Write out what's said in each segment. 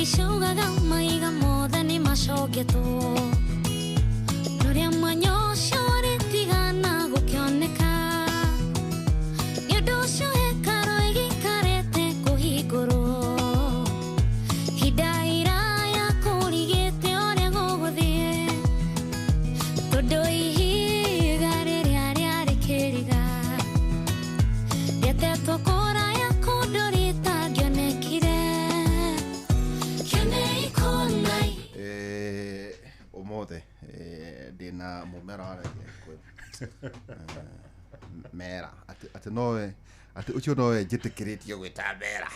Ishugaga maiga mothe ni macogetwo Nuria mwanya ucio ritigana gukioneka Nĩũndũ ũcio hekaro ĩgĩikarĩte kũhingũrwo Hinda iraya kũrigĩte ũrĩa gũgũthiĩ Tondũ ihiga rĩrĩa rĩarĩ kĩriga rĩetetwo kũraya kũndũ rĩtangĩonekire Umothe ndina mumera waragia mera ati noe ati ucio noe njitikiritio gwita mera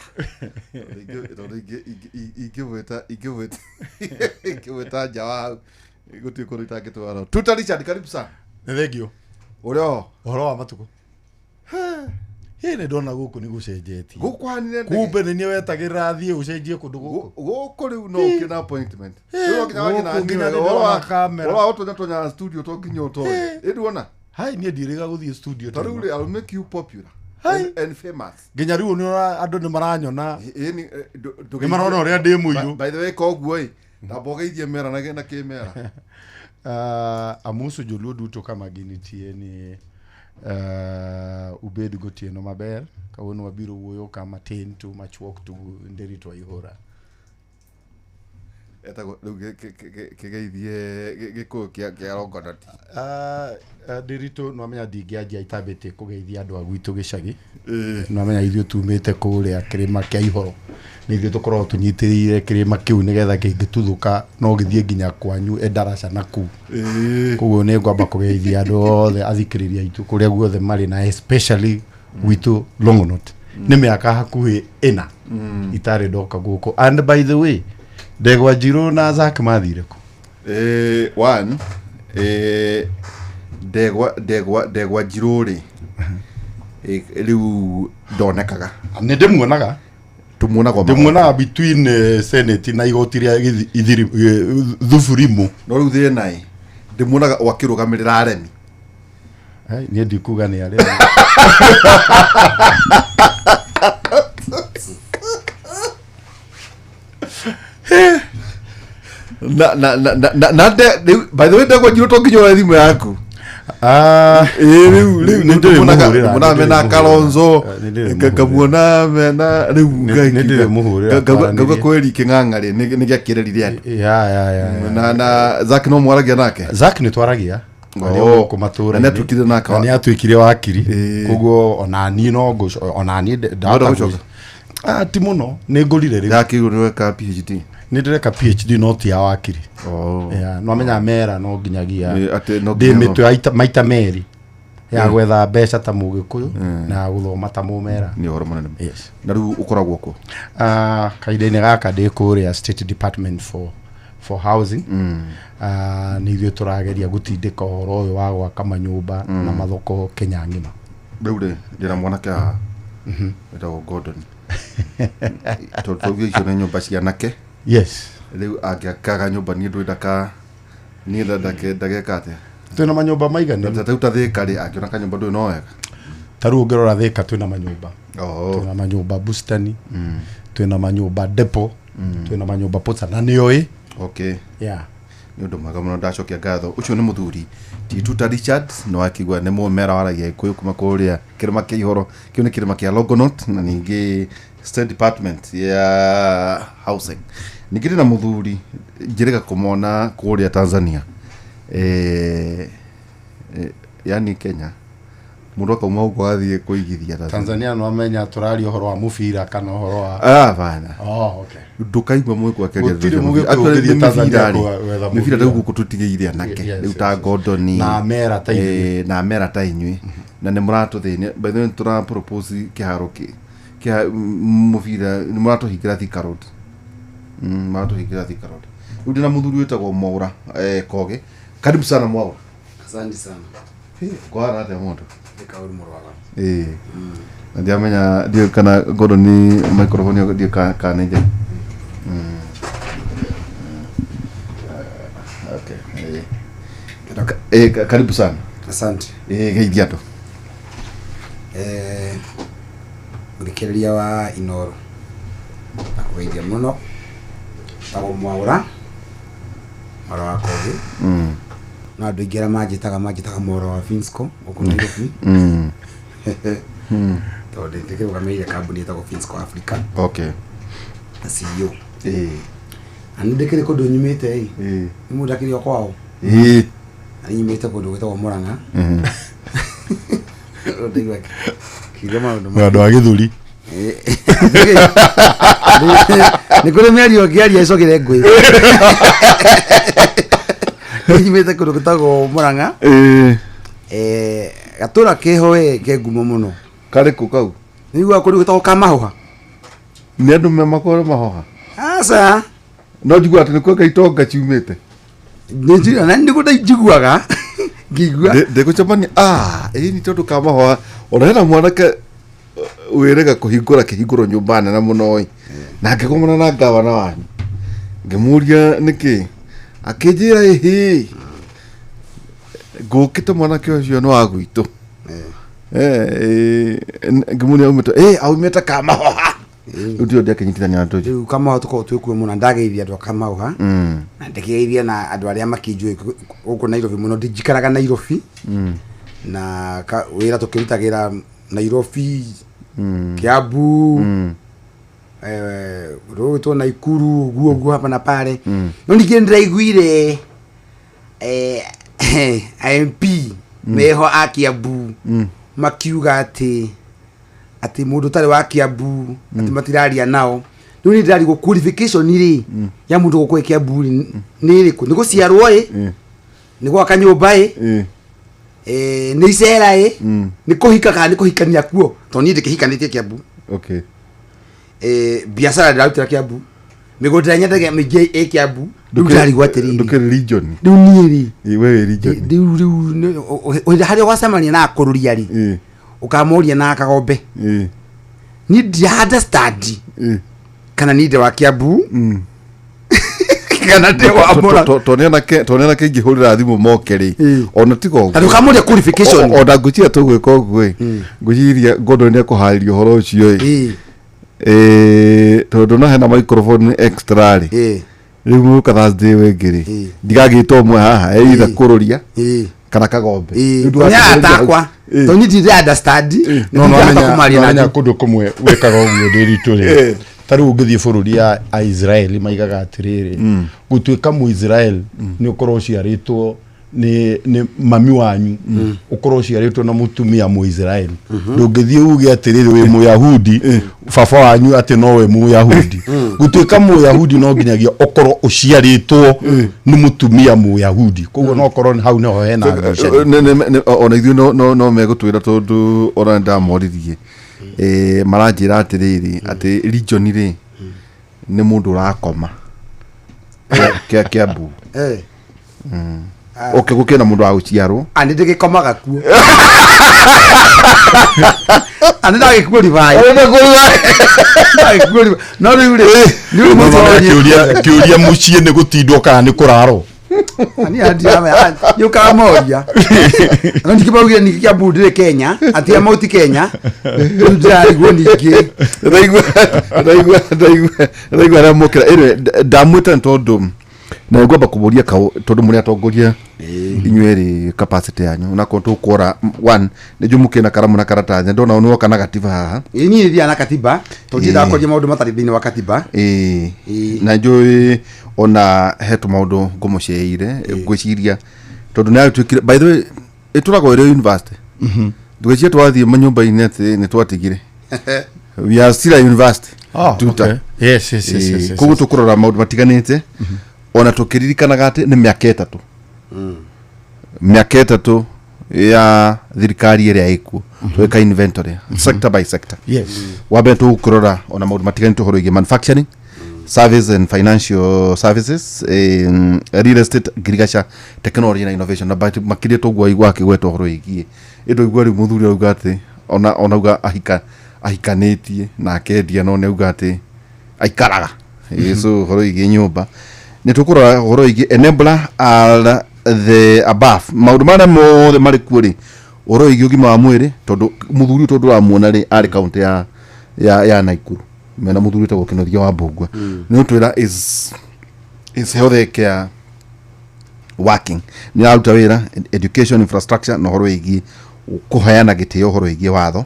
igweta jawa guti ko ritagitwaro tuta Richard karibu sana Thegio urio horo wa matuko Hene ndona guku ni gucenjetie gukwanire kumbe ni wetagira thie ucenjie kundu guku riu no kina appointment riu kinya na kamera ora otonya studio to kinyo to eduona hai ni ndiriga guthie studio to riu I'll make you popular and famous ginya riu ni andu ni maranyona ni marona uria ndi muiru by the way koguo ndabogeithie mera na kimera amusu joluo duto kama ginitie ni ubedu gotieno maber kawuono wabiro wuoyo kama tin tu machuok tu nderito ihora eta kegeithie giko kia rogodoti nderito no amenya ndingianjia itabete kugeithia andu agwitu gicagi no amenya ithio tumite kuria kirima kia ihoro ni ithio tukorwo tunyitiriire kirima kiu nigetha kingituthuka no githie nginya kwanyu endaraca naku koguo ni ngwamba kugeithia andu othe athikiriria itu kuria guothe mari na especially witu Longonot ni miaka hakuhi ina itari ndoka guko and by the way Ndegwa Njirũ na Zack mathire ku one Ndegwa Njirũ ri riu ndonekaga ni ndimuonaga tumuonaga between senate na igoti ria ithiri thufurimu no riu thina ndimuonaga wakirugamirira aremi ni ndikuga ni aremi by the way Ndegwa Njirũ to nginya thimu yaku riu ndumuonaga mena Kalonzo kamuona mena riu ngauga kweri king'ang'ari ni giakirerire andu na Zack no mwaragia nake Zack ni twaragia kumatura na tukire naka ni atwikire wakiri koguo onani no onani ndagucoka ti muno ni ngurire riu yakiru ni weka PhD ni ndireka PhD not ya wakiri no amenya mera no nginyagia ndi mitwe maita meri ya gwetha mbeca ta mugikuyu na guthoma ta mumera ni horo munene na riu ukoragwo ku kaide-ini gaka ndi kuria State Department for Housing ni ithio turageria gutindika horo uyu wa gwaka manyumba na mathoko Kenya ngima riu ndira mwanake haha etagwo Gordon totogio icio nĩ nyũmba cia nake yes riu angĩakaga nyũmba niĩ ndwendaka niĩ ndageka atĩa twina manyũmba maigani tata Thika rĩ angĩona kanyũmba ndũĩ no wega taru ngirora Thika twina manyũmba twina manyũmba bustani twina manyũmba depo twina manyũmba pota na nĩoĩ okay yeah nĩ ũndũ mwega mũno ndacokia ngatho ũcio nĩ mũthuri Tuta Richard no akigwa nĩ mũmera waragia Gĩkũyũ kuma kũrĩa kĩrĩma kĩa ihoro kĩu nĩ kĩrĩma kĩa Longonot na ningĩ State Department ya Housing ningĩ na mũthuri njĩrĩga kũmona kũrĩa Tanzania yani Kenya mundu akauma uko athie kuigithia Tanzania no amenya turari uhoro wa mufira kana uhoro wa bana okay ndukaigwa mwiko akeria atwithie Tanzania mufira ndugu kututigeire anake uta Gordon na mera ta inyui na mera ta inyui na ne murato thine by the way tura propose kiharo kia mufira ni murato higira Thika Road murato higira Thika Road udina muthuri wetagwo Mwaura Koge karibu sana Mwaura asante sana kwa rate moto kauri murwaga ndia menya dio kana Gordon ni microphone dio kana nje okay karibu sana asante geithia tu ngirikiria wa Inoro akugeithia muno tago mwaura mara wa kogi na andu ingera majitaga moro wa Finsco oku Nairobi tondu ndikirugamirire kambuni itago Finsco Africa okay na CEO ani ndikire kundu nyumite ni mundu akirio kwao ani nyumite kundu gwitagwo Murang'a ndigwa kigema andu a Githuri ni kuri miario ngiaria icogire ngui nyumite kundu gwitagwo Murang'a gatura kihoe ke ngumo muno kare ku kau nigua kundu gwitagwo Kamahoha ni andu memakore mahoha asa no njigua ati ni kwa itonga ciumite njira na ndigo ndiguaga ngigua ndigucemania ni tondu Kamahoha ona hena mwanake wirega kuhingura kihinguro nyumba nene muno na ngigomana na gavana wanyu ngimuria niki akijira ngukite mwanake ucio no agwitu ngimuria umite aumite Kamahoha ndio ndia kinyitithania na tuju Kamahoha tuko twikuo muno ndageithia andu Kamahoha na ndageithia na andu aria makinjui guku Nairobi muno ndijikaraga Nairobi na wira tukirutagira Nairobi Kiambu rwito Naikuru guo hapa na pale no ndiraiguire MP meho a Kiambu makiuga ati mundu tari wa Kiambu ati matiraria nao riu ni ndari go qualification ri ya mundu gukwe Kiambu ni ri ku ni guciarwo ni gwa kanyumba ni icera ni kuhika kana ni kuhikania kuo to ni ndikihikanitie Kiambu okay biashara ndirutira Kiambu migunda nyendaga mije Kiambu ndari gwatiri ndukiri region riu ni ri wewe region riu hari wasamania na akururia ri ukamoria na Kagombe ni ndiada study kana ni de wa Kiambu kana de wa Mura tonena ke ngihurira thimu mokeri ona tigo tatu kamuria qualification ona ngutia tugwika ogwe ngujiria ngondo ne kuharirio horo ucio tondu na hena microphone extra ri riu ka Thursday wengiri ndigagitwo mwe haha either kururia kana Kagombe ndu atakwa to ni ndi understand no amenya kundu kumwe wekaga uguo ndiritu ri taru ngithie bururi ya Israel maigaga atiriri gutuika mu Israel ni ukorwo ciaritwo ni mami wanyu ukorwo ciaritwo na mutumia mu Israel ndungithie uge atiriri wi mu Yahudi baba wanyu ati no we mu Yahudi gutuika mu Yahudi no nginyagia ukorwo uciaritwo ni mutumia mu Yahudi koguo no ukorwo hau no hena ona ithu no megutwira tondu ona ndamoririe maranjira atiriri ati region ri ni mundu rakoma Kiambu okay gukena mundu wa uciaro ani ndikikomaga kuo ani ndagikuo rivai no riu kiuria mucie ni gutindwo kana ni kuraro ani ame yuka moria no ndikibaugira ni Kiambu ndire Kenya ati amauti Kenya ndari go ndiki ndaigua na mukira ndamwita tondu na ngomba kuburia tondu muri atongoria inyweri capacity yanyu na kontu kwora one ni jumuke na karamu na karatathi ndona ono kana gatiba haha ni ria na katiba to ndira koje maundu matari thini wa katiba na njoi ona hetu maundu ngumuceire ngwiciria tondu na twikire by the way iturago ire university ndugecie twathie manyumba inete ni twatigire we are still at university okay yes kugu tukurora maundu matiganite ona tukiririkanaga ati ni miaka 3 miaka 3 ya thirikari iria ikuo tweka inventory sector by sector wabe tukurora ona maundu matiganite horo manufacturing service and financial services real estate agriculture technology and innovation na but makiria tugwa igwa kigweto horo igie indo igwa ri muthuri auga ati ona uga ahikanitie na akendia no ne uga ati aikaraga so horo igie nyumba ni tukura horo igie enabler all the above maundu mara mothe mari kuori horo igie ugima wa mwiri tondu muthuri tondu wa muona ri ari county ya Naikuru mena muthuri tago Kinothia wa Mbugua ni twira is is health care working ni aruta wira education infrastructure no horo igi kuheana gitio horo igi watho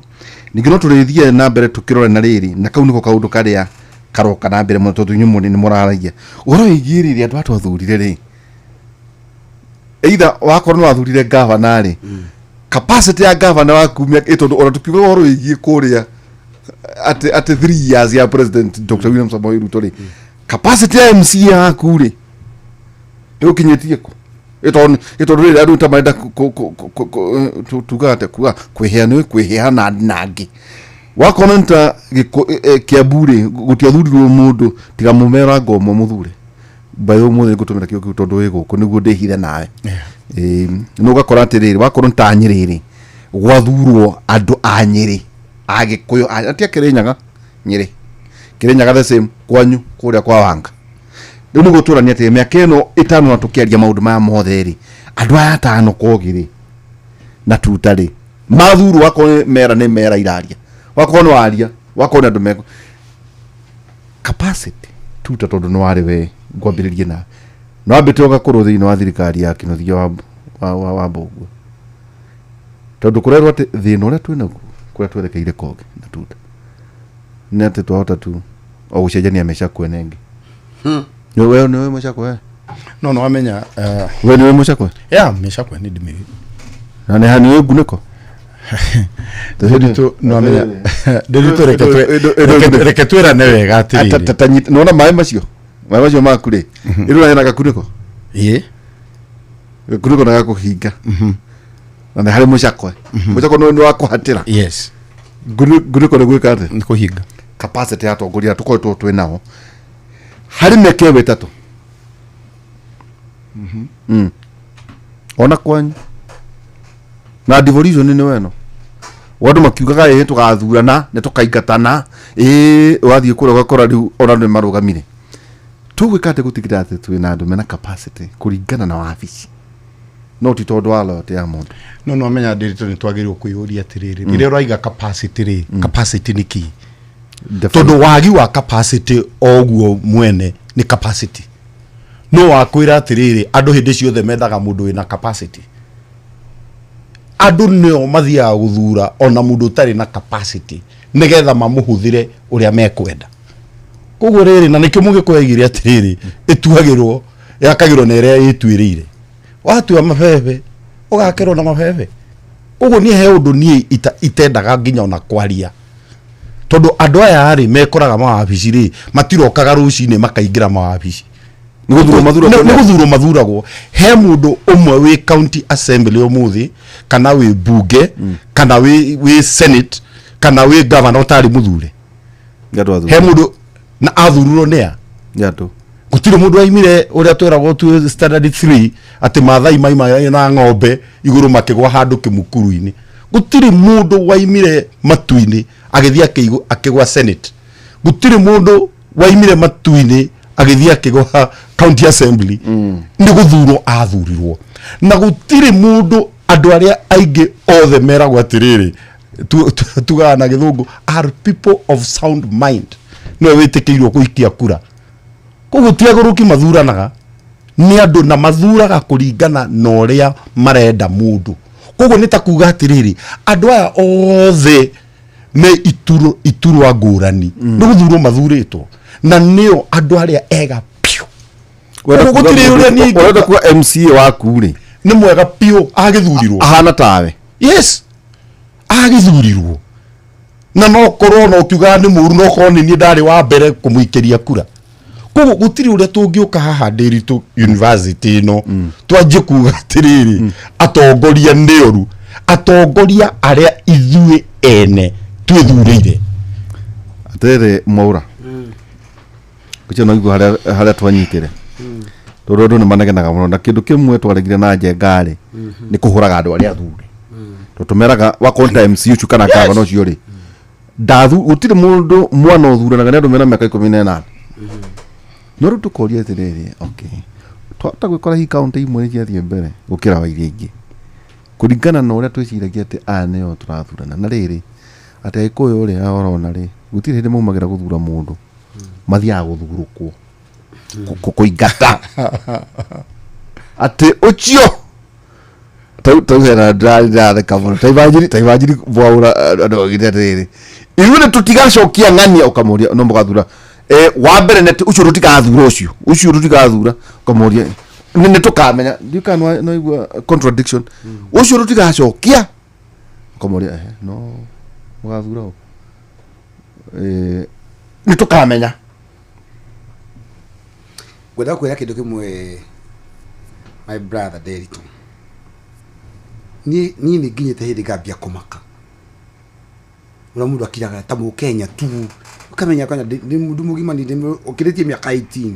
ningi no turithie na mbere tukirore na riri na kau niko kaundu karia karoka na mbere muno tondu nyumu ni muraragia horo igi riri andu atwathurire ri either wakorwo no wathurire governor ri capacity ya governor wa kumia tondu ora tukiuga horo igi kuria at 3 years ya president Dr. William Samoei Ruto ri capacity ya MC ya kuri ukinyetie ko ito riri andu tamarenda tugate kuga kweheana nangi wakonenta kiabure gutiathurirwo mundu tiga mumera ngomo muthure bayo muthe gutumira kio tondu wigo ko niguo ndihire nawe no gakora atiriri wakorwo ntanyiriri gwathurwo andu a Nyeri agikuyo atia Kirinyaga Nyeri Kirinyaga the same kwanyu kuria kwa Wanga riu ni guturania ati miaka ino itano na tukiaria maundu maya motheri andu aya atano kogiri na tutari mathuru wako mera ni mera iraria wako no aria wako andu meko capacity tuta tondu no ari we ngwambiririe na no ambite ogakuru thini wa thirikari ya Kinothia wa Mbugua tondu kurerwo ati thina uria twina kuria twerekeire koge na tuta ni ati twahota tu o gucenjania mesha kwenenge wewe ni wewe mshakwe no amenya wewe ni wewe mshakwe meshakwe ni dimi na ne hani wewe guneko Derito no amenya derito reketwera newe gatiri atatanyita nona mai macio makure iru na gakuneko gakuneko na gakuhinga na ne hari mshakwe mshakwe no wakuhatira yes guneko ne gwikate ni kuhinga capacity ya tongoria tukoitwo twinao hari meke wetatu ona kwanyu na devolution ni weno wandu makiugaga tugathurana ne tukaingatana wathie kura gakora riu ona ni marugamire tugwikate gutigita ati twina andu mena capacity kuringana na wabici no ti tondu wa lote ya mundu no amenya ndirito ni twagirirwo kuyuria atiriri rire uraiga capacity ri capacity ni ki tondu wagi wa capacity oguo mwene ni capacity no wakwira atiriri andu hindi ciothe methaga mundu wina capacity andu neo mathia guthura ona mundu tari na capacity nigetha mamuhuthire uria mekwenda koguo riri na nikio mugikoegire atiriri ituagirwo yakagirwo na iria itwirire watua mabebe ugakirwo na mabebe uguo ni he undu ni itendaga nginya ona kwaria tondu andu aya ari mekoraga mawabici ri matirokaga rucini makaingira mawabici niguthurwo mathuragwo he mundu umwe wi county assembly umuthi kana wi bunge kana wi senate kana wi governor utari muthure he mundu na athururo nia gutire mundu aimire uria twiragwo tu standard 3 ati mathai maima na ng'ombe iguru makigwa handu kimukuru-ini gutire mundu waimire matu-ini agithia akigwa senate gutire mundu waimire matu-ini agithia akigwa county assembly ni guthurwo athurirwo na gutire mundu andu aria aingi othe meragwo atiriri tugana githungu are people of sound mind no witikirwo kuikia kura koguo tiaguruki mathuranaga ni andu na mathuraga kuringana na uria marenda mundu koguo ni takuga atiriri andu aya othe me iturwa ngurani ni guthurwo mathuritwo na nio andu aria ega piu wewe gutire uria ni urenda kuwa MCA waku ri ni mwega piu agithurirwo ahana tawe yes agithurirwo na no korwo no kiuga ni muru no korwo ni ndari wa mbere kumuikeria kura koguo gutire uria tungiuka haha Ndiritu university no twanjie kuga atiriri atongoria nioru atongoria aria ithui ene twithurire atere Mwaura kucho no igwa haria twanyitire tondu ni manegenaga muno na kindu kimwe twaregire na njengari ni kuhuraga andu aria athure tutumeraga wakonta MCU chukana kaba no ciori ndathu utire mundu mwana uthuranaga ni andu mena miaka 18 no ru tukoria atiriri okay twata gwikora hi county imwe ni ciathie mbere gukira wa iria ingi kuringana na uria twiciragia ati neo turathurana na riri ati ikuyu uri orona ri gutire hindi maumagira guthura mundu mathiaga guthurukwo kuingata ati ucio tau hera ndari kamuno taivajiri bwaura ndo githeri iwe tutigacokia ng'ania ukamuria no mugathura wa mbere neti ucio rutikathura ucio rutikathura ukamuria nene tukamenya ndikanwa no igua contradiction ucio rutigacokia ukamuria no mugathura ni tukamenya gwetha kwira kindu kimwe my brother Derito ni nginyite hindi ngambia kumaka ura mundu akiraga ta mu Kenya tu ukamenya kana ndi mundu mugima ndi ukiritie miaka 18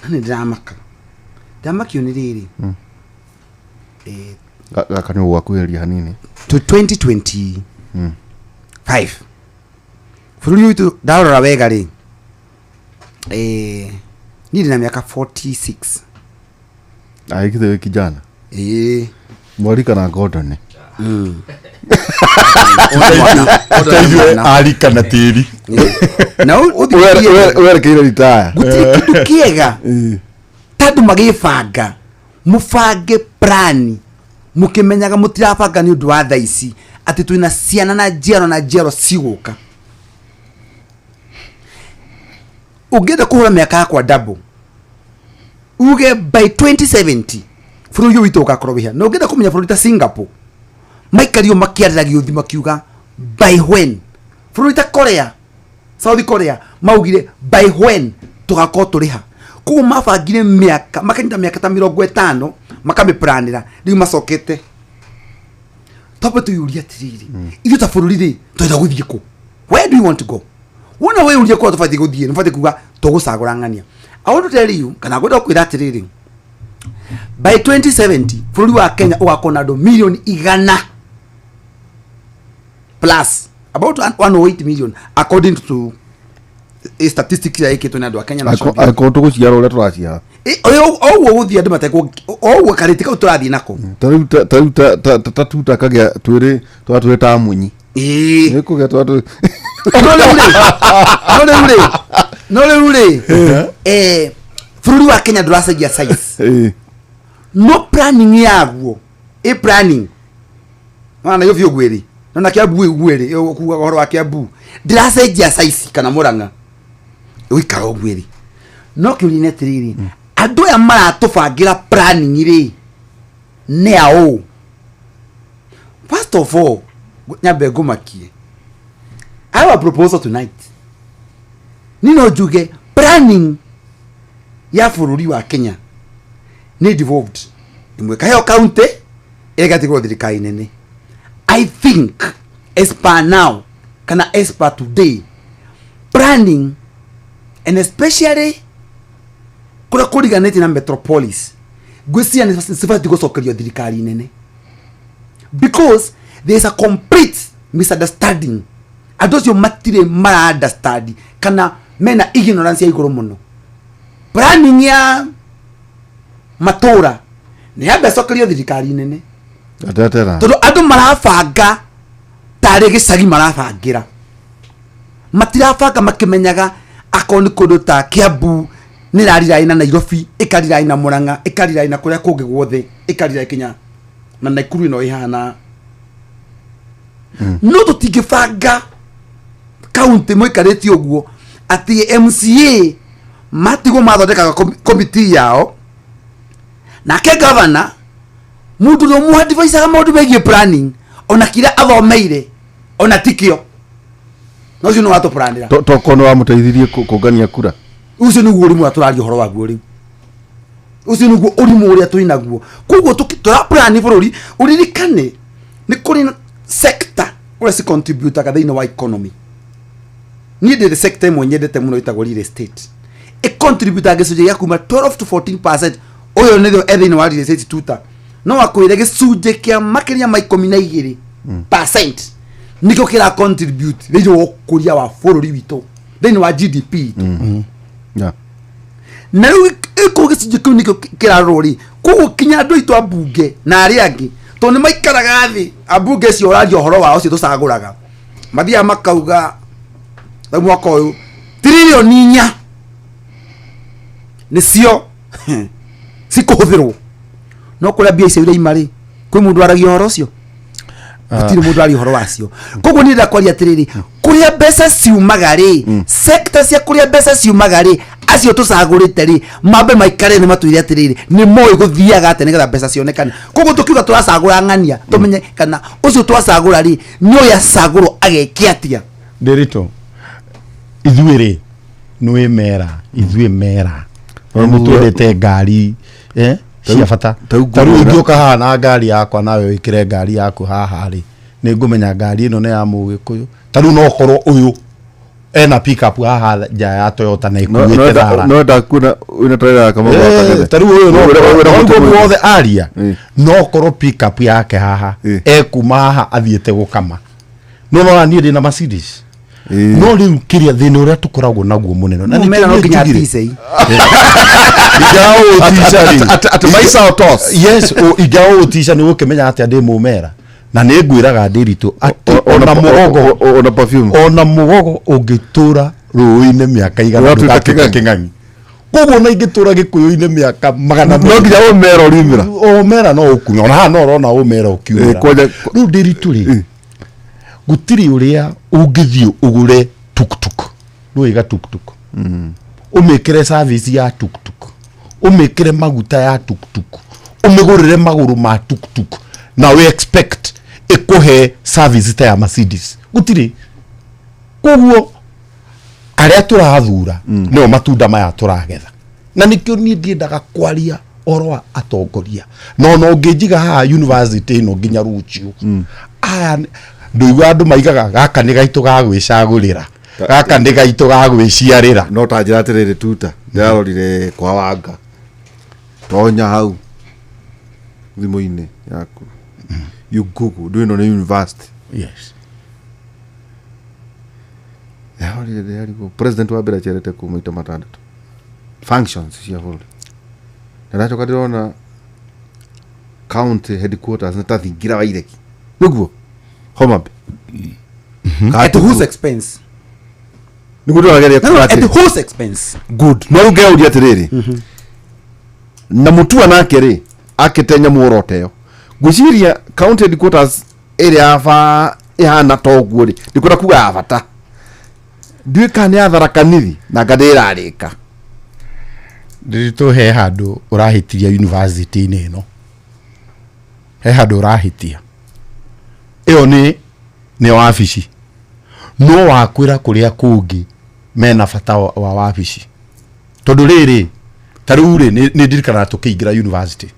nani ndamakio ni riri gakani gwakuheria hanini to 2020 5 fururi witu darora wega ri ni na miaka 46 aikithe kijana mwari kana Gordon ari kana tiri na wera kire ritaya gutiri kiega tatu magifanga mufange plani mukimenyaga mutirabanga ni undu wa thaici ati twina ciana na jero ciguka ugenda kuhura miaka yakwa double uge by 2070 furu yu witu ugakorobia no ugenda kumenya furu ta Singapore maikario makiarira giuthi makiuga by when furu ta Korea South Korea maugire by when tugako turiha kuko mabangire miaka makenda miaka ta 50 makamiplanira riu macokete topo tu yuria tiriri ithu ta furu ri twenda guthie ku where do you want to go wona we uria ko tofati guthie nfati kuga tugusagura ngania I want to tell you kana gwenda kwira tiriri by 2070 furu wa Kenya ugakona do million 100 plus about 108 million according to a statistics ya iketo na do Kenya national ako to guciara ule turacia owo guthie andu mateko owo karitika uturathi nako tatuta kagia twiri twatweta munyi nikuge twatu no le fururi wa Kenya nduracagia size no planning yaguo planning wana yo vyo gweri na Kiambu gweri kuga horo wa Kiambu ndiracagia size kana Murang'a uikara gweri no kiuline tiriri andu ya maratubangira planning ri ne ao first of all nyambe ngumakie I have a proposal tonight nino juge planning ya fururi wa Kenya ni devolved imwe kayo county egatigo thirikari nene I think as per now kana as per today planning and especially kura kuriganete na metropolis gwisia ni sifati gucokerio thirikari nene because there is a complete misunderstanding adocio matire mara understand kana mena ignorance ya igoro muno planning ya matora ni habe sokerio thirikari nene atatera todo adu marafanga tare gicagi marafangira matirafanga makimenyaga akoni kodo ta Kiambu ni rarira ina Nairobi ikarira ina Murang'a ikarira ina kuria kungi guothe ikarira Kenya na Nakuru no ihana no tutigifanga county moikareti oguo ati MCA matigo mathondekaga committee yao na ke governor mundu no mu advisor maundu megie planning ona kira athomeire ona tikio no cio no watu planira to kono wa muteithirie kugania kura ucio ni guri mu aturario horo waguo ri ucio ni guo uri mu uria tuinaguo kuguo tukitora plan bururi uririkane ni kuri sector ura si contributor ka thina wa economy ni the sector mwenye ndete muno itagwo real estate e contributor gicuje ya kuma 12 to 14% oyo nitho ethini wa real estate tuta no akwire gicuje kia makiria ma 12% niko kira contribute thiini wa kuria wa bururi witu thiini wa GDP yeah na iko gicuje kiu niko kira rori ku kinya andu itu abunge na ari angi to ni maikaraga thi abunge cio radio horo wao cio tucaguraga mathia makauga mwaka uyu trilioni 4 nicio cikuhuthirwo no kuria mbia icio ire imari kwi mundu aragia horo ucio gutiri mundu ari horo wacio koguo ni ndakwaria atiriri kuria mbeca ciumaga ri sector cia kuria mbeca ciumaga ri acio tucagurite ri mambe maikare ni matuire atiriri ni moi guthiaga ate nigetha mbeca cionekane koguo tukiuga turacagura ng'ania tumenye kana ucio twacagura ri ni oya caguro agekiatia Derito ithuĩ nĩ mera mũtwendete ngari cia bata tarĩu ingĩũka haha na ngari yakwa nawe wĩkĩre ngari yaku haha rĩ nĩ ngũmenya ngari ĩno nĩ ya Mũgĩkũyũ tarĩu no korwo ũyũ ena pick up haha nja ya Toyota na ĩkuĩte thara no ndakuna una trailer kama tarĩu ũyũ no wothe aria no korwo pick up yake haha ekuma haha athiĩte gũkama no niĩ ndĩ na Mercedes no riu kiria thina uria tukoragwo naguo muneno na nĩ no nginya tisei igao tisha at maisa otos yes o igao tisha ni ukimenya ati ndi mumera na nĩ ngwiraga Ndiritu ati ona perfume ona mugogo ungitura ruini miaka igana king'ang'i koguo na ingitura Gikuyu-ini miaka magana no nginya umera urimira umera no ukunywa na no rona umera ukiura riu Ndiritu ri gutiri uria ungithio ugure tuktuk no iga tuktuk umekere service ya tuktuk umekere maguta ya tuktuk umegurire maguru ma tuktuk na we expect ikuhe service ta ya Mercedes gutiri koguo aria turathura no matunda maya turagetha na nikio ni ndiendaga kwaria oro atongoria no ngijiga ha university no nginya rucio aya ndugu andu maigaga gaka ni gaitu ga gwicagurira gaka ni gaitu ga gwiciarira no ta njira atiriri tuta ndirarorire kwa wanga tonya hau thimu-ini yaku you google do you know the university yes ya go president wa bira cherete ku maita matandatu functions cia bodi na ndachoka ndirona county headquarters na tathingira waireki niguo Homabay at whose expense niguo ageria at whose expense good no ungeuria atiriri na mutua nake ri akitenya muoroteo gwiciria county headquarters area aba ihana toguo ri ndikura kuga abata nduika ni atharakanithi na ngadirarika Ndiritu he handu urahitiria university-ini ino he handu urahitia iyo ni wabici no wakwira kuria kungi mena bata wa wabici tondu riri tariu ri ni ndirikana tukiingira university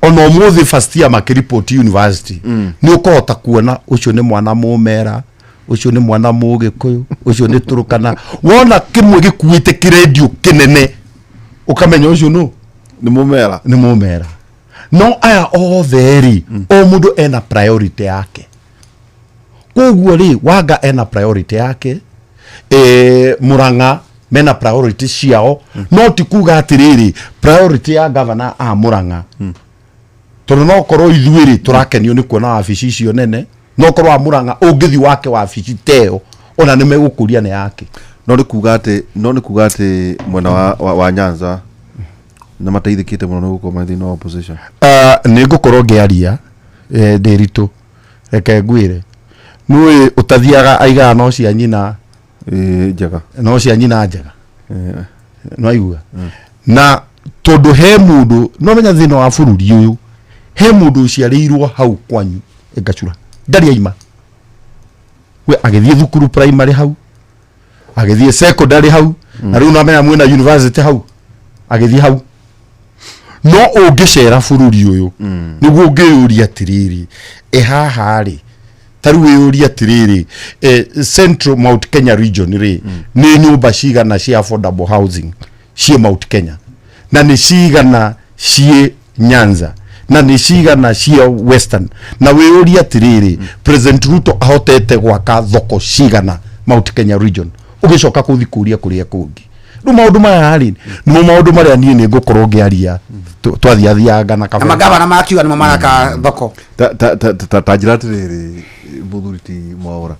ono muthi first year makiriport university ni ukohota kuona ucio ni mwana mumera ucio ni mwana Mugikuyu ucio ni Turukana wona kimwe gikuite kiredio kinene ukamenya ucio no ni mumera no aya othe ri o mundu ena priority yake koguo ri Wanga ena priority yake Murang'a mena priority ciao no tikuga atiriri priority ya governor a Murang'a tondu no korwo ithuiri turakenio ni kuona wabici icio nene no korwo a Murang'a ungithi wake wabici teo ona ni megukuria ne yake no ni kuga ati mwena wa Nyanza na mateithikite muno guko mathina opposition ni ngukorwo ngiaria Ndiritu reke ngwire nui utathiaga aiga no cia nyina njega no cia nyina njega no aigua na tondu he mundu no menya thina wa bururi uyu he mundu uciarirwo hau kwanyu ngacura ndari aima we agithie thukuru primary hau agithie secondary hau na riu no menya mwena university hau agithie hau no ungicera bururi uyu niguo ngiuria atiriri haha ri taru yuria atiriri Central Mount Kenya region ri ni nyumba cigana cia affordable housing cie Mount Kenya na ni cigana cie Nyanza na ni cigana cie Western na yuria atiriri President Ruto ahotete gwaka thoko cigana Mount Kenya region ugicoka kuthikuria kuria kungi no maundu maya ri no maundu maria nie ni ngukorwo ngiaria twathiathianga na kabe magavana makiuga ni mamaraka thoko ta njira atiriri muthuriti Mwaura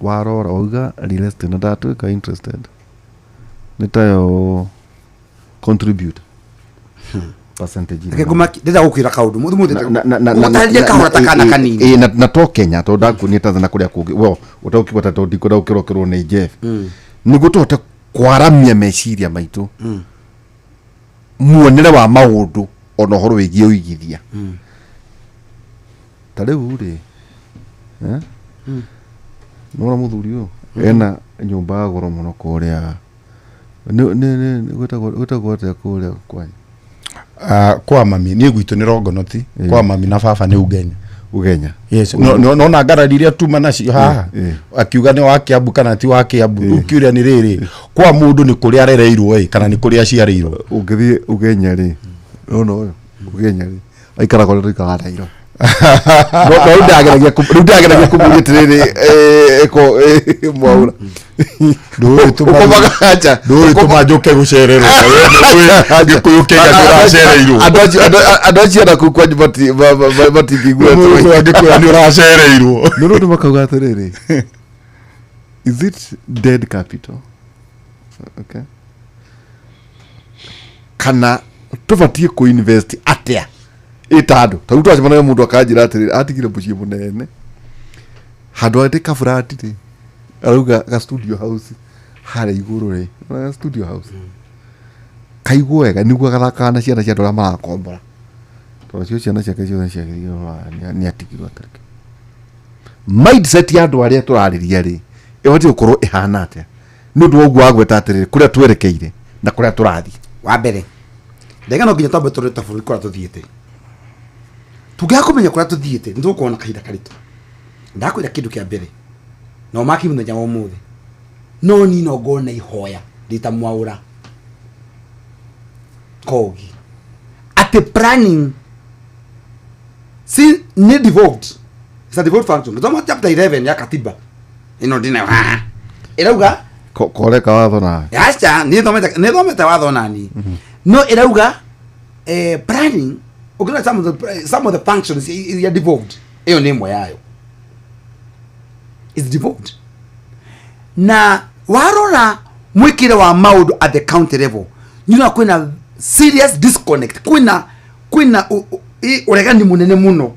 warora uga real estate na datu ka interested nitayo contribute percentage akegoma ndeza gukira kaundu muthu muthe kahora takana kanini na to Kenya to daku ni taza na kuria kugi well utaukibota to dikora ukirokero ni Jeff nigo tote kwaramia meciria maitu muonere wa maundu ona horo wigie uigithia tare uri nora muthuri uyu ena nyumba goro muno kuria ne gweta kuria kwani kwa mami ni gwitu ni Rongonoti kwa mami na baba ni Ugenya yes no na ngarariria tuma nacio haha akiuga ni wa Kiambu kana ti wa Kiambu ukiuria ni riri kwa mundu ni kuria arereirwo kana ni kuria ciareirwo ungithie Ugenya ri no Ugenya ri aikara kwa rika garairo no ndageragia kumuria tiriri eko mwaura nduri tumajoke gucererwo gikuyu Kenya turacereirwo adochi ana kukwa bati kigura ngikuya ni uracereirwo no makauga tiriri is it dead capital okay kana tubatie ku invest atia itado tarutu acimana mundu akanjira atiri atigire bucie munene handu andika flat ri aruga ga studio house hare iguru ri na studio house kaigwo wega niguo gathakana ciana cia ndora marakombora to cio ciana cia kacio cia ni atigirwo atarike mindset ya andu aria turariria ri ibati gukorwo ihana atia nundu woguo agweta atiri kuria twerekeire na kuria turathi wa mbere ndega no nginya twambe tureta bũrũri kuria tuthiite tugakumenya kuria tuthiite nitukuona kahinda karitu ndakwira kindu kia mbere no maki muthenya wa umuthi no ni no ngona ihoya rita Mwaura Kogi ati planning si ni devolved it's a devolved function ndio chapter 11 ya katiba ino ndina irauga koreka watho na yasha ni thomete watho nani no irauga planning ukina some of the functions is devolved iyo ni imwe yayo is devolved na warora mwikire wa maundu at the county level nyuna kwina serious disconnect kwina uregani munene muno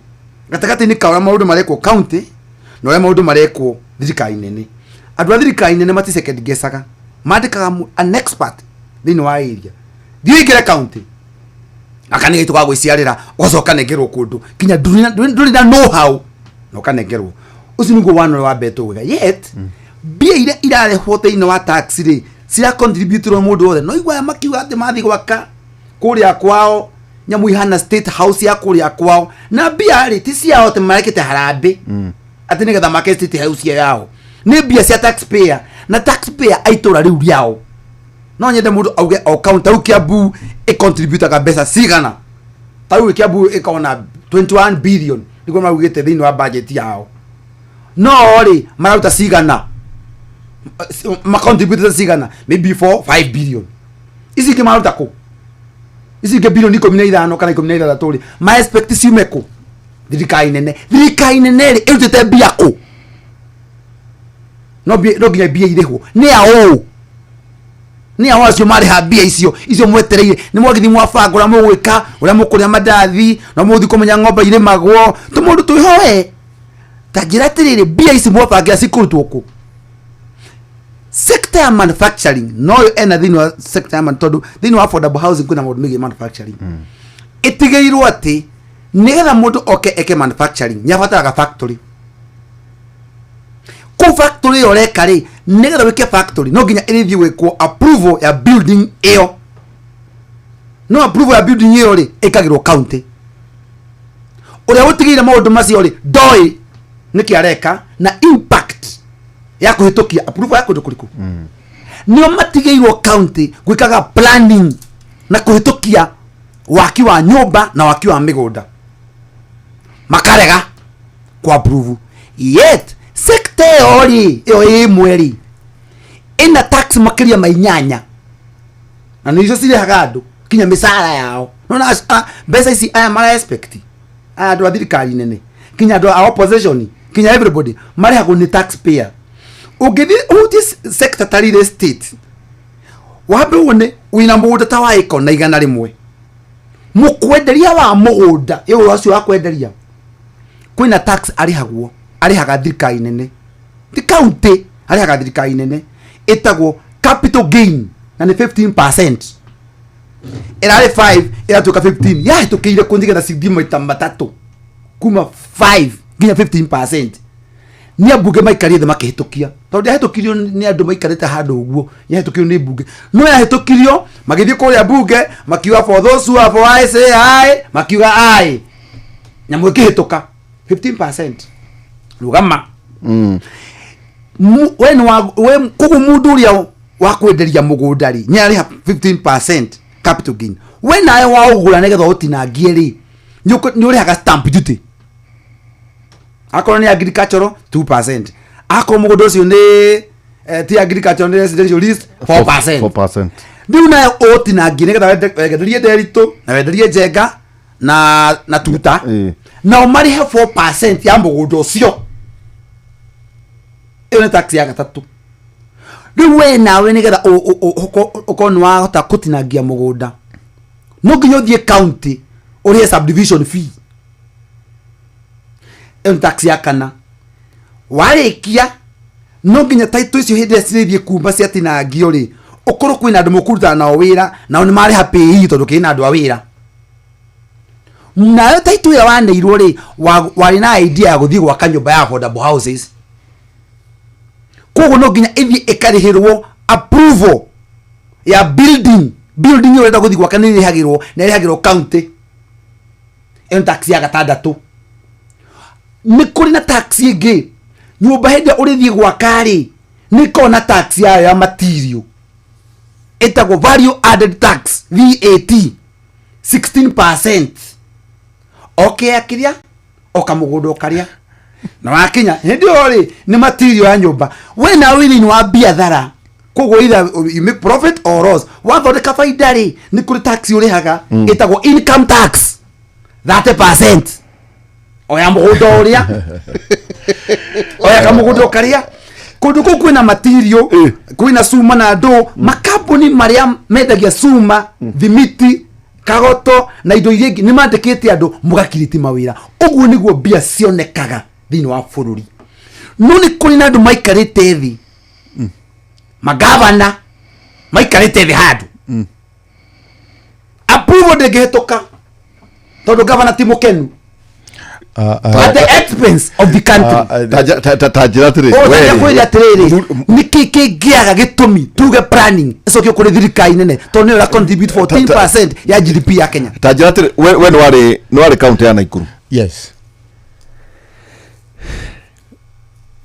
gatakati ni kaura maundu mareko county no maundu mareko thirikari nene andu thirikari nene mati second guessaga mandikaga an expert thini wa area thiikire county akani gitu kwa gwiciarira ucoka negerwo kundu kinya nduri na know how no kanegerwo ucio niguo wano wa beto wega yet bia ile irarehwo thini wa tax ri sira contribute ro mundu wothe no igwa makiuga ati mathi gwaka kuria kwao nyamu ihana state house ya kuria kwao na bia ri ti cia hote marekete harambe ati nigetha make state house yao ni bia cia taxpayer na taxpayer aitora riu riao no nyende mundu auge o county au Kiambu e contribute ka besa sigana tau Kiambu e kaona 21 billion niko maugite thini wa budget yao no ri marauta sigana ma contribute sigana maybe for 5 billion isi ke marauta ko isi ke billion niko mina ithano kana iko mina ithano tori ma expect simeko thirikari nene ri irutete bia ko no ginya bia ireho ni ao ni aho acio mari ha bia icio mwetereire ni mwagithi mwabangura mugwika uria mukuria mandathi na muthi kumenya ng'ombe ire magwo tumundu twihoe tajira tirire bia ici mwabangira cikurutwo ku sector ya manufacturing no ena thini wa sector ya tondu thini wa affordable housing kuna mundu migi manufacturing itigeirwo ati nigetha mundu oke eke manufacturing nyabataraga factory ku factory oreka ri nigetha wike factory no ginya irithi gwikwo approval ya building iyo no approval ya building iyo ri ikagirwo county uria utigire maundu macio ri doi niki areka na impact ya kuhitukia approval ya kundu kuriku nio matigeirwo county gwikaga planning na kuhitukia waki wa nyumba na waki wa migunda makarega kwa approve yet sector ori yo imweri ina tax makiria mainyanya na nizo sile hagado kinya misara yao nona besa isi aya mara expect ado thirikari nene kinya do opposition kinya everybody marihagwo ni taxpayer ugithi uti sector ta real estate wambe wone wina mugunda ta wa iko na 100 mukwenderia wa mugunda iyo wacio wa kwenderia kwina tax arihaga thirikari nene ti county arihaga thirikari nene etagwo capital gain na ni 15%. Era 5 era tuka 15 ya tukire kundiga na sidima itambatatu kuma 5 ginya 15%. Ni abuge maikari the makihitukia tondu ahitukirio ni andu maikarite handu uguo ya hitukirio ni buge no ya hitukirio magithie kuria buge makiwa for those who have I say I makiwa I nyamu kihituka 15% rugama we kugu mundu uria wa kwenderia mugundari nyari 15% capital gain we nae wa ugura negetha utinangie ri ni uri haga stamp duty akoro ni agricultural 2% akoro mugundo cio ni ti agricultural ni residential list 4%. Ndiu na utinangie negetha wenderie derito na wenderie jenga na tuta na umarihe 4% ya mugundo ucio ene tax ya gatatu riwe nawe nigetha ukono wa hota kutinangia mugunda no nginya thie county uri subdivision fee ene tax ya kana warikia no nginya title icio hinde cirithie kumba cia tinangio ri ukoro kwina andu mukuruta nao wira nao ni mari happy tondu kina andu a wira na title ya waneirwo ri wari na idea ya guthii gwaka nyumba ya affordable houses kogo no ginya ithi ikarihirwo approval ya building urenda guthi gwaka ni rihagirwo county en tax ya gatandatu ni kuri na tax ingi nyumba hende urithi gwaka ri ni kona tax ya material etagwo value added tax VAT 16%. Okay akiria okamugundo karia na wakinya hindi ori ni material ya nyumba we na wili ni wa biathara kogo either you make profit or loss wathondeka faida ri ni kuri tax urihaga etagwo income tax 30%. Oya mugundo uria oya kamugundo karia kundu kwina material kwina suma na ndo makambuni maria mendagia suma thimiti kagoto na indo iria ni mandikite andu mugakiriti mawira uguo niguo bia cionekaga thini wa bururi no ni kuri na andu maikarite thi magavana maikarite thi handu approval ndingihituka tondu gavana ti mukenu at the expense of the country tajiratiri we kwira atiriri niki giaga gitumi tuge planning icokio kuri thirikari nene tondu ni contribute 14% ya GDP ya Kenya. Tajiratiri we no wari county ya Nakuru. Yes.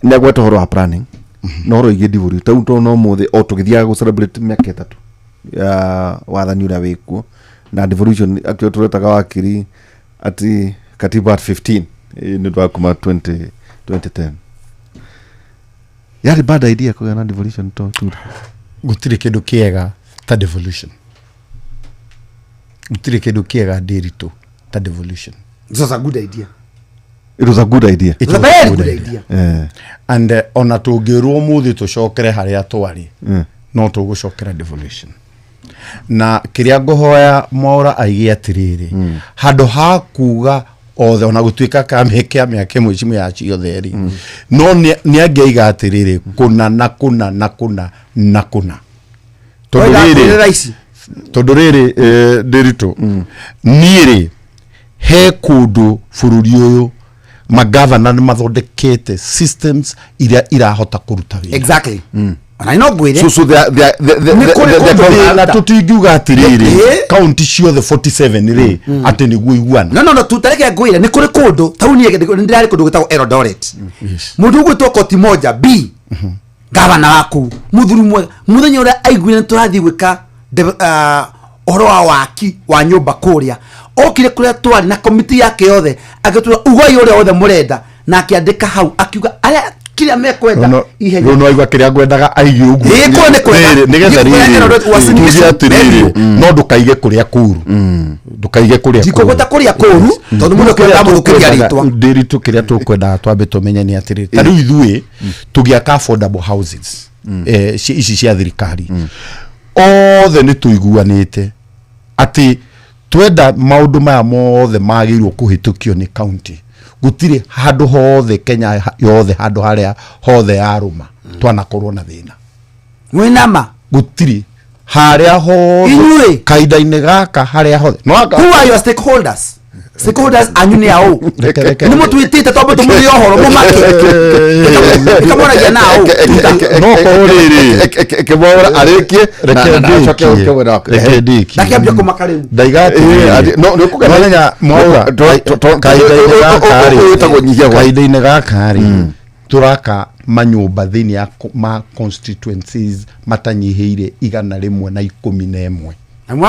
Na gweto horo wa planning no ro igidivuri tauto no muthe o tugithia go celebrate miaka 3 ya wathani ura wikuo na devolution akio turetaga wakiri ati katiba at 15 ni twa kuma 2010 yari bad idea ko na devolution to gutire kindu kiega ta devolution gutire kindu kiega dirito ta devolution. This was a good idea. It was a good idea. It was a very good idea. And ona tungirwo muthi tucokere haria twari no tugucokera devolution na kiria ngohoya Mwaura aige atiriri handu ha kuga othe ona gutuika kameke miaka mwici ya ciothe ri no ni angeiga atiriri kuna tondu riri dirito niri he kundu bururi uyu magavana ni mathondekete systems iria irahota kuruta wira. Exactly. And I know gwire so the tutingiuga atiriri county ciothe 47 ri ati niguo igwana no tutareke gwire ni kuri kundu tauni ndirari kundu gitagwo Eldoret mundu gwitwo koti moja B gavana waku muthuru mwe muthenya ura aiguire turathi gwika oro wa waki wa nyumba kuria okire kuria twari na committee yake yothe agitura ugoi uri othe murenda na akiandika hau akiuga aria kila mekwenda ihenya no aigwa kiria ngwendaga aigi ugu nigetha riri no ndukaige kuria kuru ndukaige kuria kuru ndikogota kuria kuru tondu muno kwenda murukiria ritwa ndiritu kiria tukwenda twambe tumenye ni atiri tari ithui tugiaka affordable houses ici cia thirikari othe ni tuiguanite ati twenda maundu maya mothe magirwo kuhitukio ni county gutire handu hothe Kenya yothe handu haria hothe yaruma twanakorwo na thina winama gutire haria hothe kaida-ini gaka haria hothe who are your stakeholders anyune ao ni mutwitite tombe tumuri ohoro mumake ikamuragia nao no koriri kebora arikie na choke ukewera rekendiki ndakiambia kumaka riu ndaigati no nikugamenya mwaura kaida-ini gaka ri turaka manyumba thini ya ma constituencies matanyihiire 111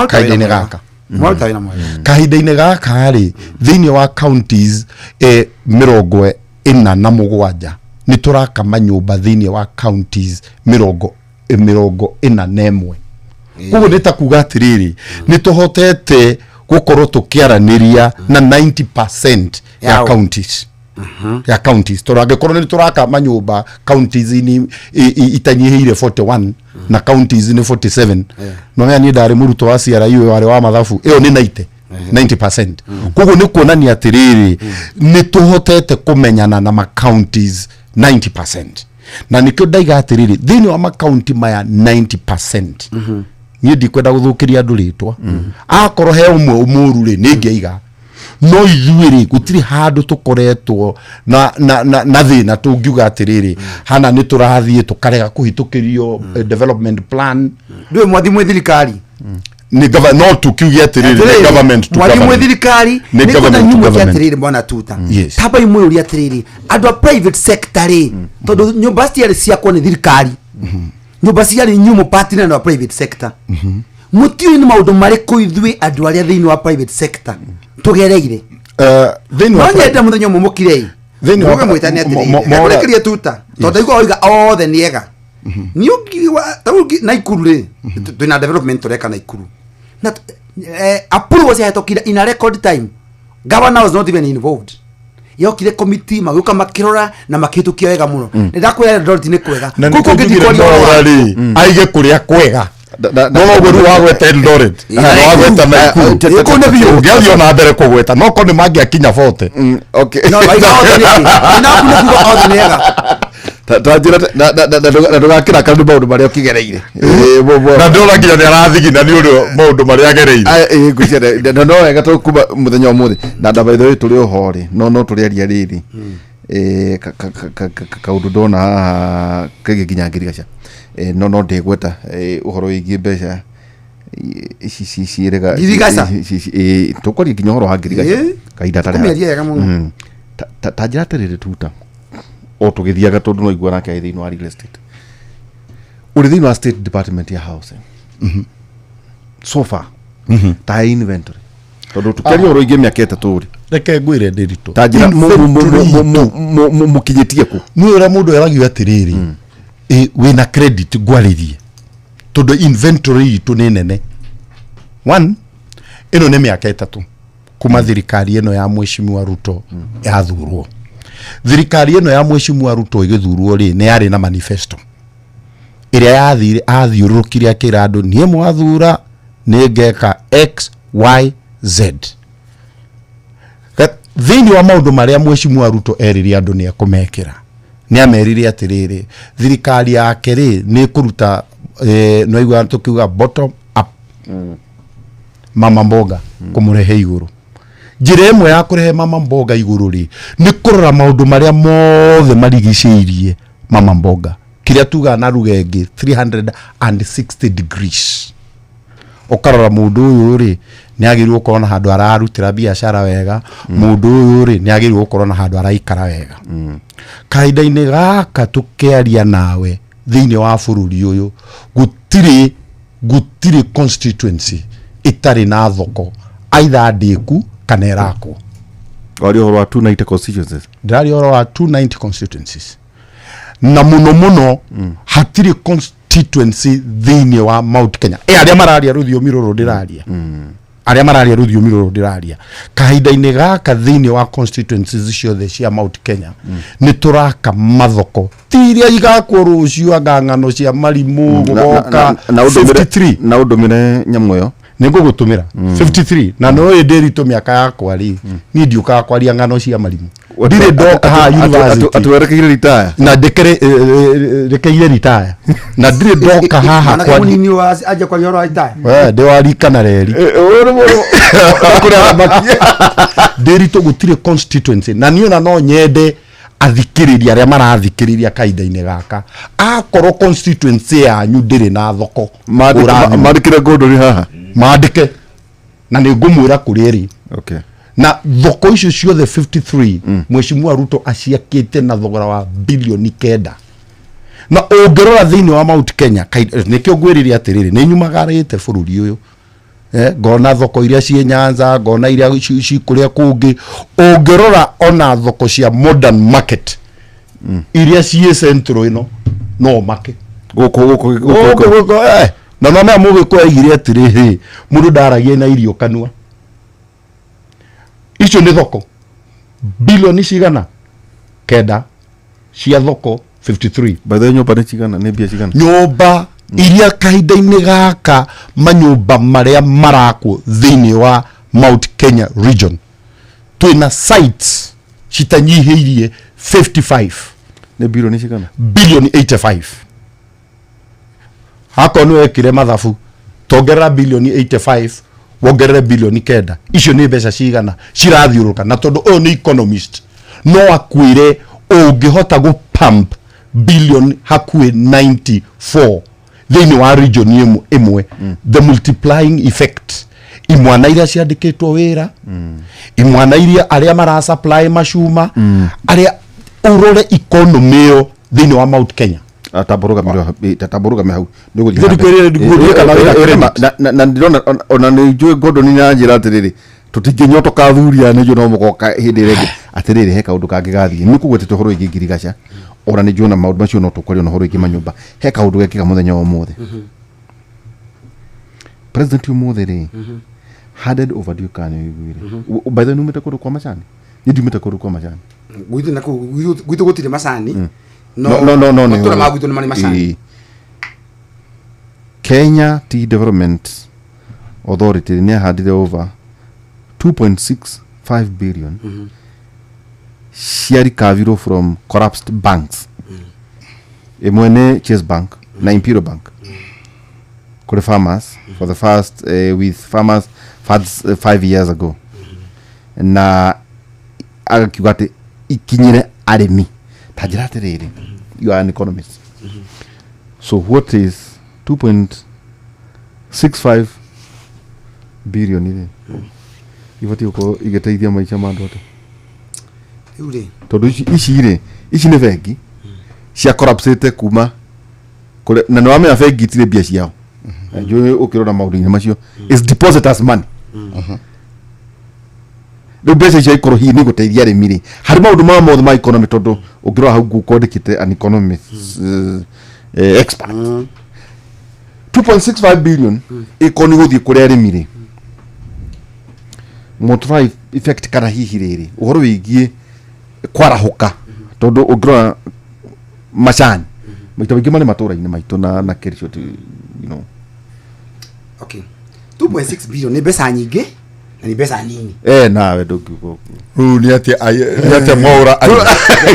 kaida-ini gaka kahinda-ini gaka ri thini wa counties 47 ni turaka manyumba thini wa counties 41 kugo ni takuga atiriri ni tuhotete gukorwo tukiaraniria na 90% ya counties ya counties turangekorwo ni turaka manyumba counties ni itanyihiire 41 na counties ni 47 no mea ni ndari muruto wa CRU wale wa mathafu iyo ni 90% kugo ni kuonania atiriri ni tuhotete kumenyana na ma counties 90% na nikyo ndaiga atiriri thini wa ma county maya 90% ni ndikwenda guthukiria andu ritwa akorwo he umwe umuru ri ni ngeiga no ithuiri gutiri handu tukoretwo na thina tungiuga atiriri hana ni turathie tukarega kuhitukirio development plan ndwe mwathimwe thirikari ni government tukiugia atiriri government to mwathimwe thirikari ni government nyumba atiriri mbona tuta taba imwe uri atiriri andu private sector tondu nyumba ciari ciakwo ni thirikari nyumba ciari nyumu partner na private sector mutiyo ni maundu mariku ithui andu aria thiini wa private sector tugereire thiini wa nyete muthenyo mumukirei thiini wa mwitani atiriri murekerie tuta tondu igwa oiga othe niega ni ukiwa taugi na ikuru ri twina development tureka na ikuru na approval cia hetokira in a record time governor was not even involved yokire committee maguka makirora na makitukia wega muno ndakwira Eldoret ni kwega kuko ngithikori orari aige kuria kwega no guru wa gweta Eldoret no gweta Nakuru iko ne biyo ngiathio na mbere kugweta no ko ni mangi akinya 40 okay no aiga othe ni kuga othe niega tajira na ndugakira kandu maundu maria ukigereire na ndora nginya ni arathigina ni uri maundu maria agereire ngucia no wega tukuma muthenya umuthi na ndabaitho turi uhori no turi aria riri kaundu ndona haha kege nginya ngirigaca no ndigweta uhoro wigi mbeca ici rega tukori nginya uhoro ha ngirigaca kaida tare tajira tiriri tuta o tugithiaga tondu no igua nake thiini wa real estate uri thiini wa state department ya housing so far ta inventory tondu tukerio ro ingi miaka 3 uri reke ngwire ndirito tajira mukinyitie ku ni ura mundu eragio atiriri wina credit gwaririe tondu inventory itu ni nene one ino ni miaka 3 kuma thirikari ino ya Mheshimiwa Ruto yathurwo thirikari ino ya Mheshimiwa Ruto igithurwo ri ni yari na manifesto iria yathire athiurukire akira andu nie mwathura ni ngeka XYZ thini wa maundu maria Mheshimiwa Ruto eriri andu ni akumekira ni amerire atiriri thirikari yake ri ni kuruta no igwa tukiuga bottom up mama mboga kumurehe iguru njira imwe ya kurehe mama mboga iguru ri ni kurora maundu maria mothe marigiciirie mama mboga kiria tuga na rugenge 360 degrees ukarora mundu uyu ri ni agirwo korona handu ararutira biashara wega mundu uyu ri ni agirwo korona handu araikara wega kaida-ini gaka tukiaria nawe thiini wa bururi uyu gutiri constituency itari na thoko either ndiku kana erako wali horo wa 290 constituencies ndari horo wa 290 constituencies na muno hatiri constituency thini wa Mount Kenya aria mararia rũthiomi rũrũ ndiraria aria mararia rũthiomi rũrũ ndiraria kahinda-inĩ gaka thini wa constituencies ciothe cia Mount Kenya ni turaka mathoko tiria igakwo rũcio angang'ano cia Marimu gugoka 53 na ũndũmĩre nyamũ ĩyo nĩngũgũtũmĩra 53 na no ndĩritũ mĩaka yakwa rĩ ni ndiũkaga kwaria ng'ano cia Marimu ndirĩ ndoka ha university atwerekeire retire na rekeire retire na ndirĩ ndoka haha kwa nini aje kwa yoro retire ndĩ warika na reri ndĩritũ gũtirĩ constituency na niĩ ona no nyende athikĩrĩria arĩa marathikĩrĩria kahinda-inĩ gaka akorwo constituency yanyu ndĩrĩ na thoko mandĩkĩre ngũndũri haha mandĩke na nĩ ngũmwĩra kũrĩ ĩrĩ okay na thoko icio ciothe 53 Mheshimiwa Ruto aciakĩte na thogora wa bilioni 9 na ũngĩrora thĩinĩ wa Mount Kenya nĩkĩo ngwĩrĩria atĩrĩrĩ nĩ nyumagarĩte bũrũri ũyũ ngona thoko iria ciĩ Nyanza ngona iria cikũrĩa kũngĩ ũngĩrora ona thoko cia modern market iria ciĩ central ĩno no make gũkũ na mama mũgĩkũya igire atĩrĩrĩ mũndũ ndaragia na irio kanua icio nĩ thoko bilioni cigana 9 cia thoko 53 by the nyũmba nĩ cigana nĩ mbia cigana nyũmba iria kahinda-inĩ gaka manyũmba marĩa marakwo thĩinĩ wa Mount Kenya region twĩna sites citanyihĩirie 55 nĩ bilioni cigana bilioni 85 hako nĩ wekire mathabu tongerera bilioni 85 wongerere bilioni 9 icio nĩ mbeca cigana cirathiũrũka na tondũ ũyũ nĩ economist no akwĩre ũngĩhota gũ-pump bilioni hakuhĩ 94 thĩinĩ wa region ĩmwe the multiplying effect imwana iria ciandĩkĩtwo wĩra imwana iria arĩa marasupply macuma arĩa ũrore economy ĩyo thĩinĩ wa Mount Kenya tatamburuga hau na ndĩrona ona nĩ njũĩ ngondoni na njĩra atĩrĩrĩ tũtingĩnyotoka thuria nĩ njũ no mũgoka hĩndĩ ĩrĩa atĩrĩrĩ he kaũndũ kangĩ gathiĩ nĩ kũgwetete ũhoro wĩgiĩ ngirigaca ona nĩ njũĩ na maũndũ macio no tũkwaria na ũhoro wĩgiĩ manyũmba he kaũndũ gekĩka mũthenya wa ũmũthĩ president ũmũthĩ rĩ handed overdue kana wĩiguire by the way numĩte kũndũ kwa macani nĩ ndiumĩte kũndũ kwa macani gwitũ gũtirĩ macani no tũra magwitũ nĩ marĩ macani Kenya Tea Development Authority nĩ handed over 2.65 billion cia recovery from corrupt banks imwe nĩ Chase Bank na Imperial Bank kũrĩ farmers for the first with farmers funds 5 years ago na agakiuga atĩ ikinyire arĩmi ta njĩra atĩrĩrĩ you are an economist so what is 2.65 billion ile ibati uko igeteithia maisha ma andũ ate rĩu rĩ tondũ ici nĩ bengi cia corruptete kuma na nĩ wamenya bengi itirĩ mbia ciao njũĩ ũkĩrora maũndũ-inĩ macio is depositors money rĩu mbeca icio ikorwo hihi nĩ gũteithia arĩmi rĩ harĩ maũndũ ma mothe ma economy tondũ ũngĩrora hau kwandĩkĩte an economist expert 2.65 billion ikoni gũthiĩ kũrĩ arĩmi rĩ multiply effect kana hihi rĩrĩ ũhoro wĩgiĩ kwarahũka tondũ ũngĩrora macani maita maingĩ marĩ matũũra-inĩ maitũ na Kericho you know okay 2.6 billion nĩ mbeca nyingĩ na nĩ mbeca nini nawe ndũngiuga rĩu nĩ atĩa mwaũra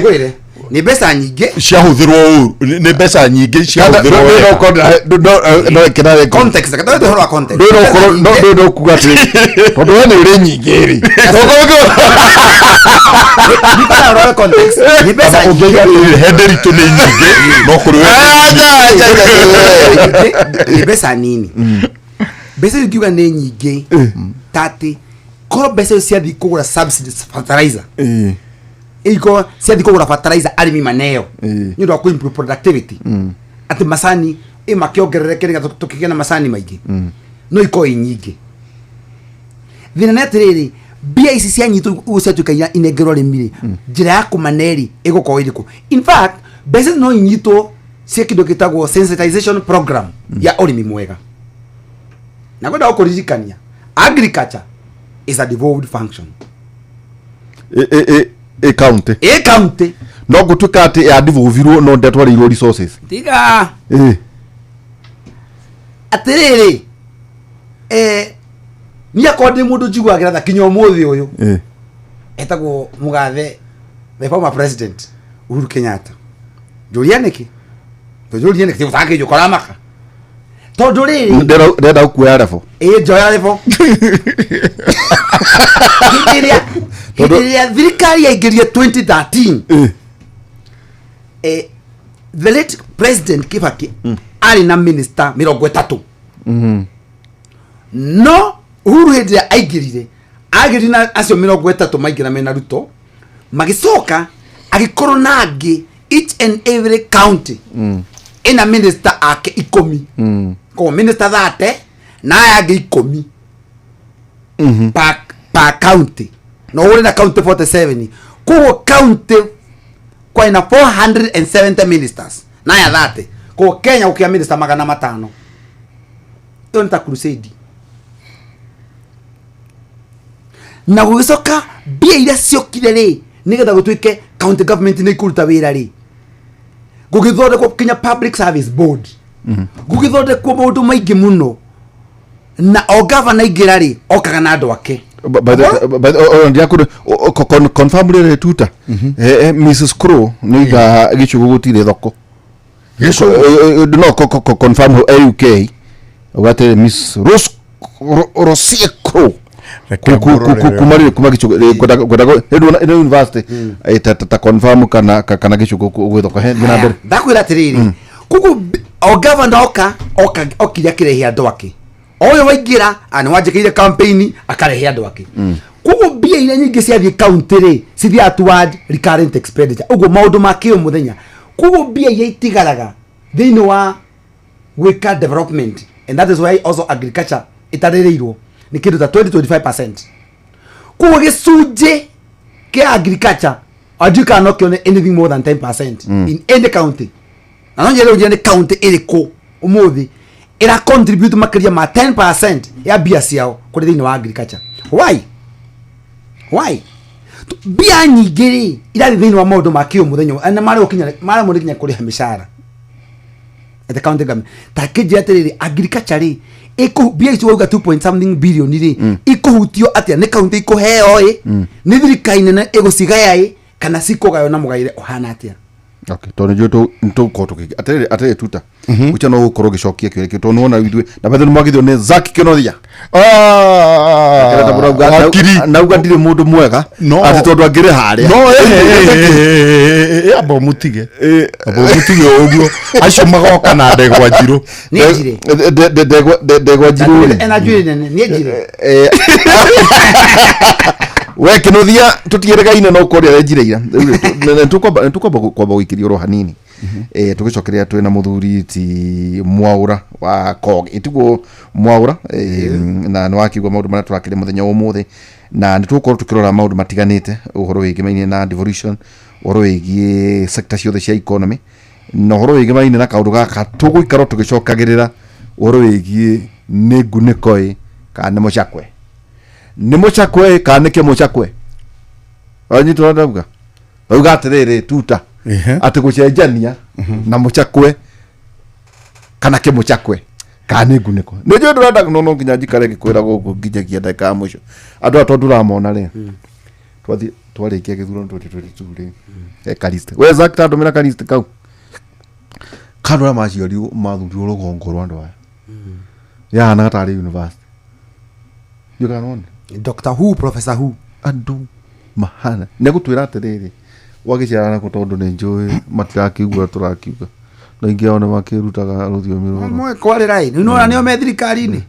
gwĩre nĩ mbeca nyingĩ ciahũthĩrwo ũru nĩ mbeca nyingĩ ciahũthĩrwo no kĩnare context kada ũhoro wa context no kuga atĩ tondũ we nĩ ũrĩ nyingĩ rĩ nikana ũhoro wa context nĩ mbeca nyingĩ henderitũ nĩ nyingĩ no kũrĩ nĩ mbeca nini mbeca ikiuga nĩ nyingĩ tati korwo mbeca ciathiĩ kũgũra subsidies fertilizer iko ciathiĩ kũgũra fertilizer arĩmi maneo nĩ ũndũ wa ku-improve productivity atĩ macani makĩongerereke nĩgetha tũkĩgĩa na macani maingĩ no ikorwo i nyingĩ thĩna nĩ atĩrĩrĩ mbia ici cianyitwo ciatuĩka inengerwo arĩmi rĩ njĩra ya kũmaneri ĩgũkorwo ĩrĩkũ in fact bese no inyito cia kindo kitagwo sensitization program ya urimi mwega na kwenda okuririkania agriculture is a devolved function county no gutuka ati ya devolvirwo no ndetwarirwo resources tiga atiriri ni akonde mundu jigwagira tha kinyo muthi uyu etagwo mugathe the former president Uhuru Kenyatta juria niki tutake jo koramaka tondu riri ndenda kuoya revo njoya revo hidiria thirikari yaingirie 2013 the late president Kibaki ari na minister 30 no Uhuru hidiria aingirire agirina acio 30 maingira mena Ruto magicoka agikorwo nangi each and every county ina minister ake 10 ko minister thate na yangi 10 pa county no uri na county 47 ko county kwa ina 470 ministers na ya thate ko Kenya ukia minister 500 iyo nta crusade na gugicoka bia ira ciokire ri nigetha gutwike county government ni kuruta wira ri gugithondekwo Kenya Public Service Board gugithondekwo maundu maingi muno na o governor ingira ri okaga na andu ake ndiakuru confirm rere tuta Mrs Crow niga gichugo gutire thoko no confirm UK ugate Miss Rosie Crow kuma gichugo kwenda university ta confirm kana gichugo gwithoka he na mbere ndakwira tiriri kugu o governor okija kirehe andu ake oyo waigira ani wanjikire campaign akarehe andu ake kugu bia ina nyingi cia county ri cithia toward recurrent expenditure ugo maundu makio muthenya kugu bia itigaraga thini wa wika development and that is why also agriculture itarireirwo ni kindu ta 20-25%. Kugu gicunje ke agriculture you cannot kill anything more than 10% in any county. Na no njere ujene county iriko umuthi ira contribute makiria ma 10% ya bia ciao kuri thini wa agriculture. Why bia nyingiri ira thini wa maundu makio muthenya ana mari mukinya kuri hamishara at the county government takije atiriri agriculture ri iko bia icio uga 2.something billion ri ikuhutio atia ne county iko heo ni thirikaine na igucigaya kana sikogayo na mugaire ohana atia. Okay, tone joto ntukoto kiki atere tuta ucha no ukoro gicokia kireke to nona withwe na bathe mwagithio ne Zaki Kinothia na uga ndire mundu mwega ati tondu angire haria no abo mutige ogwo acio magoka na ndegwa njiro ni njire ndegwa njiro ena njire ni njire we Kinothia tutieregaine no koria njire tukwamba guikiria ro hanini tugicokeria twina muthuri ti Mwaura wa Kog itugo Mwaura na no akigwa maundu mara turakire muthenya umuthi na nitukorwo tukirora maundu matiganite uhoro wigi maine na devolution uhoro wigi sector ciothe cia economy no uhoro wigi maine na kaundu gaka tuguikaro tugicokagirira uhoro wigi ni nguniko kana muchakwe ni muchakwe kana ke muchakwe anyi turandauga uga atiriri tuta ati gucenjania na muchakwe kana ke muchakwe kana nguniko nijo nduranda no nginya njikare gikwira guku nginyagia ndaka muco andu atondura mona ri twarikia githurano 2022 ri Kaliste we Zaki tandomira Kaliste kau kadora maciari mathuri rugongo rwa andu aya ya na tari university you can on Dr. Who Professor Who andu mahana negutwira atiriri wagiciarana ko tondu ni njui matirakigua turakiuga na ingiona makirutaga ruthiomi rugo mwe kwari rai no nio me thirikari ni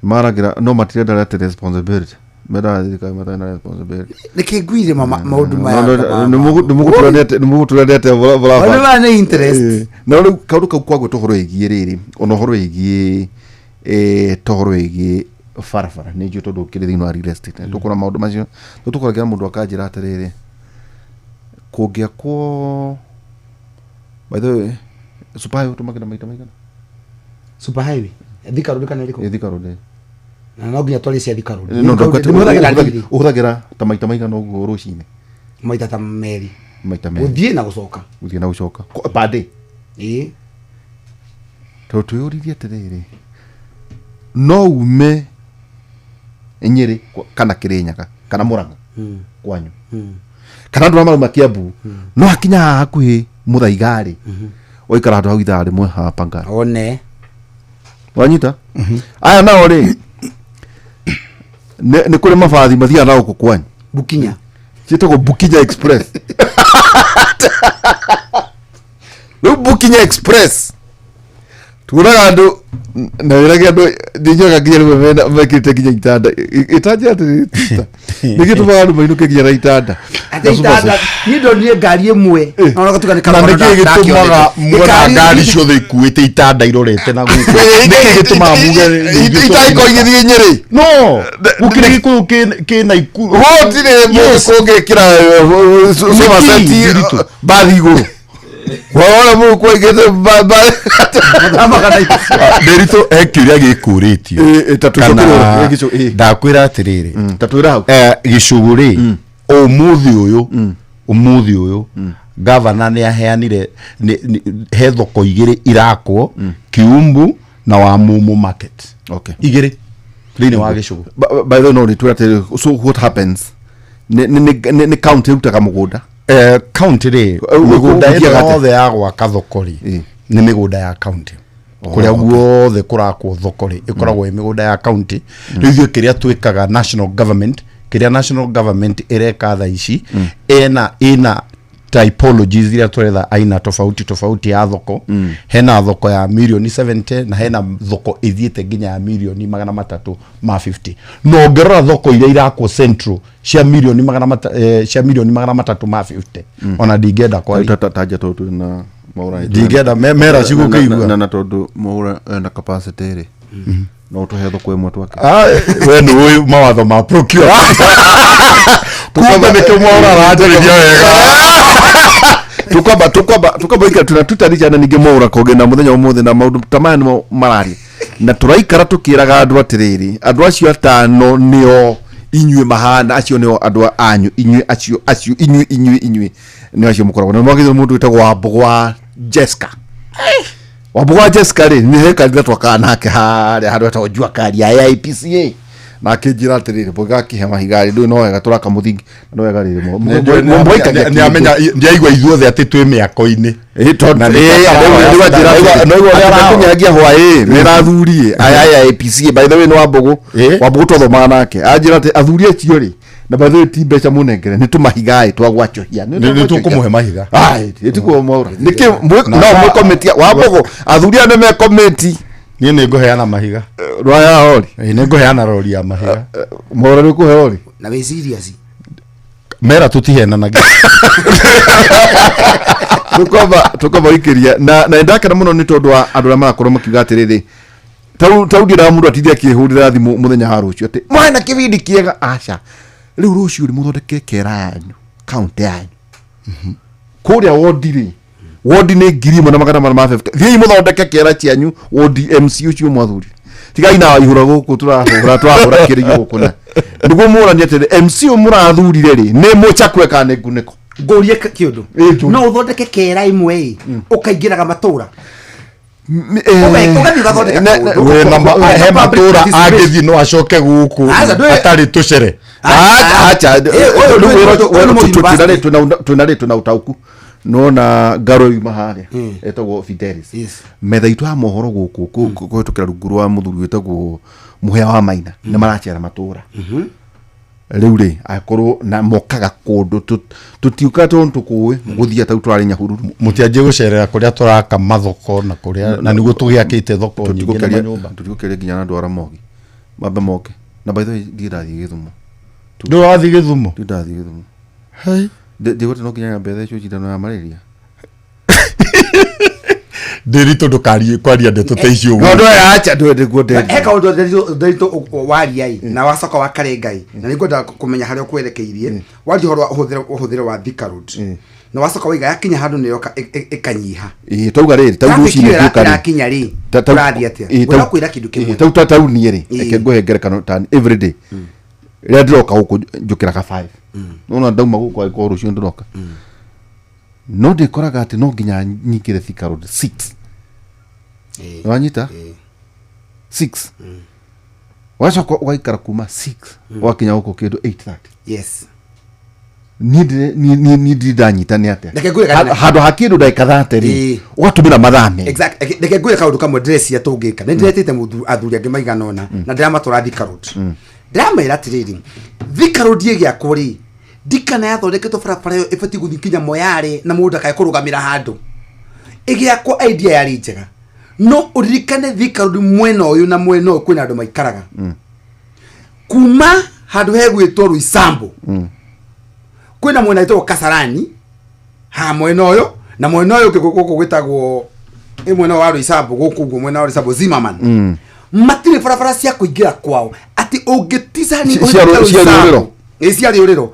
maragira no matirenda rate responsibility mera thirikari matana responsibility nikiguire maundu maya numuguturendete vola ni interest no ru kaundu kau kwagwe tohoro igie riri ono horo igie tohoro igie farafara ni jo tondu kiri thino real estate tukona maundu macio tukoragira mundu akanjira atiriri kungia ko by the way supayo tumakira maita maigana super highway Thika Road kana liko Thika Road na no nginya twali cia Thika Road no uhuragira ta maita maigana uguo rucine maita ta meri uthie na gucoka bade to tuyuririe atiriri no ume Nyeri kana Kirinyaga kana Murang'a kwanyu kana ndu maru makiambu no akinya hakuhi Muthaigari oikara handu hau ithaa rimwe ha Pangani one wanyita aya nao ri ni kuri mabathi mathia na uko kwanyu Bukinya chitoko Bukinya Express no Bukinya Express tunaga andu na wiraga andu ndinyoga nginya rimwe mekite nginya itanda itaje ati nigituma andu mainuke nginya itanda nindo nie ngari imwe no gatukane kana niki gitumaga mwana ngari ciothe ikuite itanda irorete na guku niki gitumaga muge itaiko igithie Nyeri no gukire gikuyu kina ikuru hotire muge kira soma senti bathi iguru wala mu kwa igete derito ekiria gikuritio kana ndakwira atiriri tatwira hau gicuguri umuthi uyu governor ni aheanire he thoko igiri irakwo Kiumbu na wa Mumu market igiri thini wa gicugu by the way twira so what happens ni county utaka mugunda county ri migunda yothe ya gwaka thokori ni migunda ya county kuria guothe kurakwo thokori ikoragwo migunda ya county riu kiria twikaga national government ireka tha ici ena typologies iria turetha aina tofauti ya thoko hena thoko ya milioni 70 na hena thoko ithiete nginya ya milioni 350 no ngerora thoko iria irakwo central cia milioni 350 ona ndingenda kwa tataja to na maura ndingenda mera cigukeigua na tondu maura na capacity ri no to hetho kwemwe twake we ni uyu mawatho ma procure kumbe ni kumora rajeria wega tukaba ikara tunatutarija na ninge maura kogena muthenya umuthe na maundu tamani marari na turaikara tukiraga andu atiriri andu acio atano nio inyue mahana acio nio andu anyu inyue acio inyue nio acio mukoragwo na mwagitho mundu witagwo Wambugwa Jessica Wambugwa Jessica ri ni heka twakana nake haria handu etagwo Jua Kari ya IPCA na akinjira atiriri boga kihe mahigari ndu no wega turaka muthingi no wega riri ni amenya ndiaigwa ithuothe ati twi miako-ini na kunyagia hwae merathurie aya IPCA by the way no Wambugwa twathomaga nake anjira ati athurie cio ri na by the way ti mbeca munengere ni tumahigai twagwachohia ni tukumuhe mahiga etikuo maura niki no mu committee Wambugwa athuria ne me committee ni nguheana mahiga rwaya hori ni nguheana rori ya mahiga maura ni kuhe hori na we serious mera tutihenanagia tukaba ikiria na ndakana muno ni tondu wa andu ra marakorwo makiuga atiriri tau ngira mundu atithia kihurira thimu muthenya ha rucio ati mwana kibindi kiega aca riu rucio ri muthondeke kera yanyu county yanyu kuria wodiri wodi ni 1,150 thii muthondeke kera cianyu wodi MC ucio mwathuri tigai na ihura guku turahura kiriyo guku na ndugo murani ati MC murathurire ri ni muchakwe kana nguniko ngorie kiundu no uthondeke kera imwe ukaingiraga matura we namba he matura agithi no acoke guku atari tucere acha tunarĩtũ na utauku nona ngaro yuma haria etagwo Fidelis metha itu ha mohoro guku kuhitukira rungu rwa muthuri wetagwo Muhea wa Maina ni marachera matura riu ri akorwo na mokaga kundu tutiuka tukui guthia tau turari Nyahururu mutianje gucerera kuria turaka mathoko na kuria na niguo tugiakite thoko nyingi na nyumba tutigukeria nginya na ndwara mogi mambe moke na by the way ndirathi Githumo ndu wathi Githumo ndathi Githumo hai ndigote no nginya mbethe icio cindano ya malaria Derito ndukari kwaria ndeto ta icio no ndo acha ndo guo Derito Eka undu Derito wariai na wacoka wakarengai na nĩngwenda kũmenya harĩa ũkwerekeirie wathi horo ũhũthĩre wa Thika Road na wacoka waiga yakinya handu nĩ yoka ikanyiha tauga rĩrĩ tau rũcinĩ nduka kinya rĩ tũrathi atĩa wĩra kwĩra kĩndũ kĩmwe tau niĩ rĩ reke ngũhengerekano tani every day rĩrĩa ndĩroka gũkũ njũkĩraga 5 nona ndauma gũkũ agĩkorwo rũciũ ndĩroka no ndĩkoraga atĩ no nginya nyingĩre Thika Road 6 wanyita 6 wacoka ũgaikara kuma 6 wakinya gũkũ kĩndũ 8:30 yes ni ndanyita nĩ atĩa reke ngwĩre handũ ha kĩndũ ndagĩka 30 rĩ ũgatũmĩra mathaa me exactly reke ngwĩre kaũndũ kamwe dress ya tũngĩka nĩ ndĩretĩte mũndũ athuri angĩ maigana ona na ndĩramatwara Thika Road ndĩramera atĩrĩrĩ Thika Road ĩgĩakwo rĩ ndikana yathondeketwo barabara ĩyo ĩbatiĩ gũthiĩ kinya Moyale na mũndũ ndakae kũrũgamĩra handũ ĩgĩakwo idea yarĩ njega no ũririkane Thika Road mwena ũyũ na mwena ũyũ kwĩna andũ maikaraga kuma handũ hegwĩtwo Rũisambo kwĩna mwena wĩtagwo Kasarani ha mwena ũyũ na mwena ũyũ gũkũ gwĩtagwo mwena wa Rũisambo gũkũ mwena wa Rũisambo Zimmerman matirĩ barabara cia kũingĩra kwao atĩ ũngĩtisa ni Rũisambo ciarĩ ũrĩro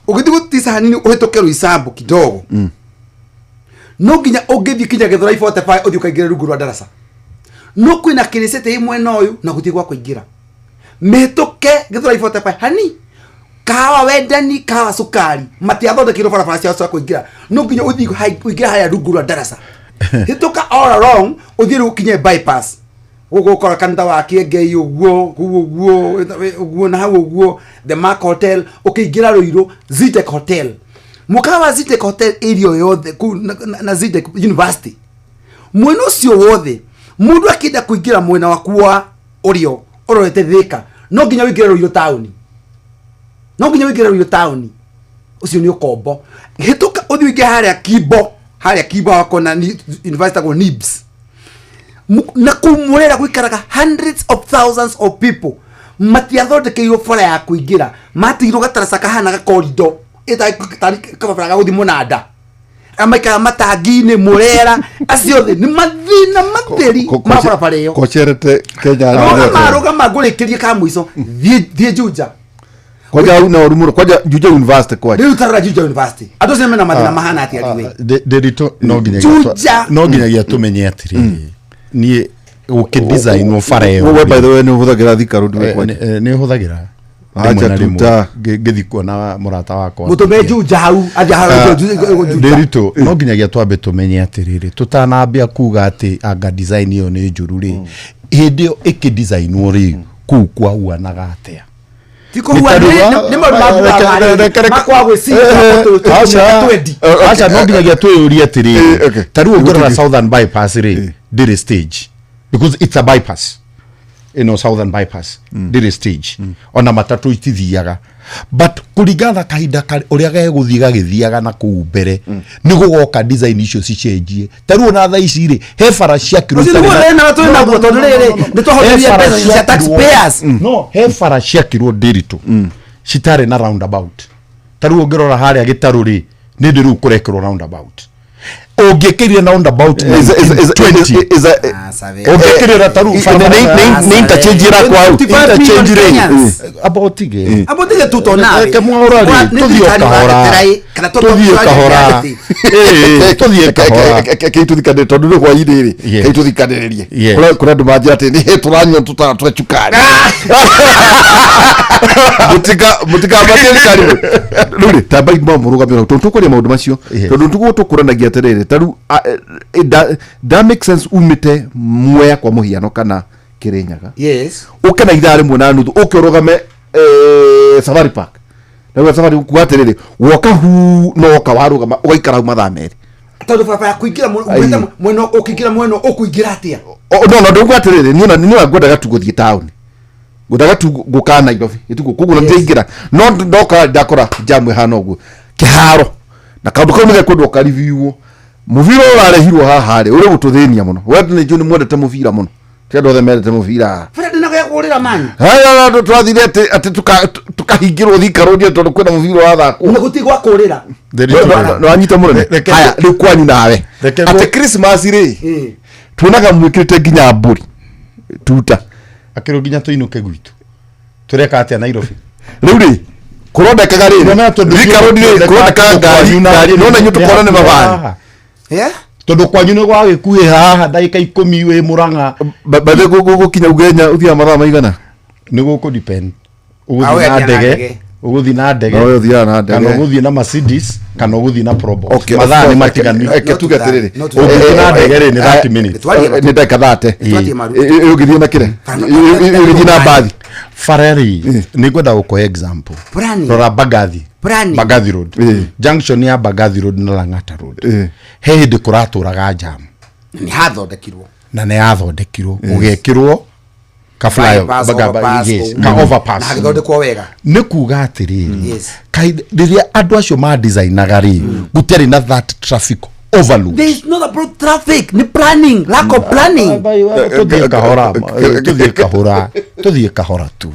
ũgĩthiĩ gũtisa hanini ũhĩtũke Rũisambo kidogo no nginya ũngĩthiĩ kinya Gĩthũrai 45 ũthiĩ ũkaingĩra rungu rwa ndaraca no kwĩna kĩrĩcete mwena ũyũ na gũthiĩ gwa kũingĩra mĩhĩtũke Gĩthũrai 45 hani kawa wendani kawa sukari matiathondekirwo barabara cia kũingĩra no nginya ũthiĩ kũingĩra harĩa rungu rwa ndaraca hĩtũka all along ũthiĩ rũkinye bypass gũkora kanitha wa Kĩengei ũguo na hau ũguo the Mark Hotel ũkĩingĩra Rũirũ Zitek Hotel mũkawa Zitek Hotel area yothe na Zitek University mwena ũcio wothe mũndũ akĩenda kũingĩra mwena waku wa ũrĩo ũrorete Thika no nginya wĩingĩre Rũirũ town ũcio nĩ ũkombo hĩtũka ũthiĩ wĩingĩre harĩa Kimbo wako na university go Nibs na kumurera gwikaraga hundreds of thousands of people matiathondekeirwo bara ya kũingĩra matigirwo gataraca kahana gakorido kababara gagũthi mũnanda amaikara matangi-inĩ Murera acio thĩ nĩ mathĩna matheri ma barabara ĩyo kocherete Kenya marũgama ngũrĩkĩrie ka mũico thiĩ Juja kwaja una orumuro kwaja Juja University kwaja rĩu tarora Juja University andũ acio mena mathĩna mahana atĩa riwe Derito no nginyagia tũmenye atĩrĩrĩ niĩ ũkĩdesign bara ĩyo we by the way nĩ ũhũthagĩra Thika Road nĩ ũhũthagĩra acha tuta ngĩthi kuona mũrata wakwa mũtũme Juja hau Derito no nginyagia twambe tũmenye atĩrĩrĩ tũtanambia kuga atĩ anga design ĩyo nĩ njũru rĩ hĩndĩ ĩyo ĩkĩdesignwo rĩ kũu kwahuanaga atĩa acha no nginyagia twĩyũrie atĩrĩrĩ tarĩu ũngĩrora Southern bypass rĩ ndĩrĩ stage because it's a bypass Southern bypass ndĩrĩ stage ona matatũ itithiaga but kũringana kahinda ũrĩa gegũthiĩ gagĩthiaga na kũu mbere nĩ gũgoka design icio cicenjie tarĩu ona thaa ici rĩ he bara ciakirwo he bara ciakirwo Derito citarĩ na roundabout tarĩu ũngĩrora harĩa gĩtarũ rĩ nĩ ndĩ rĩu kũrekerwo roundabout ũngĩkĩrire roundabout 20 ũngĩkĩrĩra tarĩu nĩ interchange ĩrakwa interchange rĩ abotige tutona reke mwaura rĩ tũthiĩ kahora keitũthikanĩrie tondũ nĩ hwainĩ rĩ keitũthikanĩrĩrie kũrĩa andũ manjĩra atĩ nĩ tũranyua tũtara cukari mũtikambatie thikari rĩu rĩ tambai mũrũgamĩrĩra tondũ tũkũria maũndũ macio tondũ tũguo tũkũranagia atĩrĩrĩ tarĩu that makes sense umĩte Mwea kwa mũhiano kana Kĩrĩnyaga ũke na ithaa rĩmwe na nuthu ũke ũrũgame Safari Park na Safari kuga atĩrĩrĩ woka hu no woka warũgama ũgaikara hau mathaa merĩ tondũ barabara ya kũingĩra mwena ũkĩingĩra mwena ũkũingĩra atĩa no ndũgwa atĩrĩrĩ niĩ ngwendaga tu gũthiĩ taũni ngwendaga tu gũka Nairobi kũgũra ndĩingĩra no ndoka ndakora jamu hana ũguo kĩharo na kaũndũ kau nĩ gekwendwo karibio mũbira ũrarehirwo haha rĩ ũrĩ gũtũthĩnia mũno we nĩ njũ nĩ mwendete mũbira mũno ti andũ othe mendete mũbira ndinagũrĩra mani haya twathire atĩ tukahingĩrwo Thika Road tondũ kwĩna mũbira wathakwo nĩ gũtigwa kũrĩra no anyita mũnene haya rĩu kwanyu nawe atĩ Christmas rĩ tuonaga mwikirite nginya mburi tuta akiro nginya tuinuke gwitu tureka atia Nairobi riu ri kurondekaga ri kurondekaga ngari nona nyu tukora ne mabani tondu kwanyu ni gwa gikuhi haha ndagika 10 wi Murang'a bathe gukinya ugenya uthia mathaa maigana ni guku depend uguthi na ndege no uthia na ndege kana uguthi na Mercedes kana uguthi na Probox mathaa ni matigani tuge atiriri uguthi na ndege ri ni 30 minutes ni ndeka thate ugithia na kire ugithia na bathi Ferrari ni gwenda guko example rora Bagathi Road junction ya Bagathi Road na Lang'ata Road he hindi kuraturaga jam ni hathondekirwo na ne athondekirwo ugekirwo ka flyover ka overpass na githondekwo wega ni kuga atiriri riria andu acio ma designaga ri guteri na that traffic overload. There is not about traffic, ni planning, lack of planning. Tudhie kahora tu.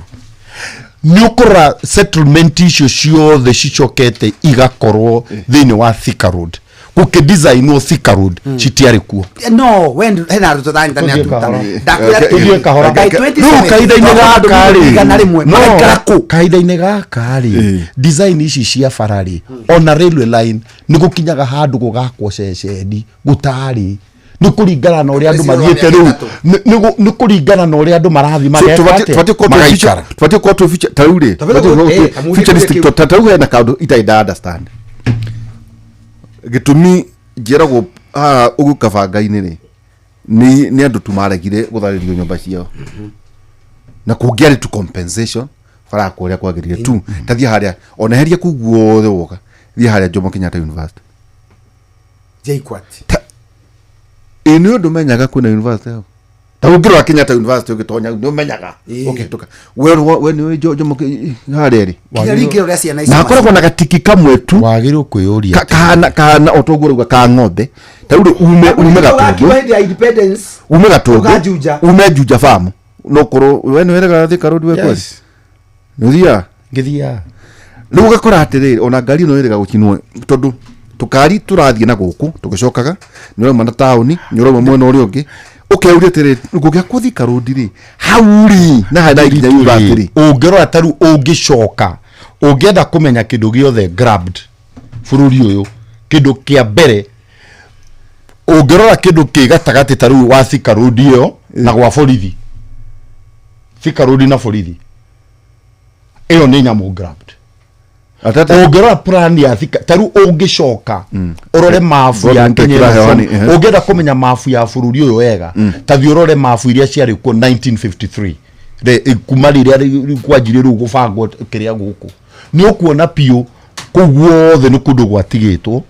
Nyukura settlement issue ciothe cicokete igakorwo thini wa Thika Road. Kuke design no Thika Road citiari kuo. No, when hena ruto tani atuta. Dakwira tudhie kahora. No, kaida-ini gakari. Design ici cia Ferrari on a railway line ni gukinyaga handu gugakwo ceceni gutari ni kuringana na uria andu mathiete riu ni kuringana na uria andu marathi magekate twati ko to feature tauri feature district tauri na kaundu itaida understand gitumi njiragwo ugukabanga-ini ri ni andu tumaregire gutharirio nyumba ciao na kungiari tu compensation fara kuria kwagirire tu tathia haria oneheria kuguo woka thia haria Jomo Kenyatta University JKUAT ino ndumenyaga kuna university yao tawugirwa Kenyatta University ugitonya ndumenyaga ukituka we ni Jomo haria ri na koragwo na gatiki kamwe tu wagirwo kwiyuria kana otogurugwa ka ng'ombe tawuri ume gatundu ume juja famu no koro we ni weraga Thika Road we kweli ngithia riu gakora atiriri ona ngari no iriga gukinwo tondu tukari turathie na guku tugicokaga ni ro mana tauni ni ro mwena uri ungi ukeuria atiriri ngugia ku Thika Road ri hauri na hada ikinya university ungirora taru ungicoka ungienda kumenya kindu giothe grabbed bururi uyu kindu kia mbere ungirora kindu kigatagati taru wa Thika Road iyo na gwa borithi Thika Road na borithi iyo ni nyamu grabbed ungirora plan ya Thika taru ungicoka urore mafu ya Kenya ungienda kumenya mafu ya bururi uyu wega tathi urore mafu iria ciari ku 1953 kuma riria kwajire ru gubangwo kiria guku ni ukuona pio kuguothe ni kundu gwatigitwo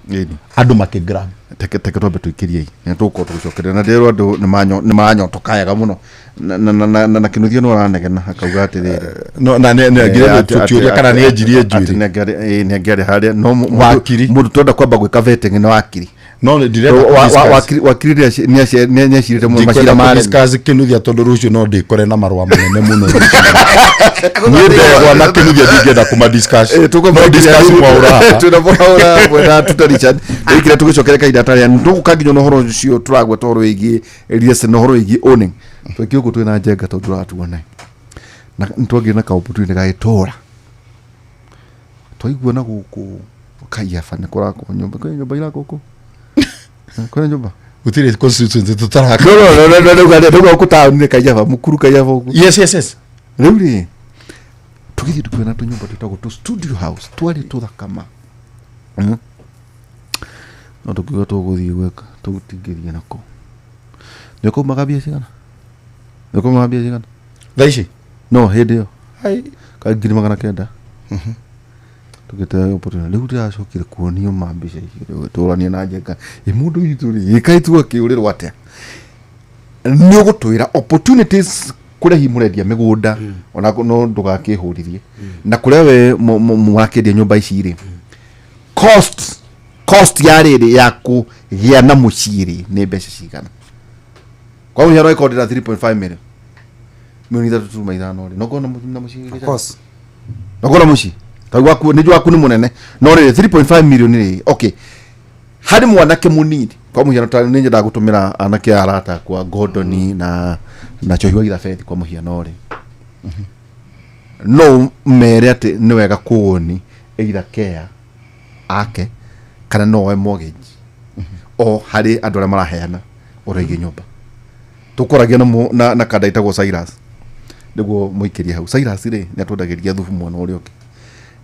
andu makigrab teke tobe tuikirie ni tuko tucokerera na ndero andu ni manyo tokayaga muno na kinuthio no aranegena akauga atiriri no na ne ngire tuturia kana ni enjirie njuri ni ngare haria no mundu tonda kwamba gwika vetting no akiri no ndire wakiri ni ashirite mu mashira mari discuss kinuthia tondu rucio no ndikore na marwa munene muno ni ndegwa na kinuthia ndingenda kuma discuss tuko discuss mwaura tunabora bwana tutarichad ikira tugicokere kaida taria ndugukanginyo no horo ucio turagwa toro igi elias no horo igi owning twekio ko twina njenga tondu ratuona na ntwagi na ka opportunity ga itora twaigua na guku kaiya fane kurako nyumba ira guku kwa nyumba utire constituency tutaraka no kutown ni kaiya fa mukuru kaiya fa yes really tugithi tukwena tu nyumba tutago tu studio house twali tu thakama no tukiwa tuguthi gweka tutingiria nako niko magabia cigana thaici no hindi yo ai ka ngiri magana kenda tugite opportunity riu ndacokire kuonio mambica icio turania na njenga mundu itu ri ikaitu akiurirwo atia ni ugutwira opportunities kuria himurendia migunda ona no ndugakihuririe na kuria we mwakendia nyumba ici ri cost ya riri yaku gia na muciri ni mbeca cigana kwa hiyo hero iko 3.5 million milioni 3.5 ri no kona muciri of course no kona muciri tagwa ku ni munene no ri 3.5 million ri okay hari mwanake munini kwa muhiano ta ninje ndagutumira anake arata kwa Gordon na Chohiwa Irafeti kwa muhiano ri no mere ati ni wega kuoni either care ake kana no mortgage o hari andu ara maraheana urege nyumba tukoragia na kada itagwo Cyrus niguo muikiria hau Cyrus ri ni atwendagiria thubu mwana uri oke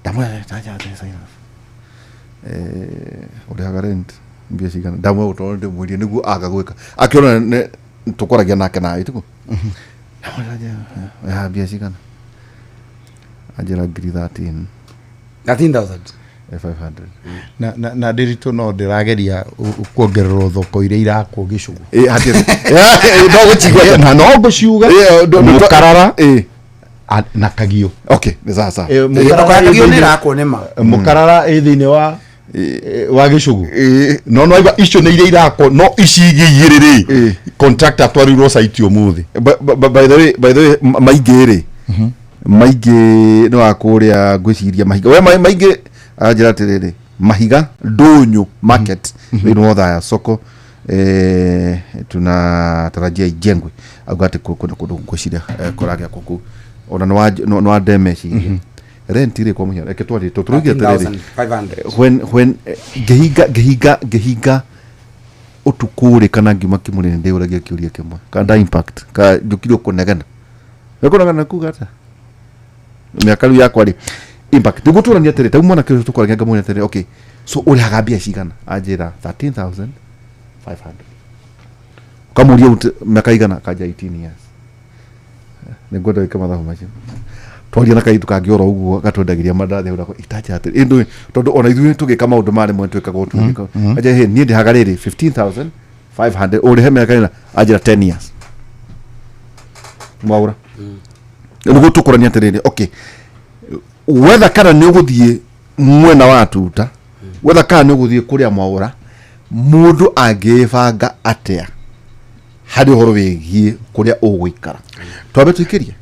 ndamwe taja Cyrus uri rent mbia cigana ndamwe utonde mwirie niguo agagwika akiona tukoragia nake nayo tuko ya mbia cigana ajira ngiri 13,000 500 na Ndiritu no ndirageria kuongererwo thoko iria irakwo Gicugu hatire no guchigwa na no guciuga mukarara na Kagio okay ni sasa Kagio ni rakwo nema mukarara thiini wa Gicugu no aiba icio ni iria irakwo no icigiyiriri contractor twarirwo site umuthi by the way maigere maige no akuria gwiciria mahiga we maige ajira tiriri mahiga ndunyu market ino ya soko tunatarajia ijengwe agate kushida koragia kuku ona no ademeshi rent ile kwa muhiano eketwali turugia tiriri when gehiga utukure kana ngima kimune ndi uragia kiuria kimwe kana impact ka jukiro kunegana wekonagana kugata miaka yakwa ri impact tuguturania tere ta mwana kitu tukora ngenga mwana tere okay so uri hagambia cigana ajira 13,500 kamuria miaka igana kaja 18 years negoda kama thaho macio twaria na kaitu kangiora uguo gatwendagiria mandathe urako itaja ati indu tondu ona ithuĩ tugika maundu mari mwe twikaga utu aja he ni ndihagariri 15,500 uri he miaka ina ajira 10 years mwaura nugo tukurania tiriri okay whether kana ni uguthie mwena wa tuta whether kana ni uguthie kuria mwaura mundu agibanga atia hari horo wigie kuria uguikara twabe tuikirie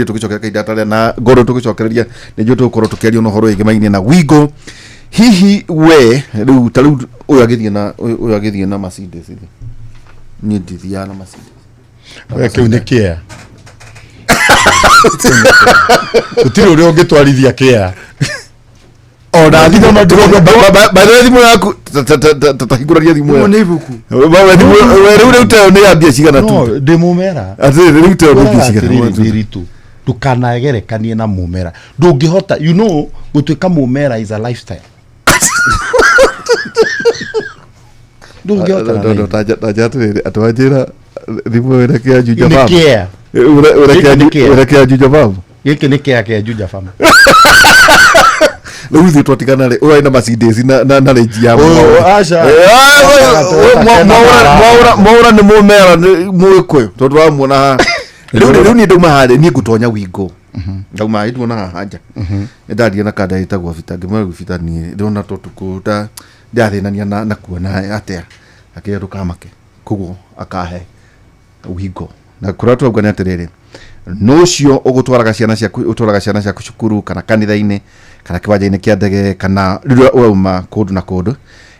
tugicokeria kaidata na goro tugicokereria nijo tukoro tukeria no horo wigi maine na wigo hihi we riu taru uyu agithie na Mercedes ni ndithia na Mercedes we kiunikia utiri uri ungitwarithia kia ona thimo madugo baadhi thimu yaku tatahinguraria thimu mo nibuku wewe uteo ni ambia cigana tu no de mumera atiri uteo ni ambia cigana Ndiritu tukanagerekanie na mumera ndungihota you know gutuika mumera is a lifestyle ndungihota no taja atiri atwajira thimu wena kia juja baba nikia urekia juja baba giki ni kia juja fama Luthi twatigana ri ura ina Mercedes na range ya acha mwaura ni mumera ni mwikwe tondu wa muona riu ni nduma hare ni gutonya wingo ndauma hitu na haja ndaria na kada itagwo vita ngimwe vita ni ndona totukuta ndathinania na kuona atia akeru kamake kugo akahe wingo na kuratu ngani atiriri nocio ugutwaraga ciana ciaku cukuru kana kanitha-ini kana kiwanja-ini kia ndege kana riria urauma kundu na kundu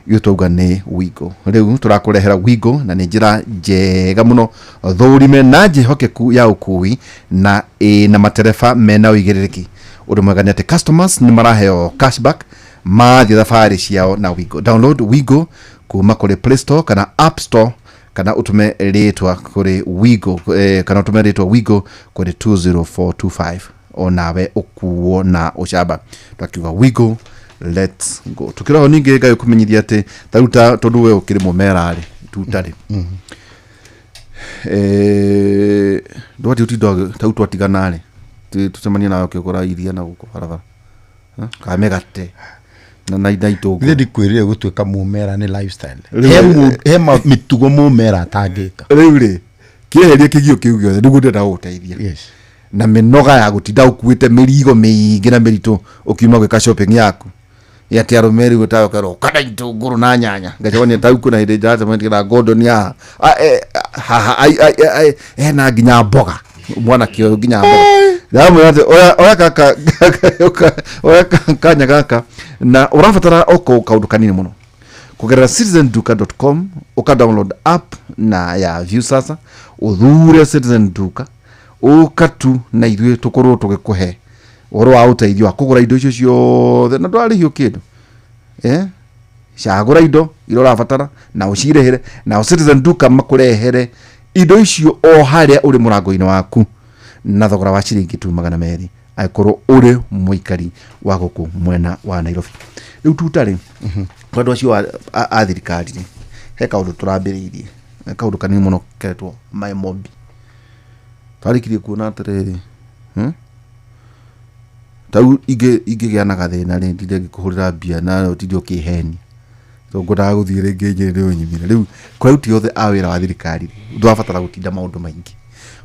itauga ni wingo riu turakurehera wingo na ni njira njega muno thurime na njihokeku ya ukui na matereba mena uigiririki undu mwega ni ati customers ni maraheo cashback mathi thabari ciao na wingo download wingo kuma kuri Play Store kana App Store kana utume ritwa kuri wigo kana utume ritwa wigo kuri 20425 onawe ukuo na ucamba twakiuga wigo let's go tukiraho ninge gayo kumenyithia ati taruta tondu we ukiri mumera ri tutari ndwati utindo tautu atigana ri tusemania nayo kigora iria na guko barabara kamegate na itongo ngi ndikwirire gutuika mumera ni lifestyle he mitugo mumera atangika riu ri kieheria kigio kiu giothe ndugu ndenda guteithia yes na minoga ya gutinda ukuite mirigo miingi na miritu ukiuma gwika shopping yaku ya tiaro meri gutayo karo kada itunguru na nyanya ngachoni ta uku na hinde jata mwendi na Gordon ya na ginya mboga mwana kio ginya mboga Damu yote oya kanya kaka na urafatara oko kaundu kanini muno kugerera citizenduka.com uka download app na ya view sasa uthure Citizen Duka ukatu na ithuĩ tukorwo tugikuhe oro wa uteithio akugura indo icio ciothe na ndwari kindu cagura indo irora batara na ucirehere na Citizen Duka makurehere indo icio o haria uri murango-ini waku na thogora wa ciringi 200 aikorwo uri muikari wa guku mwena wa Nairobi. Riu tutari andu acio a thirikari he kaundu turambiriirie kaundu kanini muno ketwo My Mobi tarikirie kuona atiriri tau igigea na gathina ri ndire ngikuhurira bia na utidio kiheni to ngodaga guthie ringi njiri unyimire riu kwauti yothe awira wa thirikari ndwabatara gutinda maundu maingi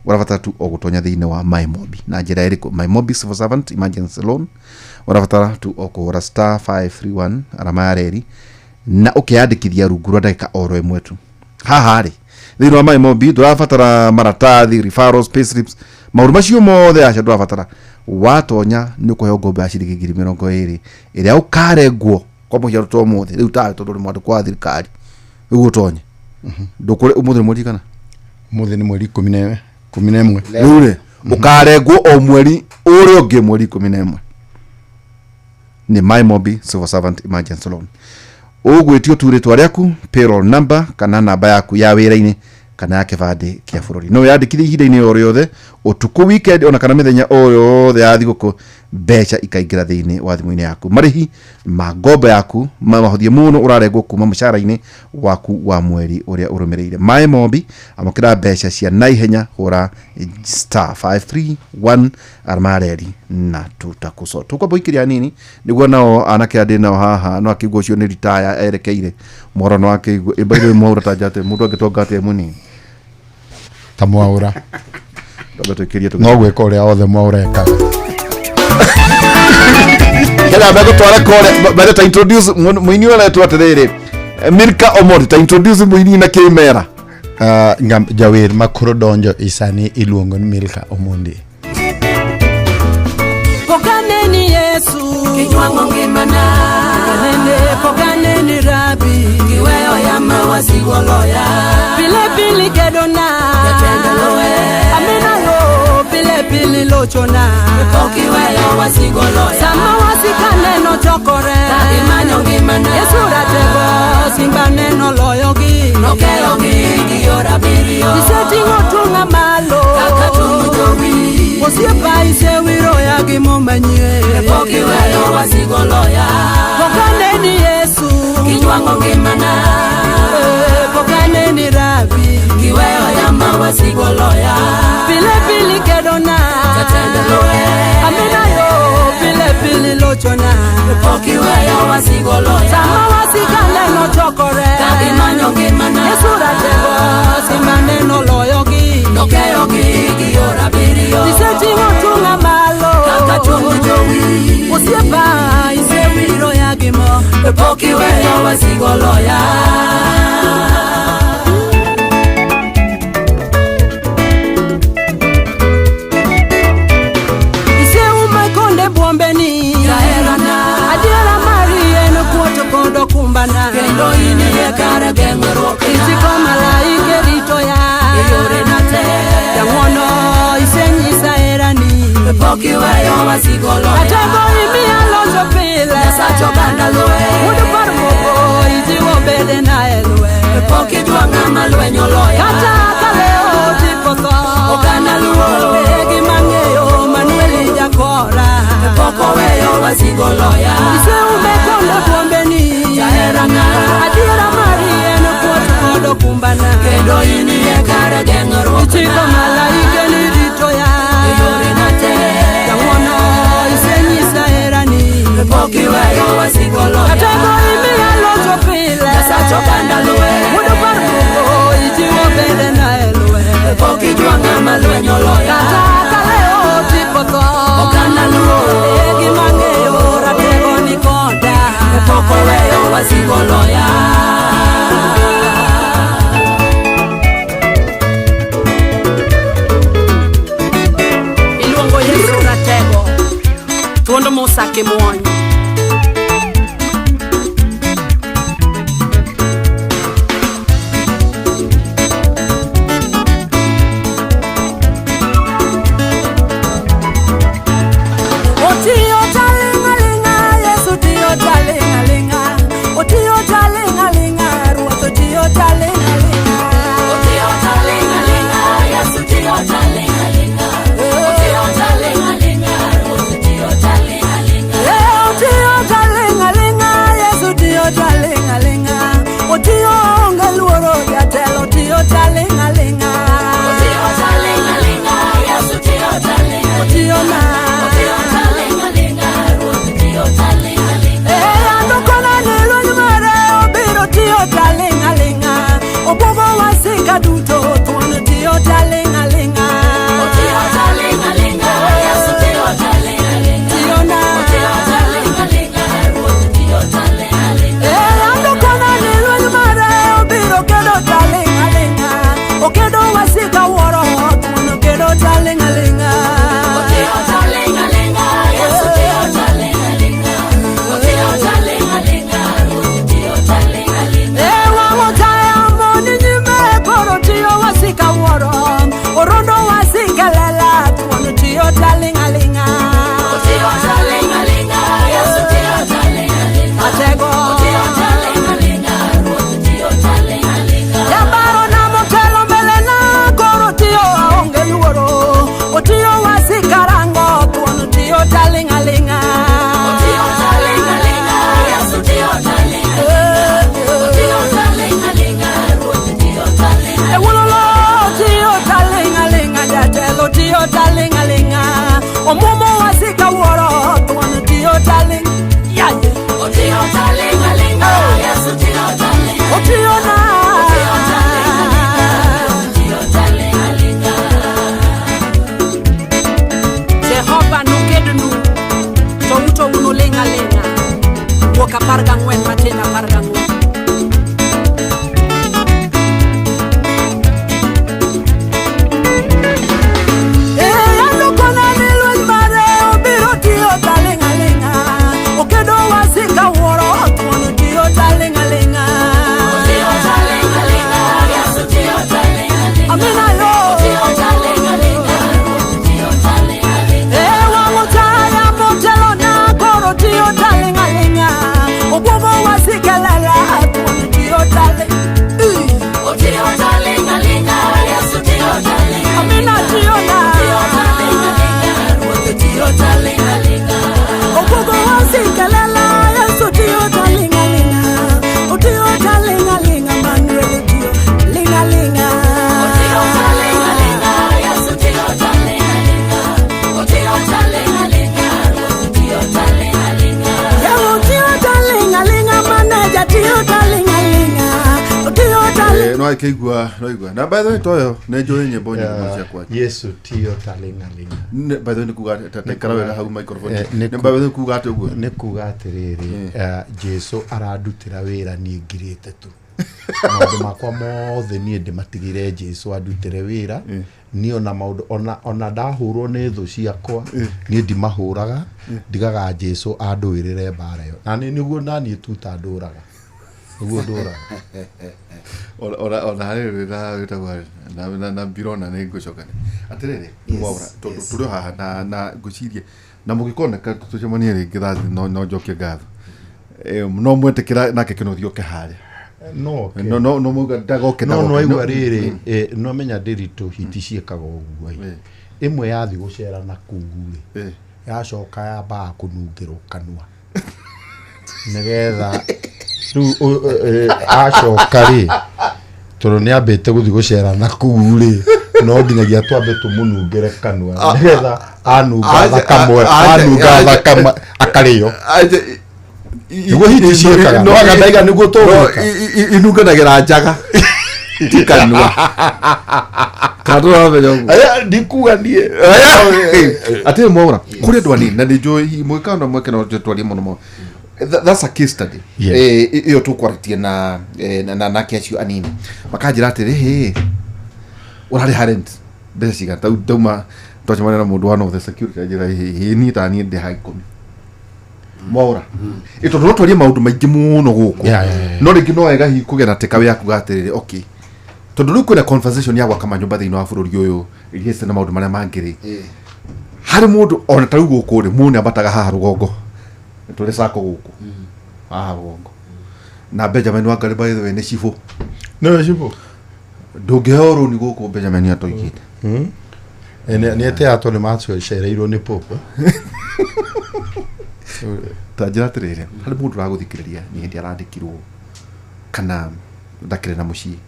urabatara tu ogutonya thiine wa My Mobi na njira iriku My Mobi Civil Servant Emergency Loan urabatara tu okuhura *531 aramareri na ukiandikithia rungu rwa ndagika oro imwe tu haha ri thiine wa My Mobi ndurabatara maratathi referrals payslips maundu macio mothe aca ndurabatara watonya ni kuheo ngombo ya ciringi 20,000 iria ukarengwo kwa muhiano to mothe riu tawe tondu ni mwandu kwa thirikari riu utonye ndukure umuthe mweri kana muthe ni mweri 11 riu ri ukarengwo o mweri uri ungi mweri 11 ni My Mobi Civil Servant Emergency Loan ugwitio tu ritwa riaku payroll number kana namba yaku ya wira-ini kana ya kibande kia bururi no yandikithie ihinda-ini o riothe utuku weekend ona kana mithenya o yothe ya thiguku mbeca ikaingira thiini wa thimu-ini yaku marihi ma ngombo yaku mahothie muno urarengwo kuma mucara-ini waku wa mweri uria urumireire. My Mobi amukira mbeca cia naihenya hura *531 armareri na tutakuso tukwamboikiria nini niguo nao anake andi nao haha no akigwo cio ni retire erekeire moro no akigwo ibaire mwaura tajate mundu agitonga ate munini ta mwaura tukiria no gweka uria othe mwaura ekaga kila bego twara kore bado ta introduce muini wala tu atiriri Milka Omondi ta introduce muini na kimera jawir makuro donjo isani iluongo ni Milka Omondi. Pokaneni Yesu kinywango ngimana nene pokaneni Rabi kiweyo ya mawazigoloya pile pili kedona ketendaloe amina lo pile pili lochona pokiweyo wazigoloya sama wasikane no chokore imanyo ngimana Yesu ratego simba neno loyogi nokeyogi giora birio iseti ngotunga malo kakatumujowi Osiepa ise wiro ya gimomanyie pokiweyo wazigoloya pokaneni Yesu kinywango ngimana pokaneni Rabi kiweyo ya mawazigoloya pile pili kedona katendeloe amina yo pile pili lochona pokiweyo wazigoloya sama wasikane no chokore kagimanyo ngimana Yesu ratego simaneno loyogi nokeyogi giora birio iseti ngotunga malo kakatumujowi Osiepa ise wiro ya gimo pokiweyo wazigoloya ise umakonde bwombeni yaerana adiera marie no kuoto kondo kumbana kendo ini yekare gengero isiko malaike rito ya yore nate yangono isenyisa erani pokiweyo wazigolo atego imi alonzo pile sacho bandaloe mudu parmogo ijiwo bede na elwe pokijwanga malwenyo loya kata kaleo tipoto okana luo egi mangeyo manueli jakora pokoweyo wazigoloya ise umekonde bwombeni jaheranga adiera marie no kuoto kondo kumbana kendo ini yekare gengoro ichiko malaike ni rito ya yore nate yangono isenyisa erani pokiweyo wazigoloya atego imi alonzo pile sacho bandaloe mudu parmugo ijiwo bede na elwe pokijwanga malwenyo loya kata kaleo tipoto okana luo egi mangeyo ratego nikonda pokoweyo wazigoloya iluongo Yesu ratego tuondo mosake mwonyo no ikigwa na by the way toyo ne joye nyimbo cia kwa Yesu tio talingalinga by the way nikuga tatekara wega hau microphone ne by the way kuga atiguo ne kuga atiriri Jesu aradutira wira ni ngirite tu maundu makwa mothe ni ndimatigire Jesu adutire wira ni ona maundu ona ndahurwo ni thu ciakwa ni ndimahuraga ndigaga Jesu anduirire mbara yo na niguo nani tutanduraga niguo nduraga ona rira witagwa na birona ne ngucokane atiriri wabra turi haha na ngucirie na mugikona ka tucemanie ringi thathi no njokie ngatho no mwetekira nake kinothio ke hare no muga ndagoke no igwa riri no menya ndiritu hiti ciekaga uguo imwe yathi gucera na kuguri yacoka yamba kunungirwo kanua negetha tu acoka ri toro ni ambite guthi gucera na kuguri no nginyagia twambe tumunungire kanua negetha anunga thakama akariyo Niguo hiti ciekaga no agadaiga niguo tuguka inunganagira njaga tikanua kadro venyo ndikuga nie ati mwora kuri ndwani na ndijo mwekano mwekano twali muno that's a case study iyo tukwaritie na kiacio anini makajira atiri he urari harent besiga tauma twachimana na mundu one of the security ajira he ni tani ndi high commit mwora ito ndo twali maundu maingi muno guku no ringi no wega hi kugena tekawe yaku gatiriri okay tondu riu kwina conversation ya gwaka nyumba thiini wa bururi uyu iriese na maundu maria mangiri hari mundu ona tau guku ri mune ambataga haha rugongo tuli sako guku haha rugongo na Benjamin Wangari by the way ne cifu no cifu ndungehoro ni guku Benjamin atoigite ni ete ato ni matso cereirwo ni popo tajira atiriri hari mundu raguthikiriria ni hindi arandikirwo kana ndakire na mucii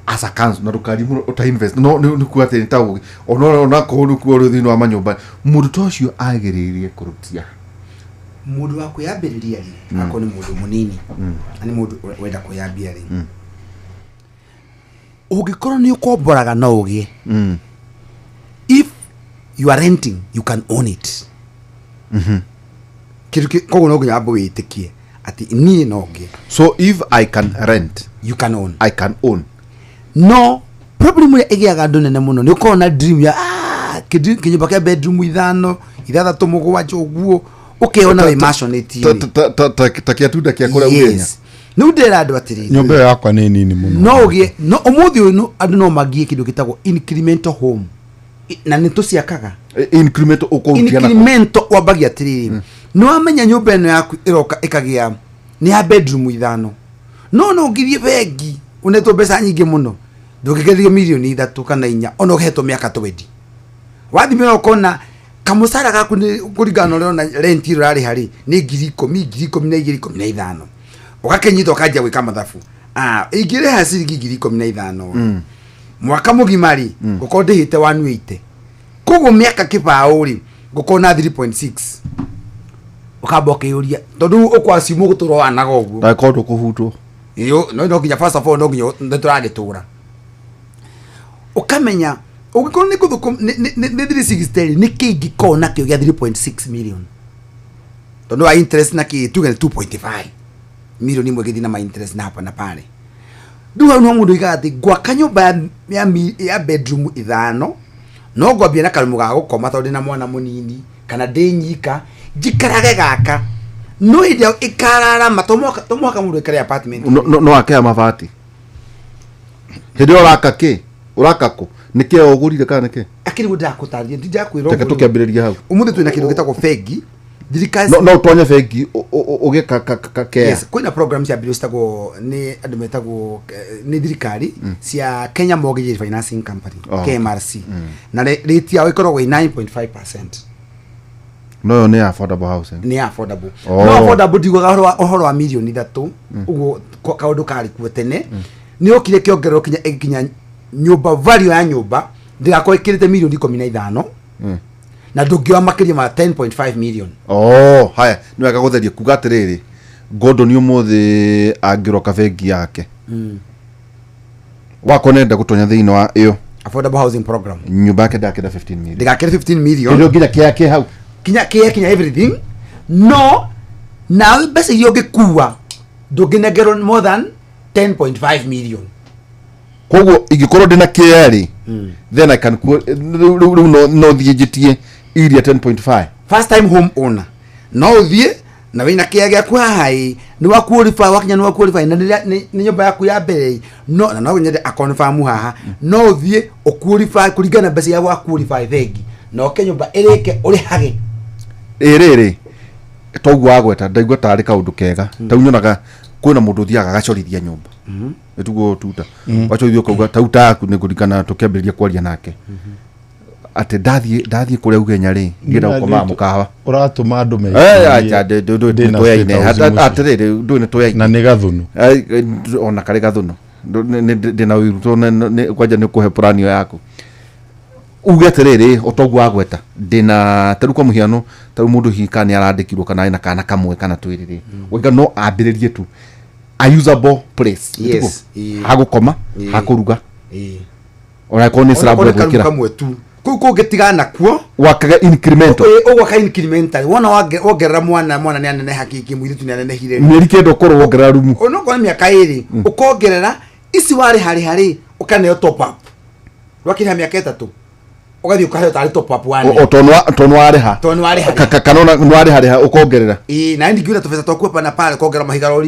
asa kanzu na rukari muno uta invest no ni kuate ntawo ona ko ni kuoro thino ama nyumba mundu tocio agiririe kurutia mundu wa kuyambiriria ri ako ni mundu munini ani mundu wenda kuyambia ri ugikorwo ni ukomboraga no ugie if you are renting you can own it kogo no nginya witikie ati ni no ugie so if I can rent you can own I can own no problem ya igiaga ndone muno ni uko na dream ya kinyumba kia bedroom ithano ithathatũ mũgwanja ũguo ukiona we mashoneti takia tunda kia kore Kenya no ndera andu atiri nyumba yakwa ni nini muno no ugie no umuthi uyu andu no magie kindu gitagwo incremental home na ni tuciakaga incremental ukoutiana incremental wabagia atiri no amenya nyumba eno yaku iroka ikagia ni ya bedroom ithano no ngithie bengi unetwo mbeca nyingi muno ndugigethio milioni 3 kana 4 ono gehetwo miaka 20 wathimira ukona kamusara gaku ni kurigana leo na rent iro rari hari ni 10,000 ugakenyito kaja gwika mathafu igire hasiri 15,000 mwaka mugimari gukonde hite 180 kugo miaka kibauri gukona 3.6 ukaboke yuria tondu ukwasimu guturo anaga uguo ndakondo kuhutwo iyo no nginya first of all no nginya ndeturagitura ukamenya ugikorwo ni kuthukum ni 360 ni kingi kona kio gia 3.6 million tondu wa interest na ki tuge 2.5 million imwe githi na ma interest na hapa na pale duha no mundu igati gwa kanyumba ya bedroom ithano no gwambia na karumu ga gukoma tondu na mwana munini kana ndinyika jikarage gaka no idio ikarara matomoka mundu ikare apartment no akea mabati hindi uraka ku nike ogurire kana nike akiri guda kutaria ndija kwiro teke tukiambiriria hau umuthi twina kindu gitagwo fegi thirikari no utonye fegi uge ka yes kwina programs ya bill stagwo ni andu metagwo ni thirikari cia Kenya Mortgage Financing Company KMRC na rate yao ikoragwo 9.5%. no ni affordable housing ni affordable no affordable digo ohoro wa milioni 3 ugo kaundu kari kuotene ni okire kiongerero kinya nyumba value ya nyumba ndigako ikirite milioni 15 na ndungioa makiria ma 10.5 million haya ni wega gutheria kuga atiriri Gordon umuthi angiroka bengi yake wako nenda gutonya thiini wa iyo affordable housing program nyumba yake ndakenda 15 million ndikakira 15 million ndio nginya kiake hau kinya everything no na basi hiyo gikuwa ndunginegerwo more than 10.5 million koguo igikorwo ndina kiari then I can no thijitie iria 10.5 first time home owner no uthie na wina kia gya kwa hai ni wa qualify wakinya ni wa qualify na ni nyumba yaku ya mbere no na no nyende a confirm haha no uthie o qualify kuringana basi ya wa qualify thegi no ke nyumba irike uri hage iriri togu agweta ndaigwa tari kaundu kega taunyonaga kwina mundu thiaga gacorithia nyumba etugo tuta wacho kauga tauta aku ni kurikana tukiambiriria kwaria nake ate ndathie kuria ugenya ri ngira gukoma mukawa uratuma andu me acha ndu yaine atiriri ndu ni tuyaine na ni gathunu ona kare gathunu ndina wiruto kwaja ni kuhe plani yaku uge atiriri otogu agweta ndina taru kwa muhiano taru mundu hikani arandikirwo kana ina kana kamwe kana twiriri wiga no ambiririe tu a usable place yes hagukoma hakuruga ora ko ni slab gwikira kamwe tu kuko getigana kuo wakaga incremental waka incremental wona wogerera mwana ni anene hakiki mwiritu ni anene hire ni rikedo korwo wogerera rumu ono kwa miaka iri ukongerera isi wari hari ukane top up wakira miaka 3 ugathi ukahe tari top up wani tonwa areha kanona nwari hareha ukongerera na ndi ngiura tufesa tokwe pana pale kongera mahigaro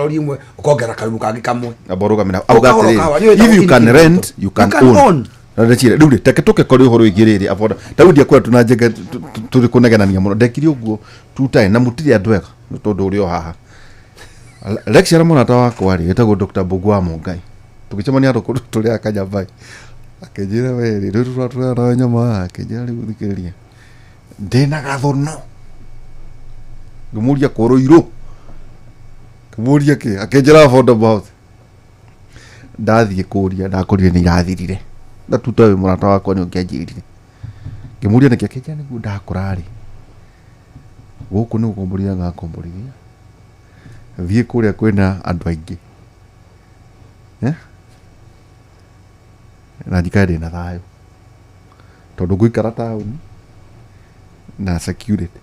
rimwe ukongera karibu kangi kamwe aboroga mina augatiri if you can rent you can own ndachire ruri teketoke kori horo igiriri avoda tawudia kwa tunajega turi kuneganania muno ndekiri uguo tutai na mutiri andwega tondu uri o haha lecture mona tawa kwari etagwo Dr. Bugwa Mungai tukicemania ndo turi akanya vai akejira weri ruru ruru nyama akejira riuthikiriria ndina gathono ngumuria koroiro ngumuria ke akejira affordable house ndathie kuria ndakorire ni irathirire ndatuta we murata wakwa ni ungianjirire ngimuria ni keke ni ndakurari guku ni ukomboria ngakomborithia thie kuria kwina andu aingi na ndikade na thayo tondu guikara town na security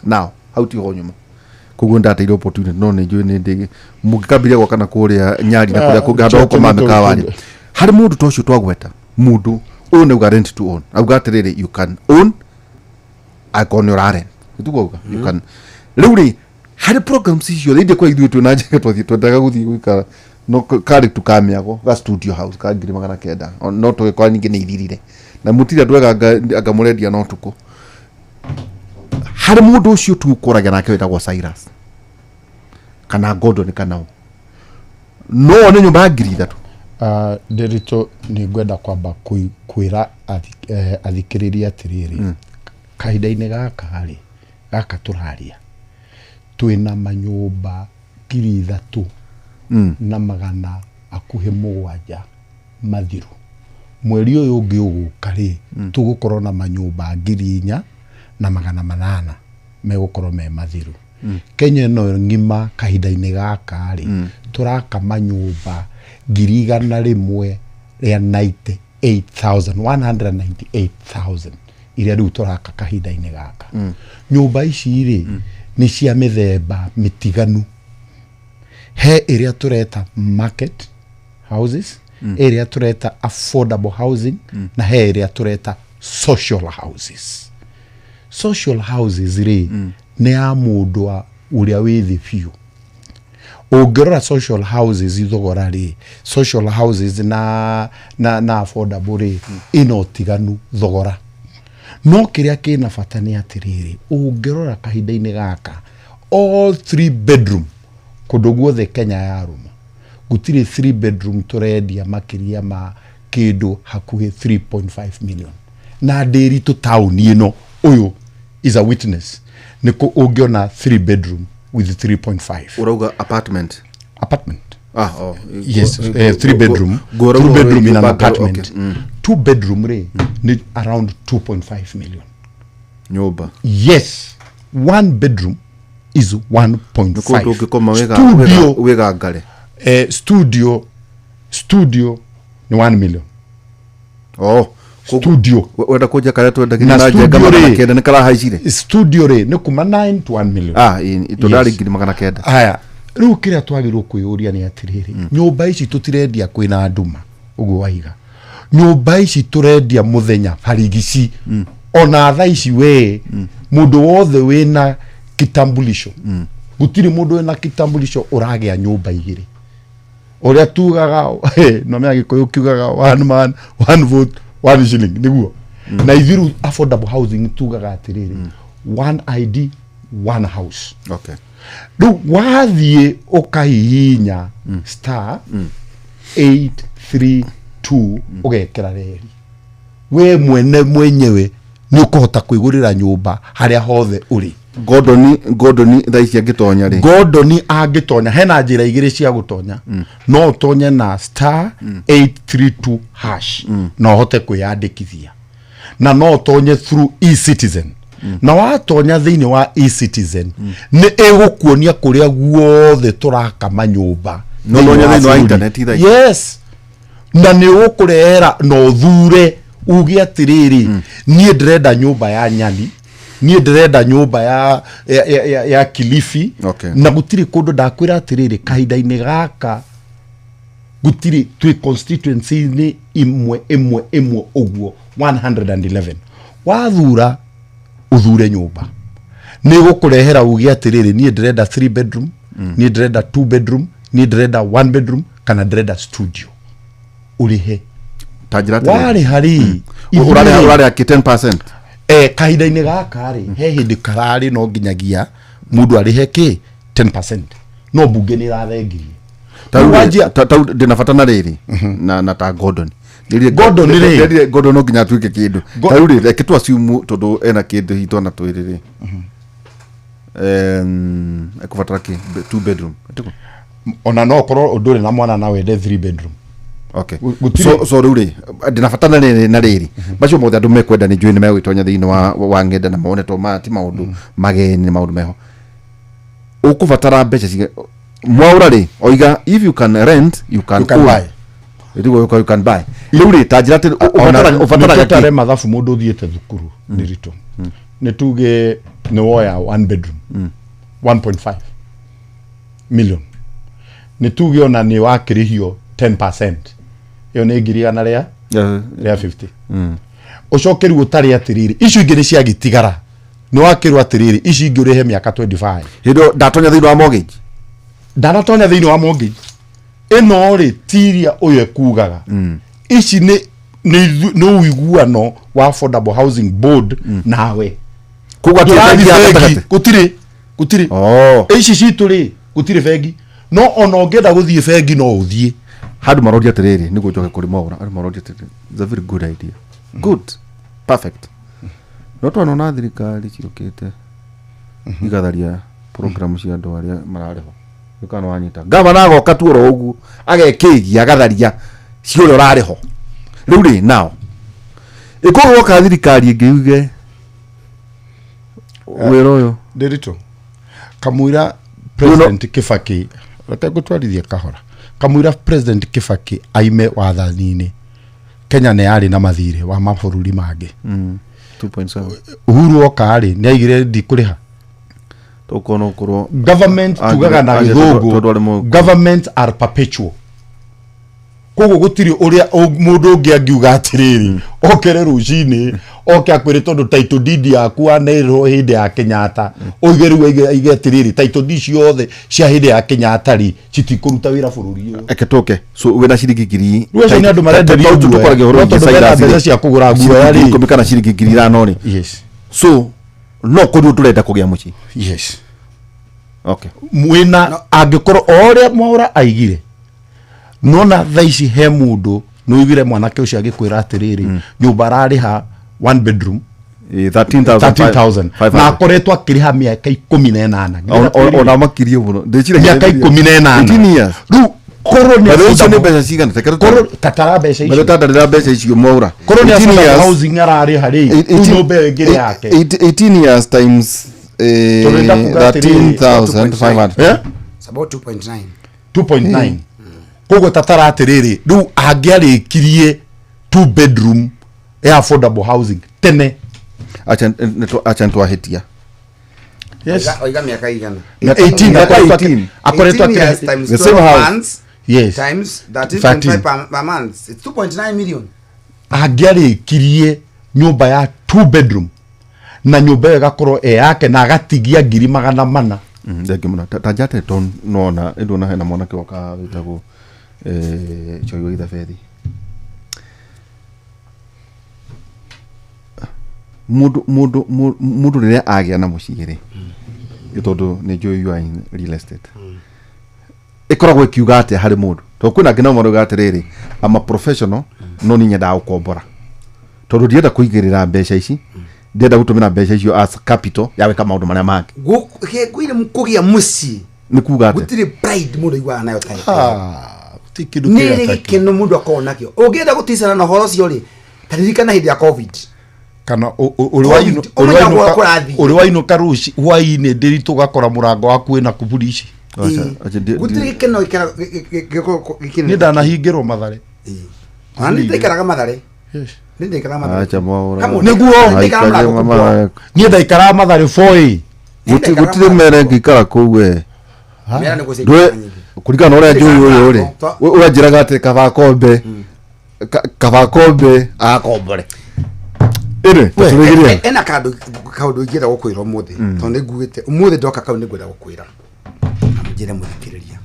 now how to honyuma kugu ndateire opportunity no ni njui ni ndi mugikambiria gwaka na kuria nyari na kuria kuganda ukoma mikawari hari mundu tocio twagweta mundu one uga rent to own auga atiriri you can own akonyoraren tugoga you can luri hari programs icio inde kwa ithuĩ twina njega twendaga guthii guikara no kari tukamiago ga studio house ka ngiri magana kenda no tugikora ningi ni ithirire na mutira ndwega agamurendia no tuko hari mundu ucio tukoraga nake wetagwo Cyrus kana Gordon kana no ni nyumba ngiri ithatu Derito ni ngwenda kwamba kwira athikiriria atiriri kahinda-ini gaka turaria twina manyumba ngiri ithatu na magana akuhe 7 mathiru mweri uyu ungi uguka ri tugukorwo na manyumba ngiri 4 na magana 8 megukorwo me mathiru Kenya no ngima kahinda-ini gaka ri turaka manyumba ngiri 100 ria 198,000 iria riu turaka kahinda-ini gaka nyumba ici ri ni cia mithemba mitiganu he iria tureta market houses iria tureta affordable housing na he iria tureta social houses ri ni a mundu uria withi fiu ungirora social houses ithogora ri social houses na affordable ri inotiganu thogora no kiria kina bata ni atiriri ungirora kahinda-ini gaka all 3 bedroom kundu guothe Kenya ya ruma gutiri 3 bedroom turendia makiria ma kindu hakuhi 3.5 million na ndiritu town ino uyu is a witness niko ungiona 3 bedroom with 3.5 urauga apartment yes 3 bedroom 2 bedroom in an apartment 2 bedroom re ni around 2.5 million nyumba yes 1 bedroom is 1.5 ukikoma wega ngare studio studio ni 1 million. Studio wenda kuja kare tu na ndagina studio na kenda ni kara haicire studio re ni kuma 9 to 1 million. Itodari ngiri magana kenda. Haya riu kiria twagirwo kwiyuria ni atiriri nyumba ici tutirendia kwina nduma uguo waiga nyumba ici turendia muthenya harigici ona tha ici we mundu wothe wina kitambulisho gutiri mundu wina kitambulisho uragia nyumba igiri uria tugaga no me agikoyo kiugaga one man one vote one shilling niguo na ithiru affordable housing tugaga atiriri one ID one house. Okay. Do wathie ukahihinya star 832 ugekera reri we mwene mwenyewe ni ukuhota kwigurira nyumba haria hothe uri. Gordon thaici angitonya ri Gordon angitonya hena njira igiri cia gutonya no utonye na star 832 hash no hote kwiyandikithia na no utonye through e-citizen na watonya thiini wa e-citizen ni egukuonia kuria guothe turakama nyumba no tonya thiini wa internet ithai. Yes, na ni ukurehera no thure ugi atiriri nie ndrenda nyumba ya Nyali, nie ndrenda nyumba ya Kilifi. Okay. Na gutiri kundu ndakwira atiriri kahinda-ini gaka gutiri twi constituency ni imwe uguo 111 wathura uthure nyumba ni gukurehera ugi atiriri nie ndrenda 3 bedroom nie ndrenda 2 bedroom nie ndrenda 1 bedroom kana ndrenda studio urihe tajirati wari hari urare aki 10%. Kahinda-ini gaka ri he hindi karari no nginyagia mundu arihe ki 10% no bunge ni rathengirie tau ndinafatana riri na ta Gordon Gordon no nginya tuike kindu tau ri reke twasiumu tondu ena kindu hito na twiriri ekufatara ki 2 bedroom ona no korwo nduri na mwana na wende 3 bedroom. Okay. So ruri ndinafatana na riri bacio mothe andu mekwenda ni njui ni megwitonya thiini wa ngenda na mone to mati maundu mageni maundu meho ukuvatara mbeca cige mwaura ri oiga if you can rent you can buy you can buy ruri tajirati ufatara tare mathafu mundu thiete thukuru ni rito ni tuge ni woya 1 bedroom 1.5 million ni tuge ona ni wakirihio 10%. Yo ne ngiriana ria 50 ucokeru utari atiriri icio ingiri cia gitigara ni wakiru atiriri ici ingirihe miaka 25 hindo ndatonya thiini wa mortgage ndanatonya thiini wa mortgage ino ri tiria uye kugaga ici ni uiguano wa affordable housing board nawe kuga gutiri ici cituri gutiri bengi no ona ongenda guthie bengi no uthie hadu marodi atiriri niguo njoke kuri maura hadu marodi atiriri it's a very good idea good perfect no twana na thirikari ciukite igatharia program cia andu aria marareho ukana wanyita gavana agoka tuoro ugu agekigia agatharia cio rareho riu ri now ikorwo ka thirikari ingiuge wero yo Derito kamwira President Kibaki atagutwarithia kahora kamwira President Kibaki aime wathani-ini Kenya ne ari na mathire wa mabũrũri mangĩ 2.7 Uhuru okari ni aigire ndikuriha tokono kurwo government tugaga na githungu government are perpetual kogo gutiri uria mundu ungi angiuga atiriri okere rucini oke akwire tondu title deed yaku anerwo hindi ya Kenyatta oigeru aige atiriri title deed ciothe cia hindi ya Kenyatta ri citikuruta wira bururi uyu eketoke so wena ciringi ngiri rucio ni andu marenderia tukorage horo mbeca cia kugura nguo yari komikana ciringi ngiri ithano ri yes so no kundu turenda kugia muci yes okay mwina angikorwo oria mwaura aigire nona thaici he mundu no igire mwanake ucio agikwira atiriri nyumba rariha 1 bedroom 13,000 na akoretwo akiriha miaka 18 ona makirie muno ndicire miaka 18 years ru korwo ni acio ni mbeca cigana korwo tatara mbeca icio tatara mbeca icio mwaura korwo ni housing arariha ri nyumba ngire yake 18 years times 13,500 it's about 2.9 kogo tatara atiriri riu angiarikirie 2 bedroom affordable housing tene acha nitwahitia yes oiga miaka igana 18 akoretwa the same house yes times 13.5 per month, it's 2.9 million. angiarikirie nyumba ya 2 bedroom na nyumba ĩyo ĩgakorwo yake na agatigia 400,000 ndenge muna tajate ton nona ndona hena mwana kioka witagwo choyo ithabethi mundu riria agia na mucigiri itondu ni joyo in real estate ikoragwo ikiuga ati hari mundu to kuna ngina mundu gatiriri ama professional no ni nyenda ukombora tondu ndienda kuigirira mbeca ici ndenda gutumira mbeca icio as capital yawe kama maundu maria mangi gwire mukugia muci ni kuga ati gutire pride mundu igwa nayo tani tikidu ni kino mundu akona kio ungienda gutisana na horo cio ri taririkana hindi ya covid kana uri waino karushi hwaini ndiritu gakora murango waku ina kuburici gutire kino ni ndanahingirwo mathare ani ndikaraga mathare yes ni ndikaraga mathare acha mwaura niguo ni ndaikara mathare foi gutire mere ngikara kuwe mera ni guse kurigana uria njuyu uyu ri uranjiraga ati kavakombe akombore ire tutugirie ena kaundu ingira gukwira umuthi tondu nguite umuthi ndoka kau ningwenda gukwira amjire muthikiriria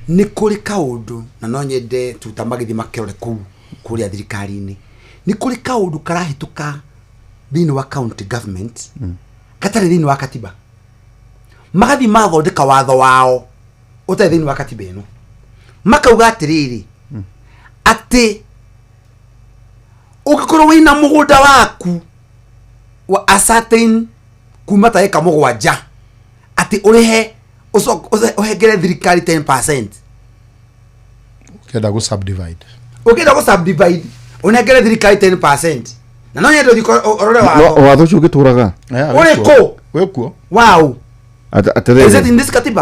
ni kuri kaundu na no nyende tutamagithi makerore kuri thirikari-ini ni kuri kaundu karahituka thini wa county government katari thini wa katiba magathi mathondeka watho wao uta thini wa katiba ino makauga atiriri ati ukikorwo wina mugunda waku wa a certain kuma ta eka mugwanja ati urihe uhengere thirikari 10% kenda go subdivide unengere thirikari 10% na no nyendo thiko orore wao watho ucio gituraga uriko wekuo wow atere is it in this katiba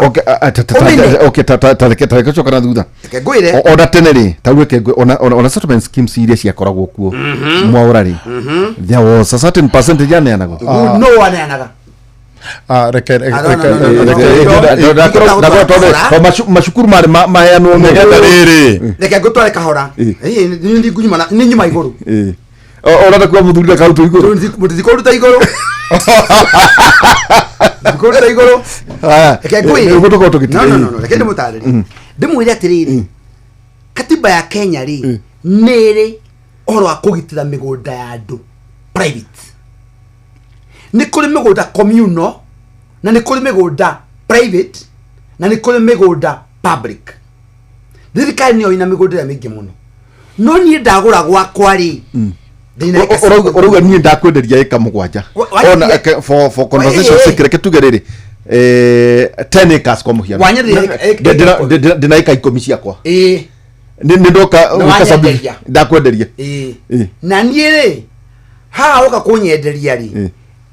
okay tareke chokana thutha kegwire ona teneri taweke ona settlement schemes iria ciakoragwo kuo mwaura ri there was a certain percentage yaneanaga no one anaga mashukuru mari maheanwo ngetha riri reke ngutware kahora ni ngunyuma ni nyuma iguru ona kwa muthurira kautu iguru mutithikoruta iguru ngorera igoro reke ngwire gutuko tukitire no reke ndimutare ndimwire atiriri katiba ya Kenya ri nere oro akugitira migunda ya andu private ni kuri migunda communal na ni kuri migunda private na ni kuri migunda public thirikari niyo ina migunda ya mingi muno no ni ndagura gwakwa ri orauga niĩ ndakwenderia ĩka mũgwanja ona for conversation sake reke tuge rĩrĩ 10 acres kwa mũhiano ndĩna ĩka 10 ciakwa nĩ ndoka ũkasabi ndakwenderia na niĩ rĩ ha ũka kũnyenderia rĩ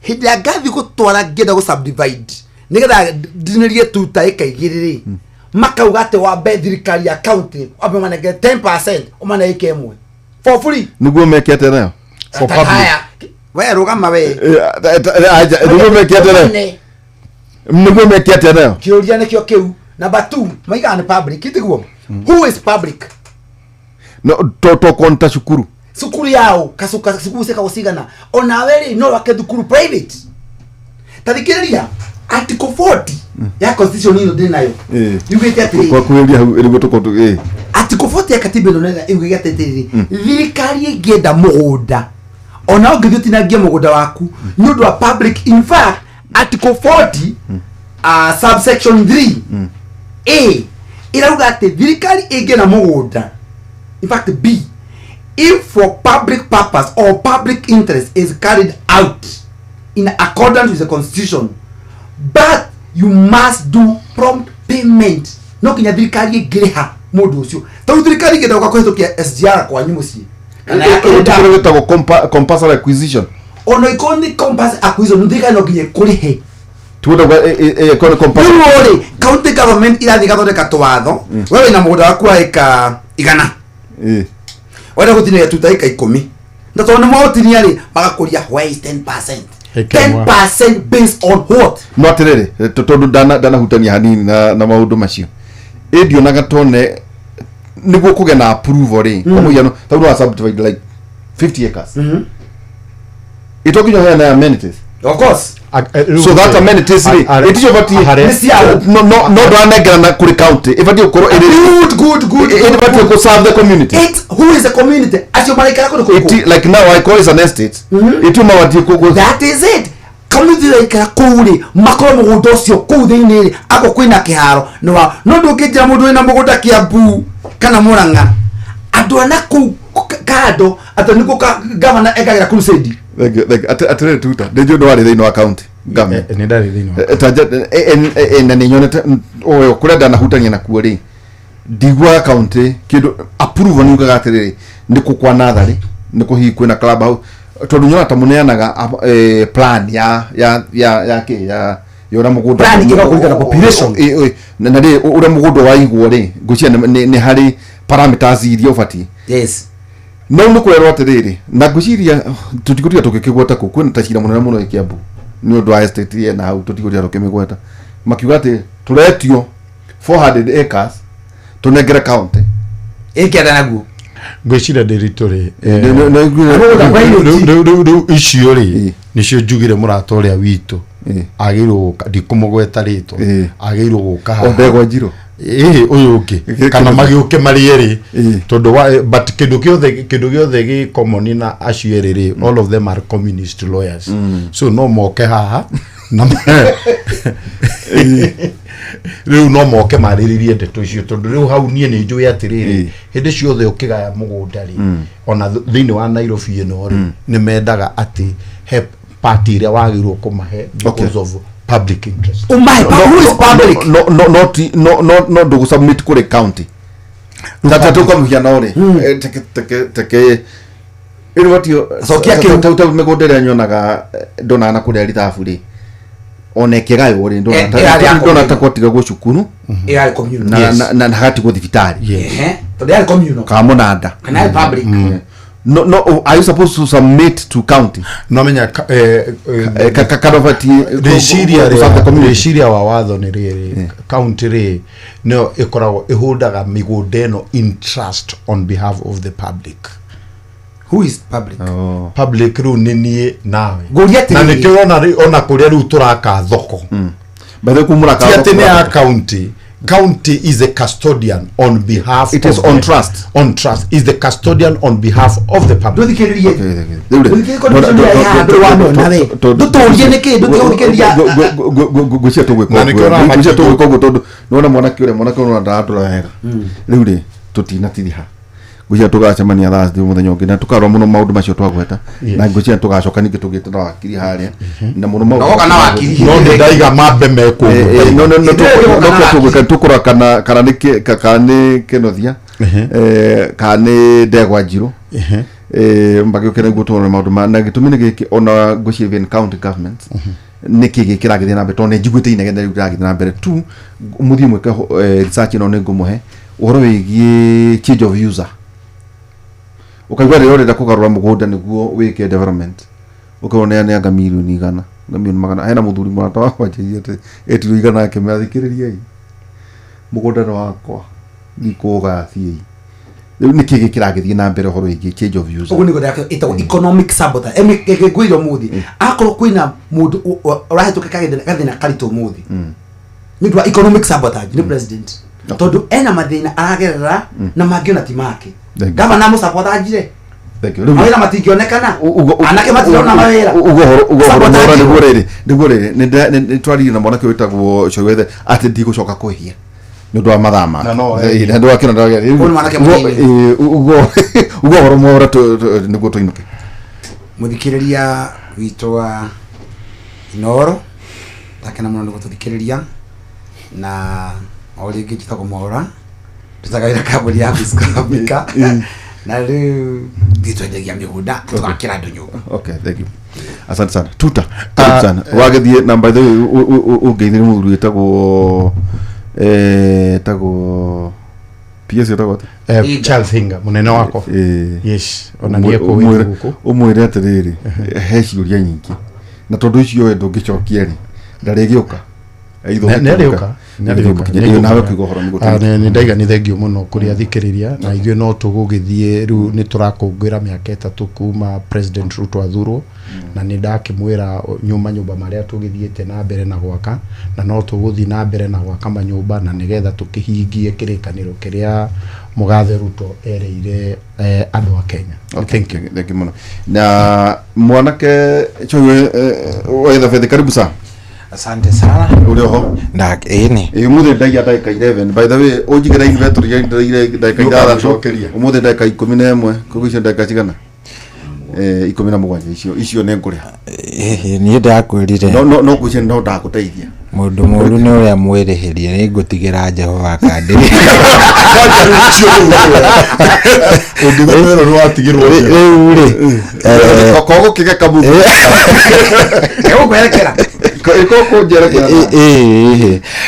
hĩndĩ ya ngathi gũtwara ngĩenda gũ subdivide nĩgetha ndinĩrie tuta ĩka igĩrĩ rĩ makauga atĩ wambe thirikari ya county wambe manenge 10% ũmane ĩka ĩmwe for free niguo mekete nayo for public we rugama we niguo mekete nayo niguo mekete nayo kiuria nikio kiu number 2 maiga ni public itiguo who is public no to konta shukuru sukuru yao kasuka sukuru seka usigana ona weri no wake thukuru private tadikiriria article 40 ya constitution ino dinayo yugete atiri kwa kuelia ilikuwa tuko article 40 ya katiba ino nena yugete atiri thirikari ingenda mugunda ona ungithutinagia mugunda waku nundu wa public. In fact article 40 subsection 3 a irauga ati thirikari ingena mugunda, in fact b, if for public purpose or public interest is carried out in accordance with the constitution, but you must do prompt payment. No kinya thirikari ingiriha mundu ucio to thirikari ingenda ukakuhitukia SGR kwa nyumu ci kana yake compulsory acquisition ono ikondi compulsory acquisition thirikari no kinya kurihe tuoda kwa company Nuri county government irathi gathondeka twatho wewe na mũgũnda waku wa eka 100 wenda gũtinĩria tuta eka 10 ndatona maũtinia rĩ magakũria waste 10%. 10% based on what? no atiriri tondu dana hutania hanini na maundu macio indio na gatone niguo kugena approval ri komo yano tondu wa subdivide like 50 acres itokinyo hena amenities Of course. So that amenities ri itijo bati no dwanegera na kuri county ibati ukoro good it bati ko serve the community who is the community asio malaika ko like now I call it an estate ituma wati ko that is it community like kuri makoro mugundo cio ku thiini ako kwina kiharo no ndungijira mundu wina mugunda Kiambu kana Murang'a andu ana ku kado ataniko ka governor ekagira crusade atere tuta ndio ndo wale thino account game ni ndari thino taja na ninyonete oyo kurenda na hutania na kuori digwa account kido approve ni ugagatire ndiko kwa nathari ndiko hi kwina club house tondu nyona ta muneanaga plan ya ke ya yora mugunda plan ikakurikana population na ndi ura mugundo wa igwo ri ngucia ni hari parameters iria ubati yes no nukwero atiriri na nguciria tutikuria tukikigweta ku kwina tacira munene muno Kiambu ni undu wa estate ye na hau tutikuria tukimigweta makiuga ati turetio 400 acres tunengere county ikienda naguo ngwicira ndirituri icio ri nicio njugire murata uria witu agirwo ndikumugweta rito agirwo guka ndego njiro uyu ungi kana magiuke marieri tondu but kindu giothe gi common na acio eri all of them are communist lawyers so no moke haha na riu no moke mariririe ndeto icio tondu riu hau nie ni njui atiriri hindi ciothe ukigaya mugunda ri ona thiini wa Nairobi ino ri ni mendaga ati he party ria wagirwo kumahe because of public interest. Oh my, who is public? No do submit kure county. Tata to come here now re. Take iri watio so kia ke uta megodera nyonaga ndona na kure ritabu ri. Onekega yori ndona takotiga go cukuru. Ira community. Na hati go thibitari. To they are communal. Kamo nada. Kana public. No, are you supposed to submit to county? No menya karovati the Syria wa watho ni riri county ri no ikoragwo ihundaga migunda eno in trust on behalf of the public. Who is public? Public ru ni nawe na nikirona ona kuria ru turaka thoko bathe kumura ka tiatene ya county is a custodian on behalf it is on trust is the custodian on behalf of the public. Dudikiriye gucia tugwe tondu nona mwana kiure nona ndatura wega riu ri tutina tiriha gucia tugacemania Thursday muthenya ungi na tukarwa muno maundu macio twagweta na gucia tugacoka ningi tugite na wakiri haria na muno maundu kana wakiri no ndaiga mambe meko no tukura kana niki kakani kenothia kani ndegwa njiro mbagiukira gutwara maundu na gitumini giki ona gucia even county government niki gikiragithia na beto ne njiguite inegenda iragithia na mbere tu muthii mweka research no ngumuhe uhoro wigie change of user ukaigwa rero renda kugarura mugunda niguo wike development ukone ne anga milioni igana magana hena muthuri mwana wa kwanjia eti igana yake mathikiriria mugunda wakwa nikuga thie niki gikiragithie na mbere horo igi change of user ugu nigo yake ito economic sabotage gwiro muthi akoro kwina mundu urahituka kathina karito muthi ni dwa economic sabotage ni president tondu ena mathina aragerera na mangiona timake gava na musabotage awira matingionekana anake matirona mawira ugo nigurere ni twari na mwana kwitagwo Chowethe ati ndigucoka kuhia ni ndo mathama na ndo akina ugo horo mora niguo tuinuke muthikiriria witu wa Inoro takena muno niguo tuthikiriria na ori ngi kitako mora tutagaira kaburi ya biskabika na riu nditwendegia migunda tukakira andu nyumba. Okay, thank you. Asante sana. Tuta karibu sana wagethie na by the way ungeithire muguru etagwo etagwo PS etagwo Charles Hinga munene wako yes ona niye ko guku umwire atiriri he ciuria nyingi na tondu icio we ndungicokia ri ndaregiuka neriuka nawe kigohoro ni ndaiga ni thengio muno kuri athikiriria na igwe no tugugithie riu ni turakungwira miaka 3 kuma President Ruto athurwo na ni ndakimwira nyumba maria tugithiete na mbere na gwaka na no tuguthi na mbere na gwaka manyumba na nigetha tukihingie kirikaniro kiria mugathe Ruto ereire andu a Kenya. Thank you muno na mwanake chowe weather fedhi karibu sana. Asante sana. Ule ho ndak eni umuthe ndaiya daika 11 by the way ujigera inventory ya daika 11 umuthe daika 11 kugucio daika cigana 17 icio ne ngure ni ndakwirire no kucio no ndaguteithia mundu muru ni uria mwirihirie ni ngutigira Jehova kandiri ungithero no atigirwo uri kogo kigeka mu egukwerekera ikoko njerekera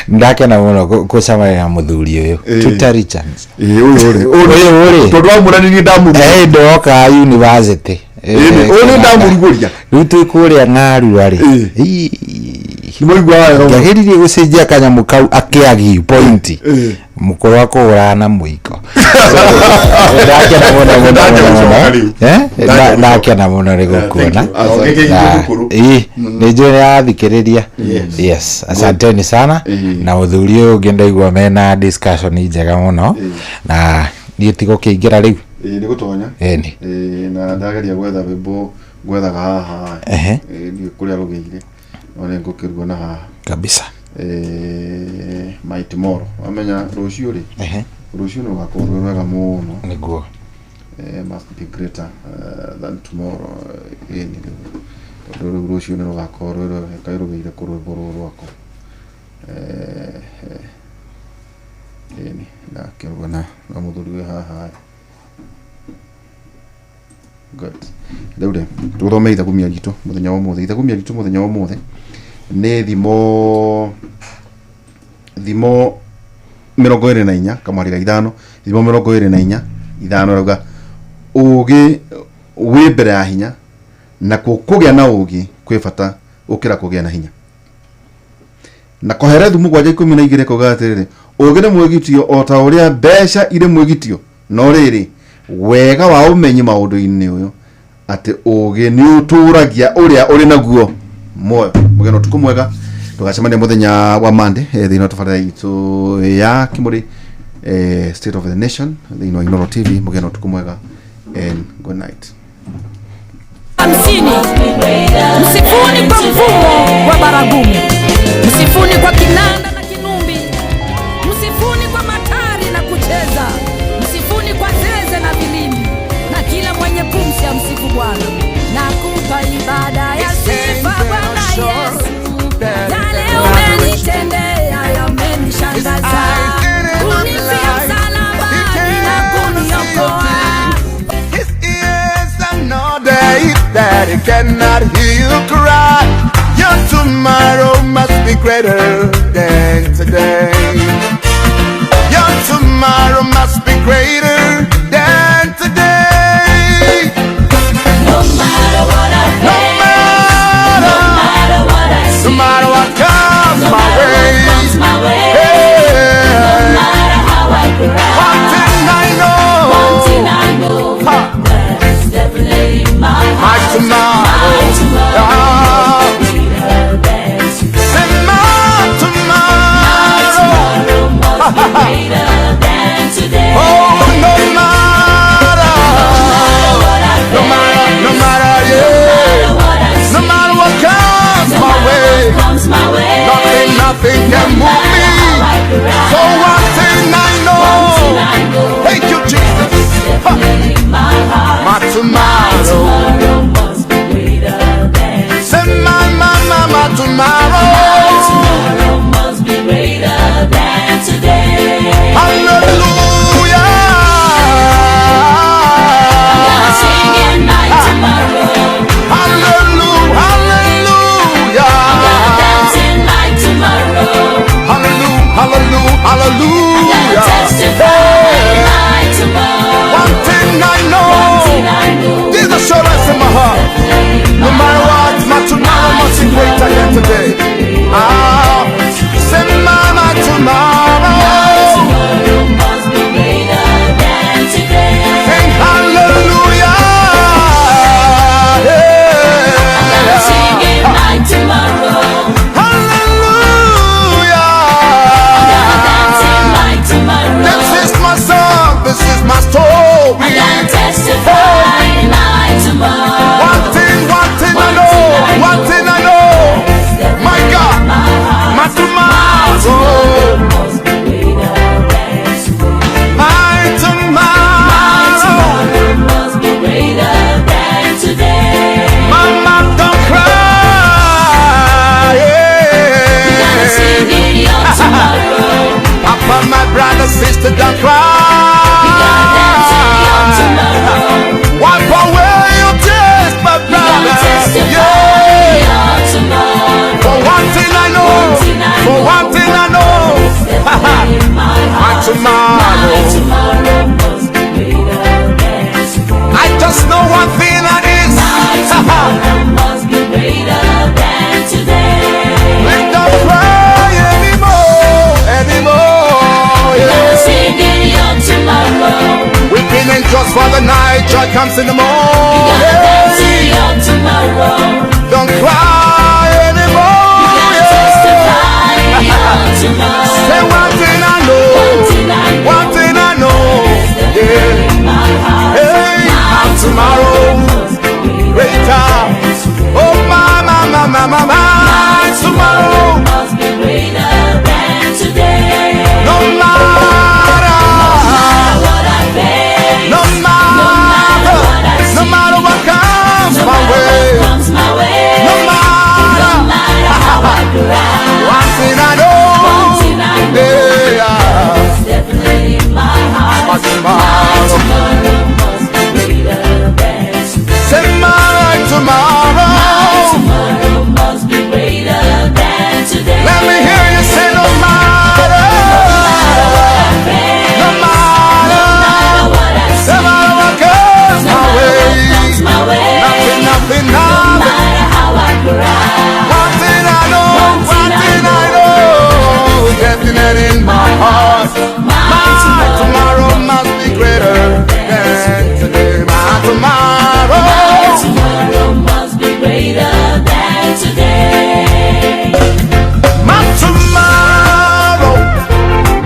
ndakena muno kucamania muthuri uyu Tuta Richards uri tondu wa murani ndamuru ndoka university uri ndamuriguria riu twikuria ng'aru ari ngagiririe gucenjia kanyamu kau akiagi point mukuru wa kugurana muiko ndakena muno rigukuna ni njuri athikiriria yes asanteni sana na uthuri uyu ungi ndaigua mena discussion njega muno na ni tigo kiingira riu ni gutonya eni na ndageria gwetha wimbo gwethaga haha ni kuria rugeire one ngukirwo na haha kabisa my tomorrow amenya rucio ri rucio no gakorwo wega muno niguo must be greater than tomorrow ni rucio no gakorwo kairugeire kuruboro rwako ni na kirwo na muthuri haha good daude tuthome ithagumia gitu muthenya wa muthe ithagumia gitu muthenya wa muthe ni thimo 24 kamari ga ithano thimo 24 ithano rauga ugi wi mbere ya hinya na kugia na ugi kwi bata ukira kugia na hinya na kohere thumu gwaje 12 kugatirire ugi ni mwegitio o ta uria mbeca ire mwegitio no riri wega wa umenyi maundu-ini uyu ati ugi ni uturagia uria uri naguo moyo mugeno tukumwega tugacemania muthenya wa Monday thina tabarira itu ya Kimuri State of the Nation thina Inoro TV mugeno tukumwega and good night. Msifuni kwa mfumo wa baragumu, msifuni kwa kinanda na kinumbi, msifuni kwa matari na kucheza, msifuni kwa zeze na vilindi, na kila mwenye pumzi ya msifu Bwana. Nakupa ibada ya sifa Bwana Yesu, yale umenitendea yamenishangaza, kunifia msalabani na kuniokoa. His ears are not deaf that he cannot hear you cry. Your tomorrow must be greater than today. Your tomorrow must be greater than today. No matter what I face, no matter what I see, no matter what comes no my matter way, what comes my way, hey, no matter how I cry, one thing I know, that's definitely my my tomorrow, tomorrow. say my sister, don't We gotta dance to your cry. tomorrow. Wipe away your tears, my We gotta brother. testify Yeah. your tomorrow. For one thing I know, for one thing I know, Definitely in my my heart. tomorrow. My tomorrow must be greater than today. I just know one thing that is. My tomorrow must be greater than today. We don't cry anymore, anymore. Gotta Yeah. sing in your tomorrow. Weeping and just for the night, joy comes in the Gotta dance to morning. your tomorrow. Don't cry anymore. Gotta testify your tomorrow. Say one thing I know, one thing I know. Yeah. In my heart. Hey, my tomorrow greater. Oh my tomorrow. Must be greater than today. No matter, What I face, no matter what comes no my matter way. what comes my way, No matter, no matter how I cry, one thing I know. one thing I know, Yeah. it's definitely in my heart. My tomorrow. tomorrow must be greater than today. Say my tomorrow. Tomorrow must be greater than today. Let me hear you say no matter, no matter, What I no see, matter what comes no my matter what comes way. my way, Nothing, no nothing. matter how I cry. One thing I know, one thing I know, definite in my heart. My tomorrow must be greater than today. My tomorrow. Tomorrow must be greater than today. My tomorrow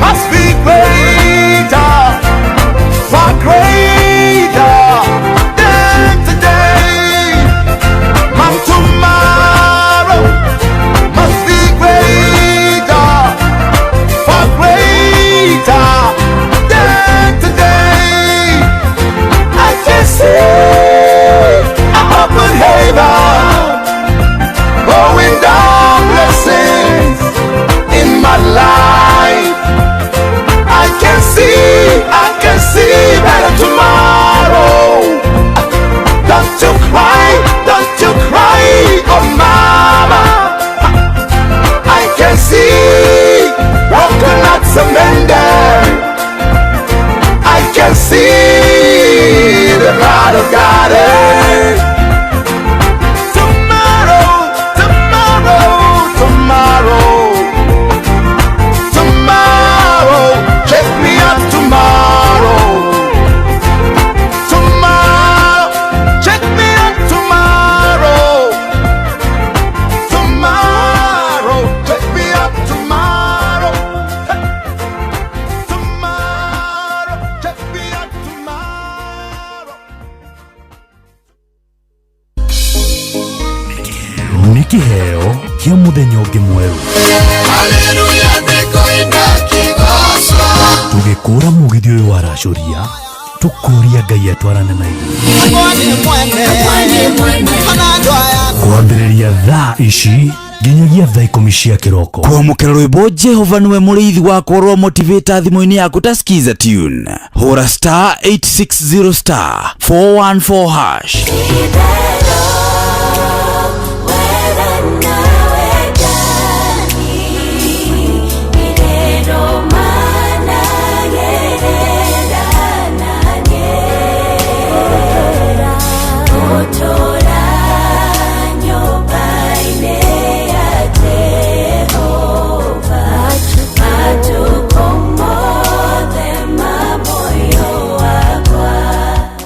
must be greater, far greater than today. My tomorrow must be greater, far greater than today. I can see an open heaven, pouring down blessings in my life. I can see better tomorrow. Don't you cry, oh mama. I can see broken hearts mended. I can see the God of God. Tomorrow, tomorrow, tomorrow, tomorrow, check me out tomorrow. Tomorrow, check me out tomorrow. Tomorrow, check me out tomorrow. Tomorrow, check me out tomorrow. nĩ kĩheo kĩa mũthenya ũngĩ mwerũ tũgĩkũra mũgithi ũyũ wa racoria tũkũria Ngai atwarane na ithuĩ kwambĩrĩria thaa ici nginyagia thaa 10 cia kĩroko kwamũkĩra rwĩmbo Jehova nĩwe mũrĩithi wakwa rwa motivator thimũ-inĩ yaku ta skiza tune hũra star 860 star 414 hash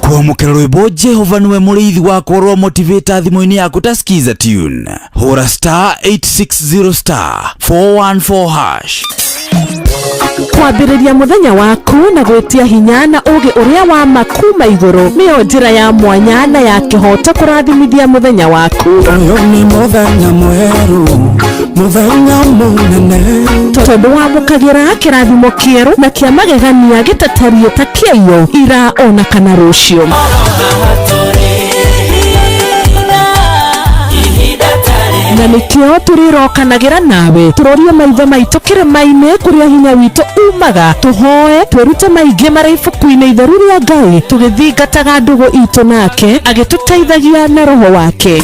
kwamũkĩra rwĩmbo Jehova nĩwe mũrĩithi wakwa rwa motivator thimũ-inĩ yaku ta skiza tune hũra star 860 star 414 hash kwambĩrĩria mũthenya waku na gwĩtia hinya na ũgĩ ũrĩa wa makuma igũrũ nĩyo njĩra ya mwanya na ya kĩhoto kũrathimithia mũthenya waku ũyũ nĩ mũthenya mwerũ mũthenya mũnene tondũ wamũkagĩra kĩrathimo kĩerũ na kĩa magegania gĩtatarie ta kĩayo ira ona kana rũciũ na nikio turirokanagira nawe turorie maitho maitu kirima-ini kuria hinya witu umaga tuhoe twirute maingi mara ibuku-ini itheru ria Ngai tugithingataga ndugu itu nake agituteithagia na roho wake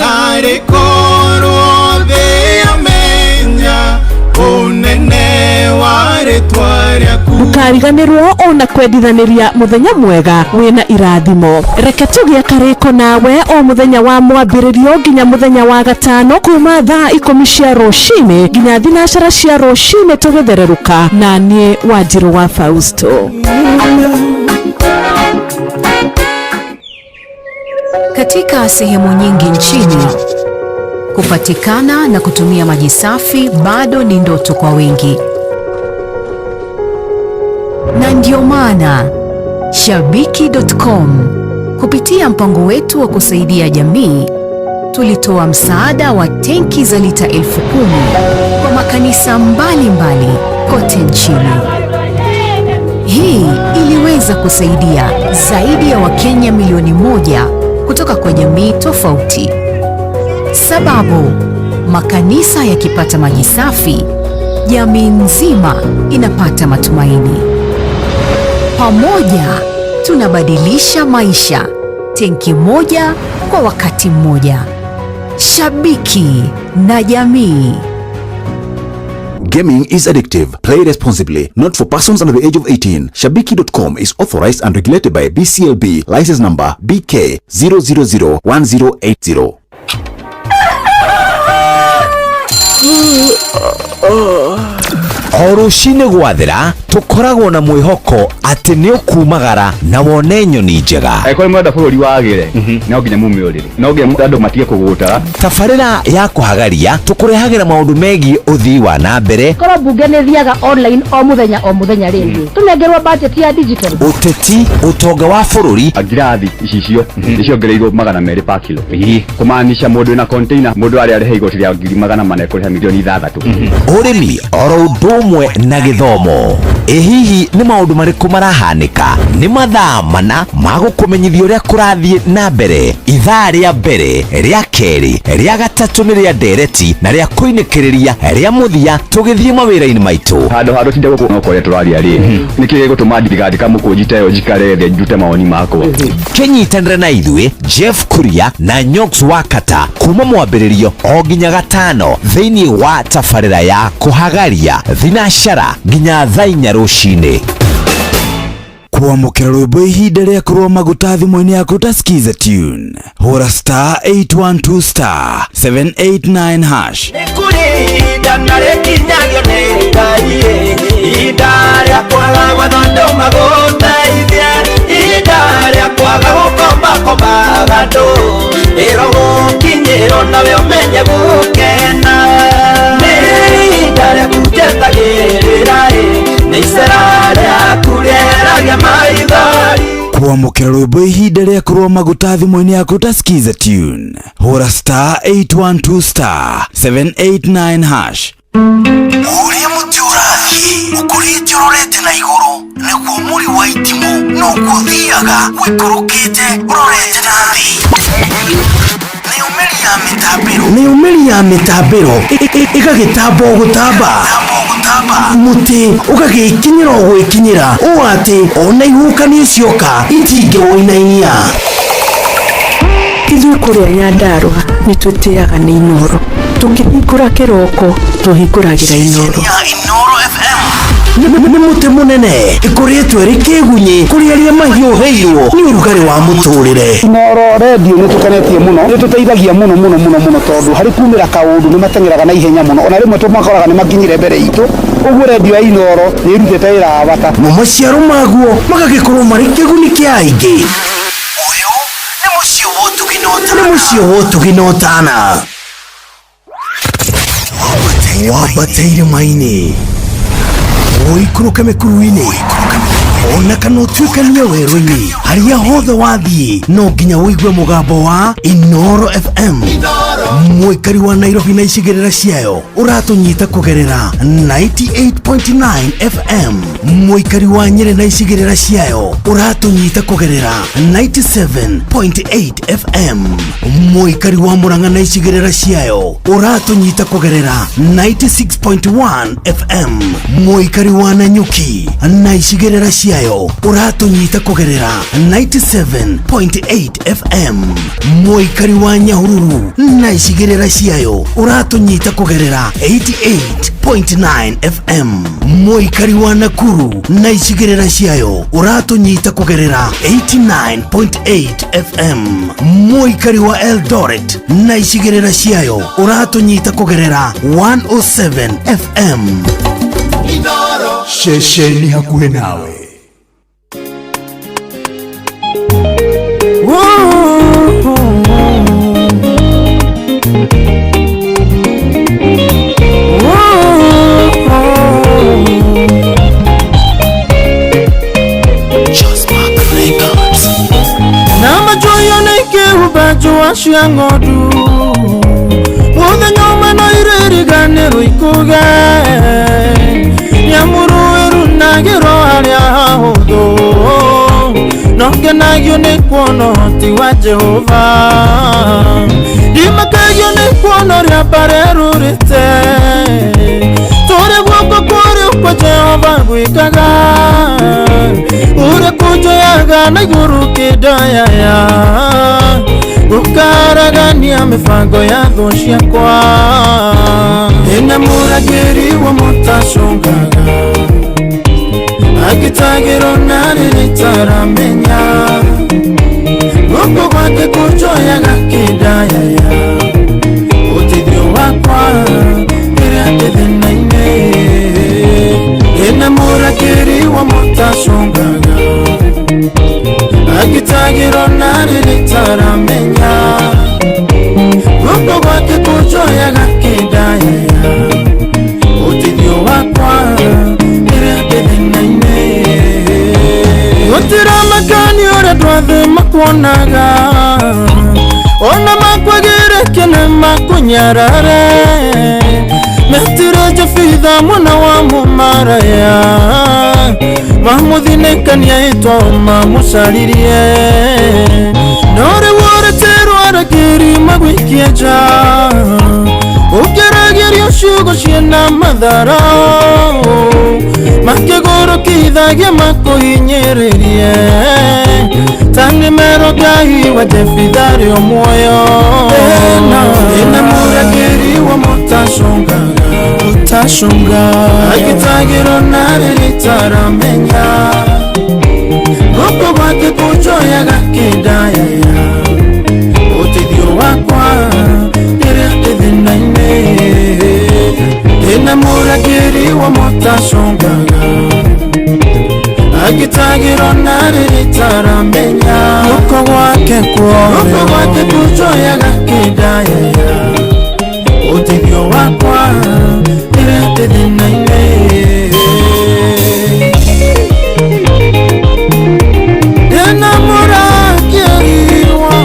ndukariganirwo ona kwendithaniria muthenya mwega wina irathimo. Reke tugie kariko nawe o muthenya wa mwambiririo nginya muthenya wa gatano kuma thaa 10 cia rucini nginya thinacara cia rucini tugithereruka na nie Wanjiru wa Fausto. Katika sehemu nyingi nchini, kupatikana na kutumia maji safi bado ni ndoto kwa wengi. Na ndio maana Shabiki.com kupitia mpango wetu wa kusaidia jamii tulitoa msaada wa tenki za lita 10,000 kwa makanisa mbalimbali kote nchini. Hii iliweza kusaidia zaidi ya Wakenya milioni 1 kutoka kwa jamii tofauti. Sababu makanisa yakipata maji safi, jamii nzima inapata matumaini. Pamoja tunabadilisha maisha, tenki moja kwa wakati mmoja. Shabiki na jamii. Gaming is addictive. Play responsibly. Not for persons under the age of 18. Shabiki.com is authorized and regulated by BCLB. License number BK 0001080. O ruciinĩ gwathira tukoragwo na mwihoko ati nĩ ũkumagara na wone nyoni njega. Aikore mwenda bũrũri wagĩre no nginya mumiũrĩre, no nginya andũ matige kũgũta. Tabarĩra ya kũhagaria tũkũrehagĩra maũndũ megiĩ ũthii wa na mbere. Korwo mbunge nĩ thiaga online o mũthenya rĩngĩ tũnengerwo budget ya digital. Ũteti, ũtonga wa bũrũri. Ngirathi icicio nĩciongereirwo 200 per kilo. Kũmaanisha mũndũ wĩna container, mũndũ arĩa arĩhe igoti rĩa 400 kũrĩha milioni 6. Ũrĩmi oro ũndũ ũmwe na gĩthomo. Hihi nĩ maũndũ marĩkũ marahanĩka? Nĩ mathaa mana ma gũkũmenyithia ũrĩa kũrathiĩ na mbere. Ithaa rĩa mbere, rĩa kerĩ, rĩa gatatũ nĩ rĩa ndereti na rĩa kũinĩkĩrĩria rĩa mũthia tũgĩthiĩ mawĩra-inĩ maitũ. Handũ tinde gũkũ no kũrĩa tũraria rĩ. Nĩkĩ gũtũma thirikari kamũkũnjite yo njikare thĩ njute mawoni makwa. Kĩnyitanĩre na ithuĩ Jeff Kuria na Nyox Wakata kuma mwambĩrĩrio o nginya gatano thĩinĩ wa tabarĩra ya kũhagaria thinacara nginya thaa 4 rũcinĩ. Kwamũkĩra rwĩmbo ihinda rĩa kũrũa maguta thimũ-inĩ yaku ta skiza tune hũra star 812 star 789 hash. Nĩkũrĩnda na rĩkinyagio nĩ Ngai, ihinda rĩa kwaga gwathondeka magũteithie, ihinda rĩa kwaga gũkomba andũ, ĩro gũkinyĩrwo nawe ũmenye gũkena, nĩ ihinda rĩa kũnjetagĩrĩra nĩ icera rĩaku rĩeragia maithori. Kwamũkĩra rwĩmbo ihinda rĩa kũrũa maguta thimũ-inĩ yaku ta skiza tune hũra star 812 star 789 hash. Ũrĩa mũtĩ ũrathiĩ ũkũrĩte ũrorete na igũrũ, nĩguo mũri wa itimũ no gũthiaga wĩikũrũkĩte ũrorete na thĩ. Nĩ ũmĩri ya mĩtambĩro ĩgagĩtamba o gũtamba, mũtĩ ũgagĩkinyĩra o gwĩkinyĩra, ũũ atĩ ona ihukanio cioka itingĩwoinainia. Ithuĩ kũrĩa Nyandarua nĩ twĩtĩaga nĩ Inoro, tũkĩhingũra kĩroko tũhingũragĩra Inoro. Nĩ mũtĩ mũnene ĩkoretwo ĩrĩ kĩgunyi kũrĩ arĩa mahiũhĩirwo nĩ ũrugarĩ wa mũtũrĩre. Inoro redio nĩ tũkenetie mũno, nĩ tũteithagia mũno tondũ harĩ kumĩra kaũndũ nĩ mateng'eraga na ihenya mũno, ona rĩmwe tũmakoraga nĩ makinyire mbere itũ. Ũguo redio ya Inoro nĩ ĩrutĩte wĩra wa bata, na maciaro maguo magagĩkorwo marĩ kĩguni kĩa aingĩ. Ũyũ nĩ mũciĩ wa ũtugi na ũtana. Wambate irĩma-inĩ, ũikũrũke mĩkuru-inĩ, ona kana utuikanie werũ-inĩ harĩa hothe wathiĩ no nginya wĩigue mũgambo wa Inoro FM. Mũikari wa Nairobi na icigĩrĩra ciayo ũratũnyita kũgerera 98.9 FM. Mũikari wa Nyeri na icigĩrĩra ciayo ũratũnyita kũgerera 97.8 FM. Mũikari wa Murang'a na icigĩrĩra ciayo ũratũnyita kũgerera 96.1 FM. Mũikari wa Nanyuki na icigĩrĩra ciayo ũratũnyita kũgerera 97.8 FM. Mũikari wa Nyahururu na icigĩrĩra ciayo ũratũnyita kũgerera 88.9 FM. Mũikari wa Nakuru na icigĩrĩra ciayo ũratũnyita kũgerera 89.8 FM. Mũikari wa Eldoret na icigĩrĩra ciayo ũratũnyita kũgerera 107 FM. Shesheni hakuhe nawe. Cia ng'ondu muthenya no iririganĩrwo ikuge nyamũrũĩru nagĩro harĩa hahũthũ no ngenagio nĩ kuona ũhoti wa Jehova ndimakagio nĩ kuona ũrĩa mbarerũrĩte tũrĩ guoko kũrĩ kwa Jehova gwĩkaga ũrĩa kũnjoyaga na igũrũ kĩndayaya ukaragania mifango ya thũ ciakwa ĩna mũragĩri wa mũtacũngaga agĩtagĩrwo na rĩrĩa itaramenya guoko gwake kũnjoyaga kĩndayaya ũteithio wakwa rĩrĩa ndĩ thĩna-inĩ ĩna mũragĩri wa mũtacũngaga agĩtagĩrwo na rĩrĩa itaramenya guoko gwake kũnjoyaga kĩndayaya ũteithio wakwa rĩrĩa ndĩ thĩna-inĩ gũtiramakania ũrĩa andũ a thĩ makuonaga ona makwagĩre kene makũnyarare metire Jefitha mwana wa mũmaraya mamũthinĩkania ĩtwa mamũcaririe no rĩu ũreterwo aragĩri magũikie nja ũkĩragĩrio ciugo ciĩna mathara makĩgũrũkithagia makũhinyĩrĩrie tanĩ mero Ngai wa Jefitha rĩ o muoyo ĩna mũragĩri wa mũtacũngaga agĩtagĩrwo na rĩrĩa itaramenya guoko gwake kũnjoyaga kĩndayaya ũteithio wakwa rĩrĩa ndĩ thĩna-inĩ ĩna mũragĩri wa mũtacũngaga agĩtagĩrwo na rĩrĩa itaramenya guoko gwake kũnjoyaga kĩndayaya ũteithio wakwa rĩrĩa ndĩ thĩna-inĩ ĩna mũragĩri wa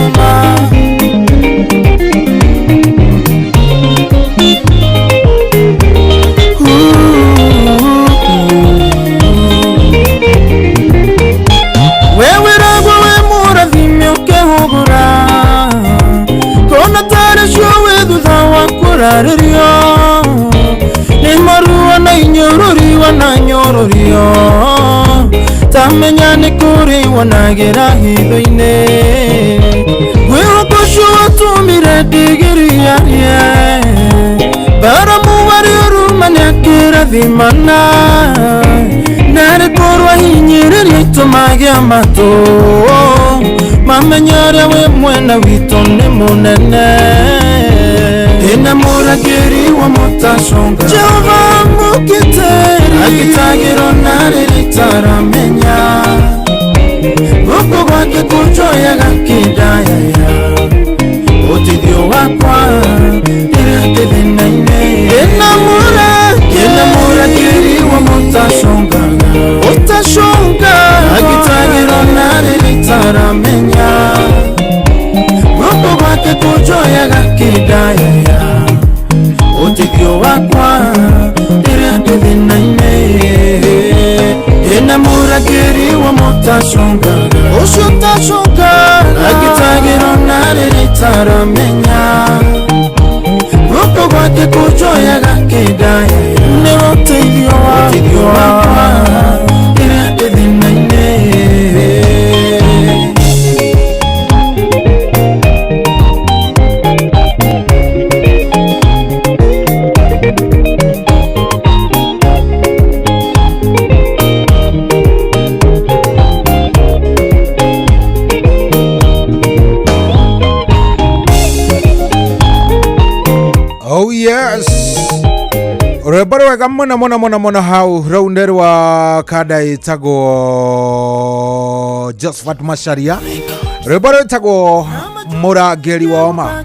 wewĩragwo wĩ mũrathime ũkĩhũgũra kona tarĩ cio wĩ thutha wa kũrarĩrio nĩ maruo na inyũrũrio na nyũrũrio tamenya nĩ kũrĩ wonagĩra hitho-inĩ gwĩhoka ũcio watũmire ndigiriarie baramu warĩ ũruma nĩ akĩrathimana narĩ kũrwa hinyĩrĩria itũmagĩa matũ mamenya ũrĩa wĩ mwena witũ nĩ mũnene ĩna mũragĩri wa mũtacũngaga Jehova mũgitĩri agĩtagĩrwo na rĩrĩa itaramenya guoko gwake kũnjoyaga kĩndayaya ũteithio wakwa rĩrĩa ndĩ thĩna-inĩ ĩna mũragĩri wa mũtacũngaga ushutashunga agitagiro nariritaramenya guko gwake kujoya gakidaya neroteithio wakwa ĩrĩa ndĩthĩnaine. Oh yes, rwĩmbo rwega mũno hau rũu rwa kada ĩtagwo Josephat Macharia, rwĩmbo rwĩtagwo mũrangĩri wa oma.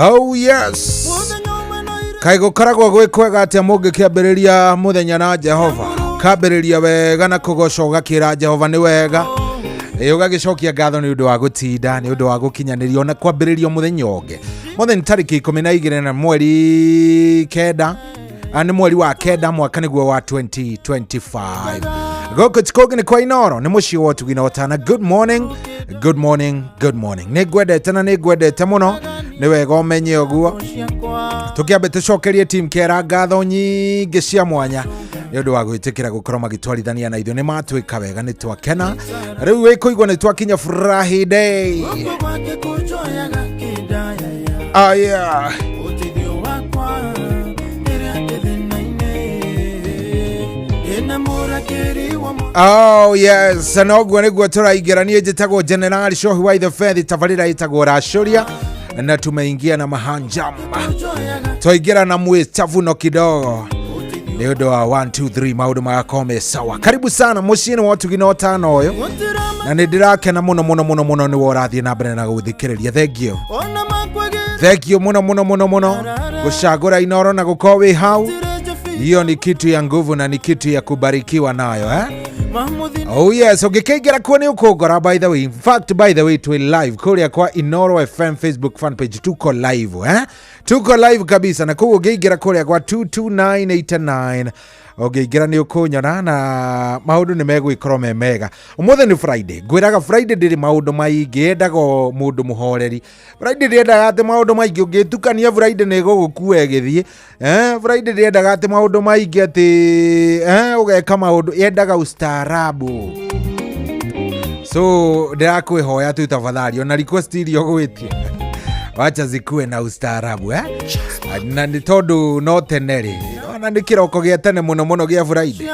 Oh yes, kaĩ gũkoragwo gwĩ kwega atĩa mũngĩkĩambĩrĩria mũthenya na Jehova, kambĩrĩria wega na kũgoca ũgakĩra Jehova nĩ wega, ũgagĩcokia ngatho nĩ ũndũ wa gũtinda, nĩ ũndũ wa gũkinyanĩrio na kwambĩrĩrio mũthenya ũngĩ. Mũthenya tarĩki 12 na mweri kenda, nĩ mweri wa kenda mwaka nĩguo wa 2025. Gũkũ tikũngĩ nĩ kwa Inoro, nĩ mũciĩ wa Ũtugi Otana. Good morning, good morning, good morning. Nĩ ngwendete na nĩ ngwendete mũno, nĩ wega ũmenye ũguo. Tũkĩambe tũcokerie team Kera ngatho nyingĩ cia mwanya nĩ ũndũ wa gwĩtĩkĩra gũkorwo magĩtwarithania na ithuĩ, nĩ matwĩka wega, nĩ twakena. Rĩu wĩkũigua nĩ twakinya Friday. Oh yeah. Oh yes, noguo nĩguo tũraingĩra. Niĩ njĩtagwo General Shohi wa the Faith, tabarĩra ĩtagwo Racuria, na tumeingia na mahanjam, twaingĩra na mwĩtavuno kidogo nĩ ũndũ wa 1 2 3 maũndũ magakorwo me sawa. Karibu sana mũciĩ-inĩ wa Ũtugi Otana ũyũ, na nĩ ndĩrakena mũno nĩ worathiĩ na mbere na gũthikĩrĩria. Thank you mũno gũcagũra Inoro na gũkorwo wĩ hau. Hiyo ni kitu ya nguvu na ni kitu ya kubarikiwa nayo Oh yes, ũngĩkĩingĩra kuo nĩ ũkũngora. By the way, in fact by the way, twĩ live kũrĩa kwa Inoro FM Facebook fan page, tuko live tuko live kabisa, na koguo ũngĩingĩra kũrĩa kwa 22989 ũngĩingĩra nĩ ũkũnyona na maũndũ nĩ megwĩkorwo me mega. Ũmũthĩ nĩ Friday, ngwĩraga Friday ndĩrĩ maũndũ maingĩ, endaga mũndũ mũhoreri. Friday ndĩendaga atĩ maũndũ maingĩ, ũngĩtukania Friday nĩ gũgũkua ĩgĩthiĩ. Friday ndĩendaga atĩ maũndũ maingĩ atĩ ũgeka maũndũ, yendaga ustaarabu. So ndĩrakwĩhoya tu tafadhali, ona request iria ũgwĩtie wacha zikuwe na ustaarabu na nĩ tondũ no teneri, ona nĩ kĩroko gĩa tene mũno gĩa Friday.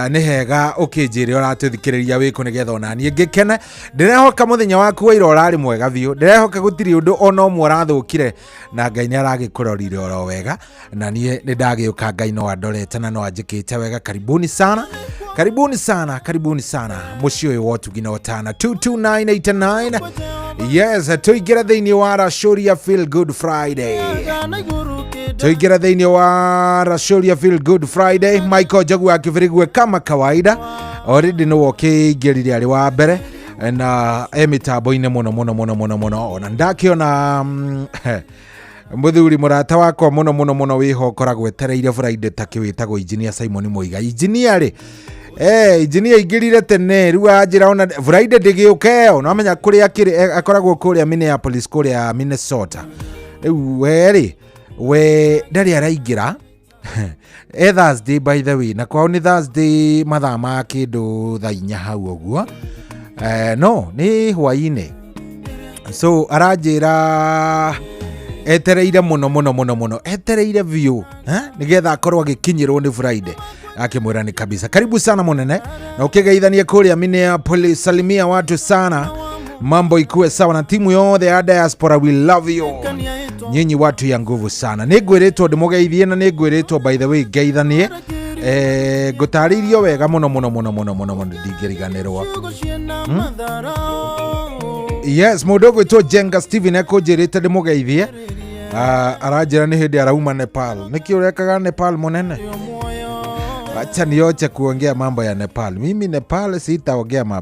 Nĩ hega ũkĩnjĩre ũratũthikĩrĩria wĩkũ nĩgetha ona niĩ ngĩkene. Ndĩrehoka mũthenya waku wa ira ũrarĩ mwega biũ, ndĩrehoka gũtirĩ ũndũ ona ũmwe ũrathũkire, na Ngai nĩ aragĩkũrorire oro wega, na niĩ nĩ ndagĩũka Ngai no andorete na no anjĩkĩte wega. Karibuni sana mũciĩ ũyũ wa Ũtugi Otana 22989. Yes, tũingĩra thĩinĩ wa Racuria Feel Good Friday. Tũingĩra thĩinĩ wa Racuria Feel Good Friday. Michael Njogu akĩbĩrĩgue kama kawaida, already nĩ wokĩingĩrire arĩ wa mbere na mĩtambo-inĩ mũno. Ona ndakĩona mũthuri mũrata wakwa mũno wĩho ũkoragwo etereire Friday takĩwĩtagwo Engineer Simon Muiga. Engineer rĩ, engineer ingĩrire tene, rĩu anjĩra ona Friday ndĩgĩũke, no amenya kũrĩa akĩrĩ, akoragwo kũrĩa Minneapolis kũrĩa Minnesota. Rĩu we ndarĩ araingĩra Thursday by the way, na kwao nĩ Thursday mathaa ma kĩndũ thaa 4 hau ũguo, no nĩ hwainĩ. So aranjĩra etereire mũno etereire biũ nĩgetha akorwo agĩkinyĩrwo nĩ Friday. Akimwĩra nĩ kabisa. Karibu sana mũnene, na ũkĩgeithania kũrĩa Minneapolis, salimia watu sana, mambo ikuwe sawa na timu yothe ya diaspora. We love you, nyinyi watu ya nguvu sana. Nĩ ngwĩrĩtwo ndĩmũgeithie na nĩ ngwĩrĩtwo by the way geithanie, ngũtarĩirio wega mũno ndingĩriganĩrwo. Yes, mũndũ ũgwĩtwo Jenga Steven ekũnjĩrĩte ndĩmũgeithie, aranjĩra nĩ hĩndĩ arauma Nepal. Nĩkĩ ũrekaga Nepal mũnene? Acha nioche kuongea mambo ya Nepal. Mimi Nepal sitaongea mambo